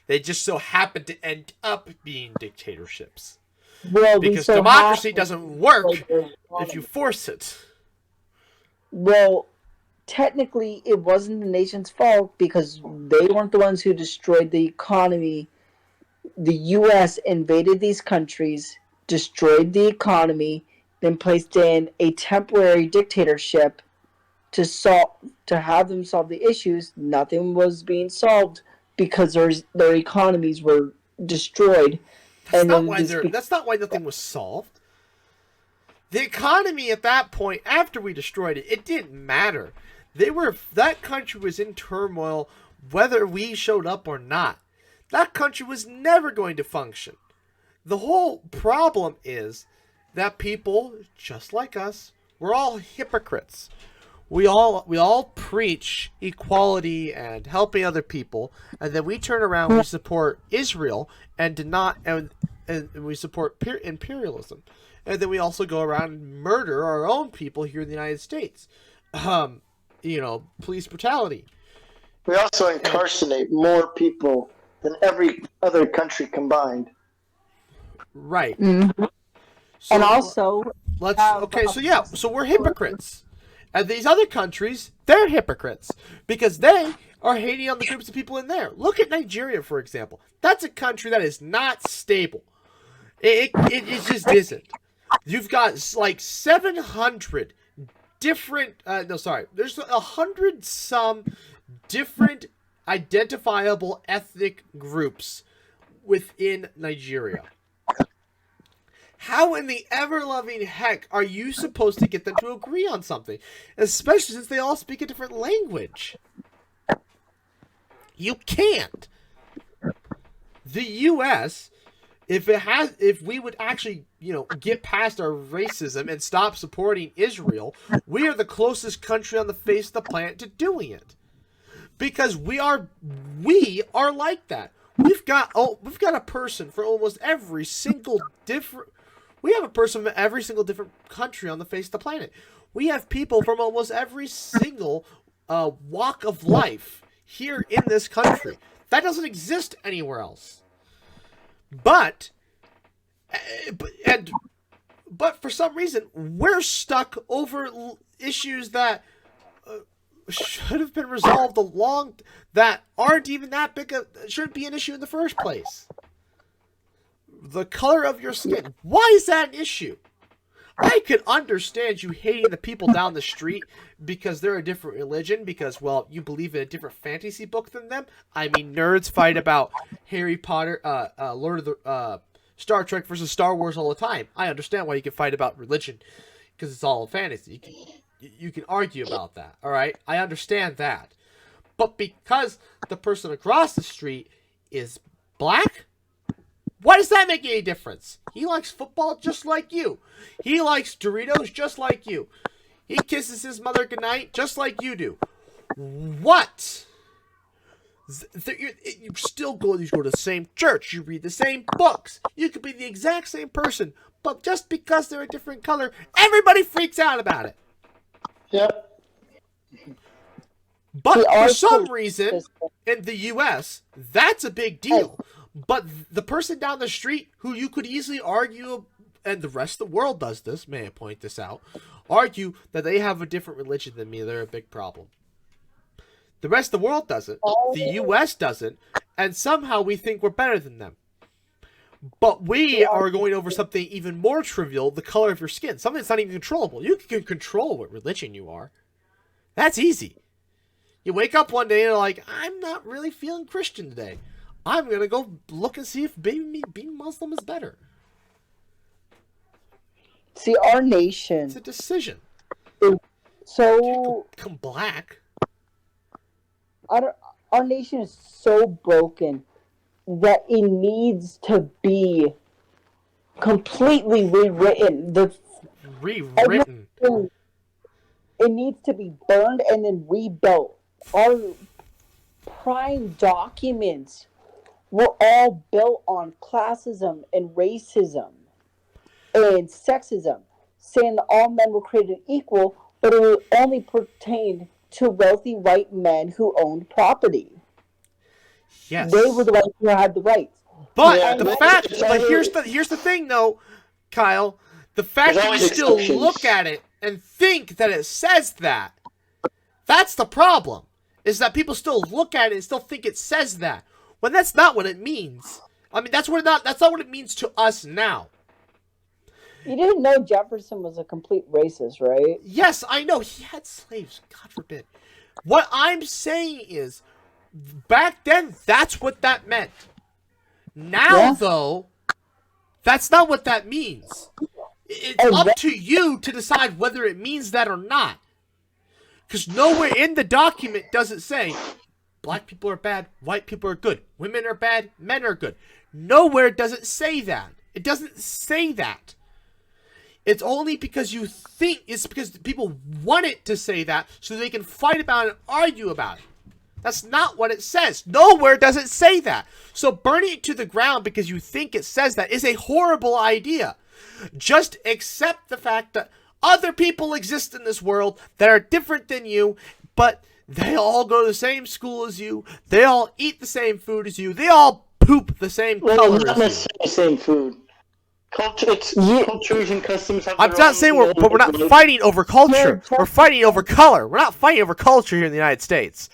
They just so happen to end up being dictatorships. Because democracy doesn't work if you force it. Well, technically, it wasn't the nation's fault because they weren't the ones who destroyed the economy. The U.S. invaded these countries, destroyed the economy, then placed in a temporary dictatorship to have them solve the issues. Nothing was being solved because their economies were destroyed. That's not why nothing was solved. The economy at that point, after we destroyed it, it didn't matter. That country was in turmoil whether we showed up or not. That country was never going to function. The whole problem is that people, just like us, we're all hypocrites. We all preach equality and helping other people, and then we turn around, we support Israel and we support imperialism, and then we also go around and murder our own people here in the United States. Police brutality. We also incarcerate more people than every other country combined. Right. Mm-hmm. So And also, so we're hypocrites. And these other countries, they're hypocrites because they are hating on the groups of people in there. Look at Nigeria, for example. That's a country that is not stable. It just isn't. You've got like 700 different. There's 100 some different identifiable ethnic groups within Nigeria. How in the ever-loving heck are you supposed to get them to agree on something? Especially since they all speak a different language. You can't. The U.S., if we would actually, get past our racism and stop supporting Israel, we are the closest country on the face of the planet to doing it. Because we are like that. We've got a person for almost every single different. We have a person from every single different country on the face of the planet. We have people from almost every single walk of life here in this country. That doesn't exist anywhere else. But for some reason, we're stuck over issues that should have been resolved that aren't even that big shouldn't be an issue in the first place. The color of your skin. Why is that an issue? I could understand you hating the people down the street because they're a different religion, because, well, you believe in a different fantasy book than them. I mean, nerds fight about Harry Potter, Lord of the, Star Trek versus Star Wars all the time. I understand why you can fight about religion, because it's all fantasy. You can argue about that, all right? I understand that. But because the person across the street is black, why does that make any difference? He likes football just like you. He likes Doritos just like you. He kisses his mother goodnight just like you do. What? You still go to the same church. You read the same books. You could be the exact same person. But just because they're a different color, everybody freaks out about it. Yep. But for some reason, in the U.S., that's a big deal. But the person down the street who you could easily argue, and the rest of the world does this, may I point this out, argue that they have a different religion than me, they're a big problem. The rest of the world doesn't. The U.S. doesn't. And somehow we think we're better than them. But we are going over something even more trivial, the color of your skin. Something that's not even controllable. You can control what religion you are. That's easy. You wake up one day and you're like, I'm not really feeling Christian today. I'm going to go look and see if being Muslim is better. See, our nation. It's a decision. So. Become black. Our nation is so broken that it needs to be completely rewritten. Rewritten. It needs to be burned and then rebuilt. Our prime documents were all built on classism and racism and sexism, saying that all men were created equal, but it only pertained to wealthy white men who owned property. Yes. They were the ones who had the rights. But here's the thing though, Kyle. The fact that you still look at it and think that it says that, that's the problem. Is that people still look at it and still think it says that, when that's not what it means. I mean, that's not what it means to us now. You didn't know Jefferson was a complete racist, right? Yes, I know. He had slaves. God forbid. What I'm saying is, back then, that's what that meant. Now, though, that's not what that means. It's up to you to decide whether it means that or not. Because nowhere in the document does it say, black people are bad, white people are good, women are bad, men are good. Nowhere does it say that. It doesn't say that. It's only because you think, it's because people want it to say that so they can fight about it and argue about it. That's not what it says. Nowhere does it say that. So burning it to the ground because you think it says that is a horrible idea. Just accept the fact that other people exist in this world that are different than you, but They all go to the same school as you. They all eat the same food as you. They all poop the same Well, color not as you. necessarily the same food. Cultures and customs have I'm their not own, saying but we're not fighting over culture. We're fighting over color. We're not fighting over culture here in the United States.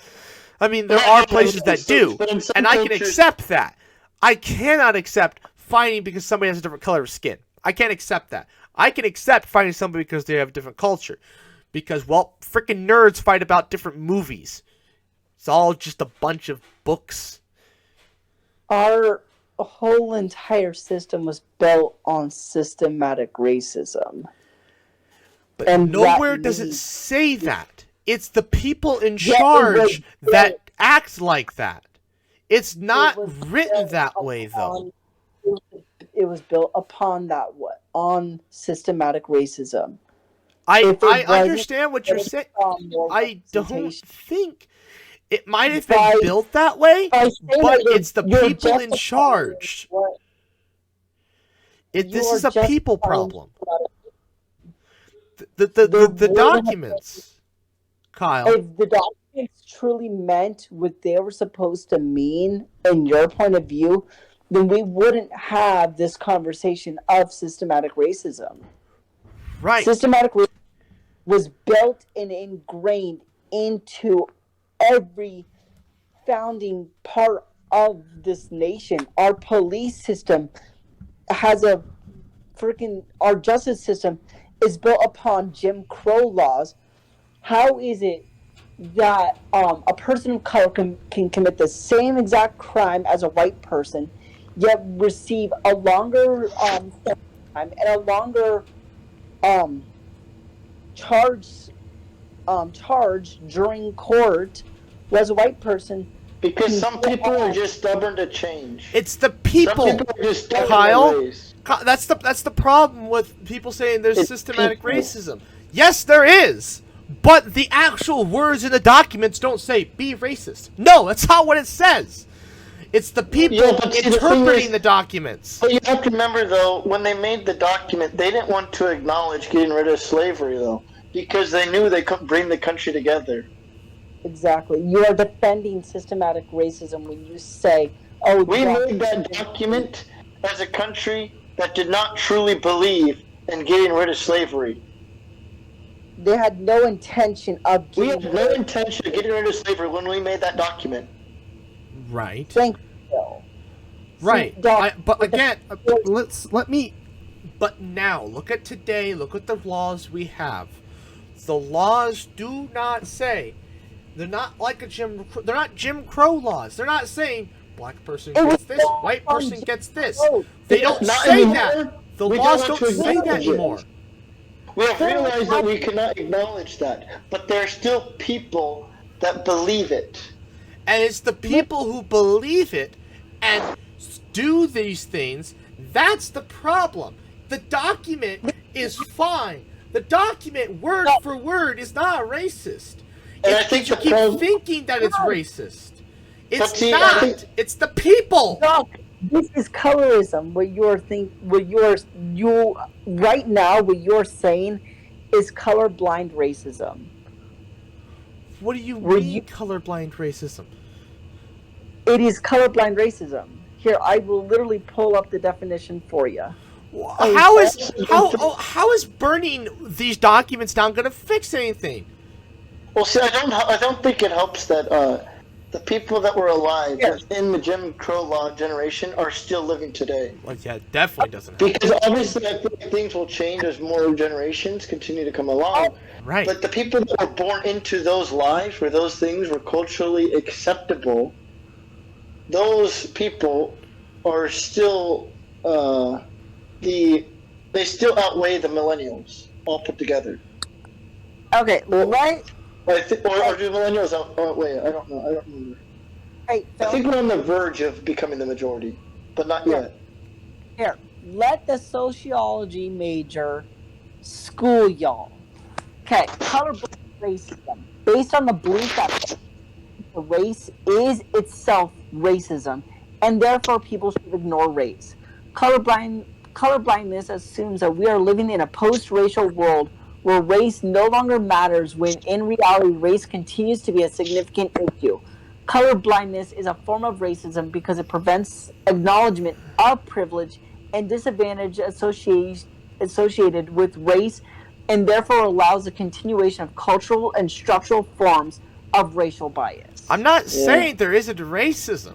I mean, there are places that do, and I can accept that. I cannot accept fighting because somebody has a different color of skin. I can't accept that. I can accept fighting somebody because they have a different culture. Because, well, freaking nerds fight about different movies. It's all just a bunch of books. Our whole entire system was built on systematic racism. But And nowhere that does it leads- say that. It's the people in Yeah, it charge was that act like that. It's not was written built that way, though. It was built upon that what? On systematic racism. I If it wasn't understand what you're based saying. on more I don't representation- think it might have been By- built that way, by saying but that you're- it's the you're people in justifying charge. what- This you is are a people justifying problem. what- The would have documents, Kyle. If the documents truly meant what they were supposed to mean, in your point of view, then we wouldn't have this conversation of systematic racism. Right. Systematic racism was built and ingrained into every founding part of this nation. Our police system has a our justice system is built upon Jim Crow laws. How is it that a person of color can commit the same exact crime as a white person, yet receive a longer time and a longer charge during court, whereas a white person? because some people are just stubborn to change. It's the people. Some people are just stubborn Kyle. to ways. That's the problem with people saying there's It's systematic people. racism. Yes, there is. But the actual words in the documents don't say be racist. No, that's not what it says. It's the people Yeah, but see, the thing interpreting is- the documents. But you have to remember, though, when they made the document, they didn't want to acknowledge getting rid of slavery, though, because they knew they couldn't bring the country together. Exactly. You are defending systematic racism when you say, "Oh, We black made that document as a country that did not truly believe in getting rid of slavery. They had no intention of We getting had no intention of getting rid of slavery when we made that document. Right. Thank you. Right. See, Doc, But with the- again, let me. But now, look at today. Look at the laws we have. The laws do not say. They're not like they're not Jim Crow laws. They're not saying black person It was gets this, built white on person Jim gets this. Crow. They don't Not say anymore. that. The We laws don't don't want to say that acknowledge it. anymore. We have realized that we cannot acknowledge that, but there are still people that believe it. And it's the people who believe it and do these things. That's the problem. The document is fine. The document, word for word, is not racist. And I It's think you the keep problem- thinking that it's racist. It's see, I not. think- It's the people. Doc, this is colorism. What you right now, what you're saying is colorblind racism. What do you Were mean you- colorblind racism? It is colorblind racism. Here, I will literally pull up the definition for you. How is burning these documents down going to fix anything? Well, see, I don't think it helps that the people that were alive in the Jim Crow law generation are still living today. Well, yeah, it definitely doesn't help. Because obviously, I think things will change as more generations continue to come along. Right. But the people that were born into those lives where those things were culturally acceptable, those people are still they still outweigh the millennials all put together. Okay, right. Or do millennials outweigh? I don't know. I don't remember. Hey, I think we're on the verge of becoming the majority, but not yet. here, let the sociology major school y'all. Okay, colorblind racism, based on the belief that the race is itself racism, and therefore people should ignore race. Colorblindness assumes that we are living in a post-racial world where race no longer matters when in reality race continues to be a significant issue. Color blindness is a form of racism because it prevents acknowledgement of privilege and disadvantage associated with race and therefore allows the continuation of cultural and structural forms of racial bias. I'm not saying there isn't racism.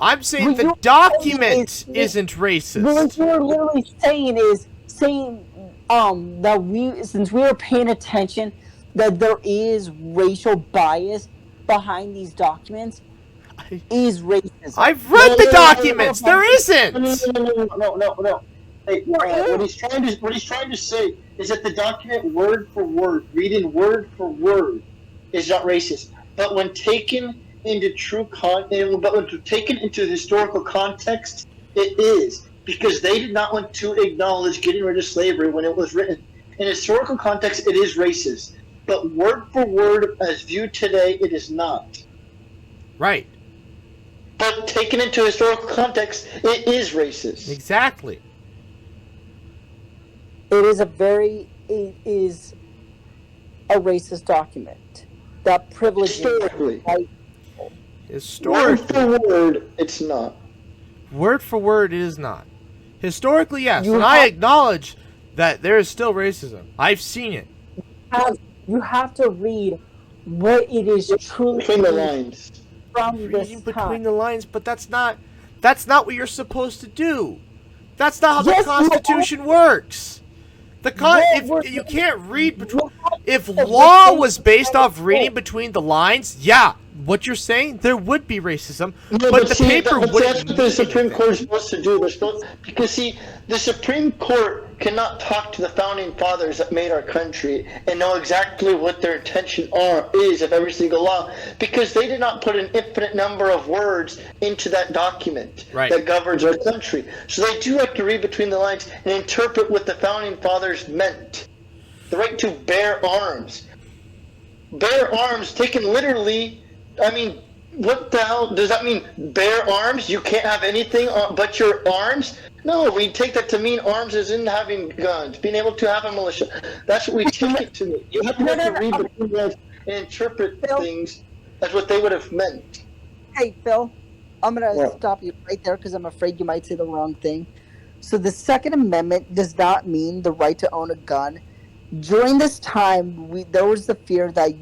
I'm saying What the you're document saying isn't What racist. you're literally saying is saying that since we are paying attention that there is racial bias behind these documents is racism. I've No, read the documents. There no, isn't. no. Hey, There what is. he's trying to say is that the document word for word, reading word for word, is not racist. But when taken into taken into historical context, it is, because they did not want to acknowledge getting rid of slavery when it was written. In historical context, it is racist. But word for word, as viewed today, it is not. Right. But taken into historical context, it is racist. Exactly. It is a racist document that privileges Historically. white. Word Historically. for word, it's not. Word for word, it is not. Historically, yes. You And I have- acknowledge that there is still racism. I've seen it. You have to read what it is truly Between the lines. from Reading this between time. the lines, but that's not what you're supposed to do. That's not how Yes, the you are. Constitution works. What If you can't read between, if what law they- was based off reading between the lines, yeah, what you're saying, there would be racism, No, but the see, paper that's wouldn't what the mean Supreme anything. Court is supposed to do. They're supposed, because see, the Supreme Court cannot talk to the founding fathers that made our country and know exactly what their intention is of every single law, because they did not put an infinite number of words into that document that governs our country. So they do have to read between the lines and interpret what the founding fathers meant. The right to bear arms. Bear arms taken literally, I mean, what the hell does that mean? Bear arms? You can't have anything but your arms? No, we take that to mean arms as in having guns, being able to have a militia. That's what we take it to mean. You have to, read between the lines and interpret things as what they would have meant. Hey, Phil, I'm going to Yeah. stop you right there because I'm afraid you might say the wrong thing. So the Second Amendment does not mean the right to own a gun. During this time, there was the fear that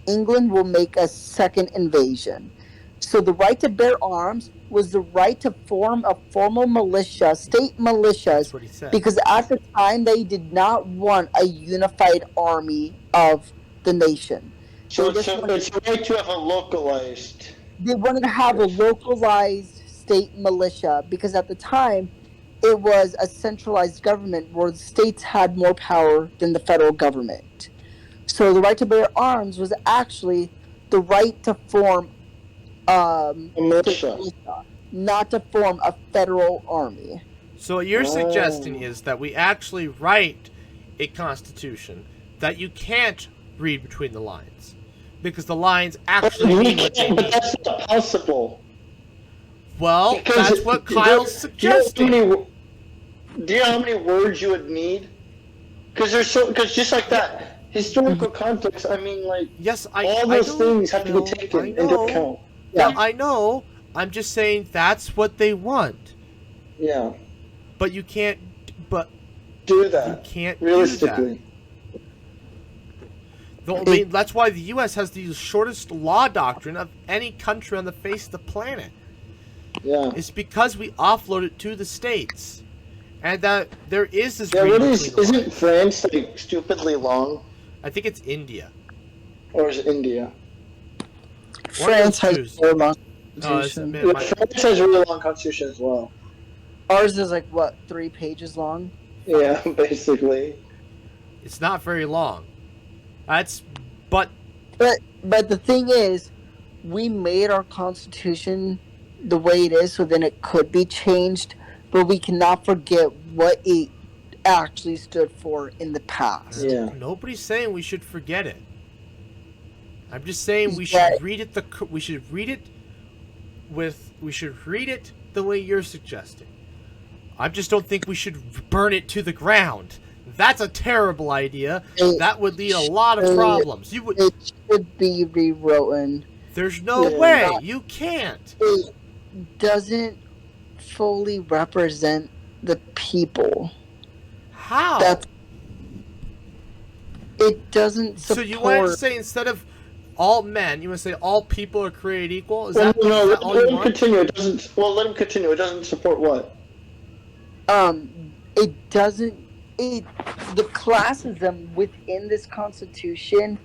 England will make a second invasion. So the right to bear arms was the right to form a formal militia, state militias, That's what he said. because at the time they did not want a unified army of the nation. So They it's just wanted- a right to have a localized. they wanted to have a localized state militia because at the time it was a centralized government where the states had more power than the federal government. So the right to bear arms was actually the right to form A militia. state militia, not to form a federal army. So what you're suggesting is that we actually write a constitution that you can't read between the lines, because the lines actually mean what they But mean. that's not possible. Well, Because that's what Kyle's suggesting. Do you know how many words you would need? Because just like that, historical context. I mean, like Yes, all I those know, things have to be Phil, taken I into know. account. Yeah, I know. I'm just saying that's what they want. Yeah, But you can't. But do you that can't do realistically. that. I mean, that's why the U.S. has the shortest law doctrine of any country on the face of the planet. Yeah. It's because we offload it to the states, and that there is this. Yeah. What reading is? between the Isn't lines. France like stupidly long, I think it's India. or is it India? France has Jews. a long It's, constitution. man, Yeah, my- France has a really long constitution as well. Ours is like what, 3 pages long? Yeah, basically. it's not very long. But But the thing is, we made our constitution the way it is, so then it could be changed. But we cannot forget what it actually stood for in the past. Yeah. nobody's saying we should forget it. I'm just saying we Yeah. should read it. We should read it the way you're suggesting. I just don't think we should burn it to the ground. That's a terrible idea. It That would lead a lot of should- problems. You would. It should be rewritten. There's no Yeah. way. You can't. It doesn't fully represent the people. How? That's it doesn't So support. you want to say instead of all men, you want to say all people are created equal? Is Well, that, no, is let, that all let you him want? continue. It doesn't. Well, let him continue. It doesn't support what? It doesn't. The classism within this constitution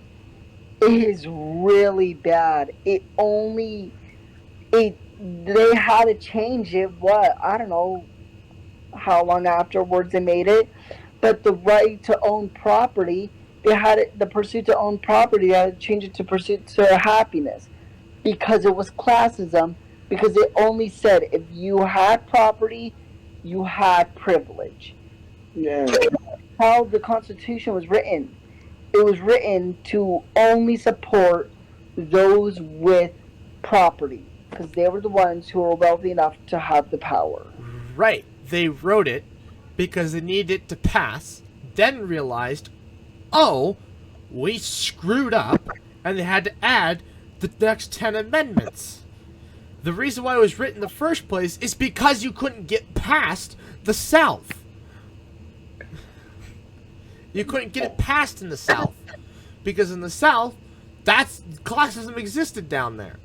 is really bad. They had to change it. What, I don't know how long afterwards they made it, but the right to own property, they had it. The pursuit to own property, they had to change it to pursuit to happiness, because it was classism. Because it only said if you had property, you had privilege. Yeah. How the Constitution was written. It was written to only support those with property, because they were the ones who were wealthy enough to have the power. Right. They wrote it because they needed it to pass, then realized, oh, we screwed up, and they had to add the next 10 amendments. The reason why it was written in the first place is because you couldn't get past the South. You couldn't get it passed in the South. Because in the South, that's classism existed down there.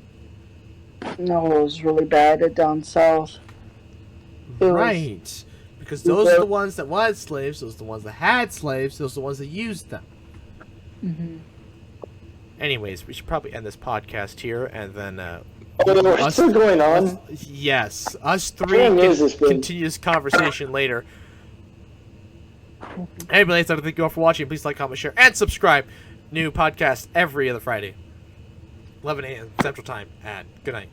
No, it was really bad down south. It was- Right. Because those are the ones that wanted slaves, those are the ones that had slaves, those are the ones that used them. Mm-hmm. Anyways, we should probably end this podcast here, and then Oh, no, it's us- still going on. yes, us three How long can is this been? continue this conversation later. Anyway, so thank you all for watching. Please like, comment, share, and subscribe. New podcast every other Friday, 11 a.m. Central Time. And good night.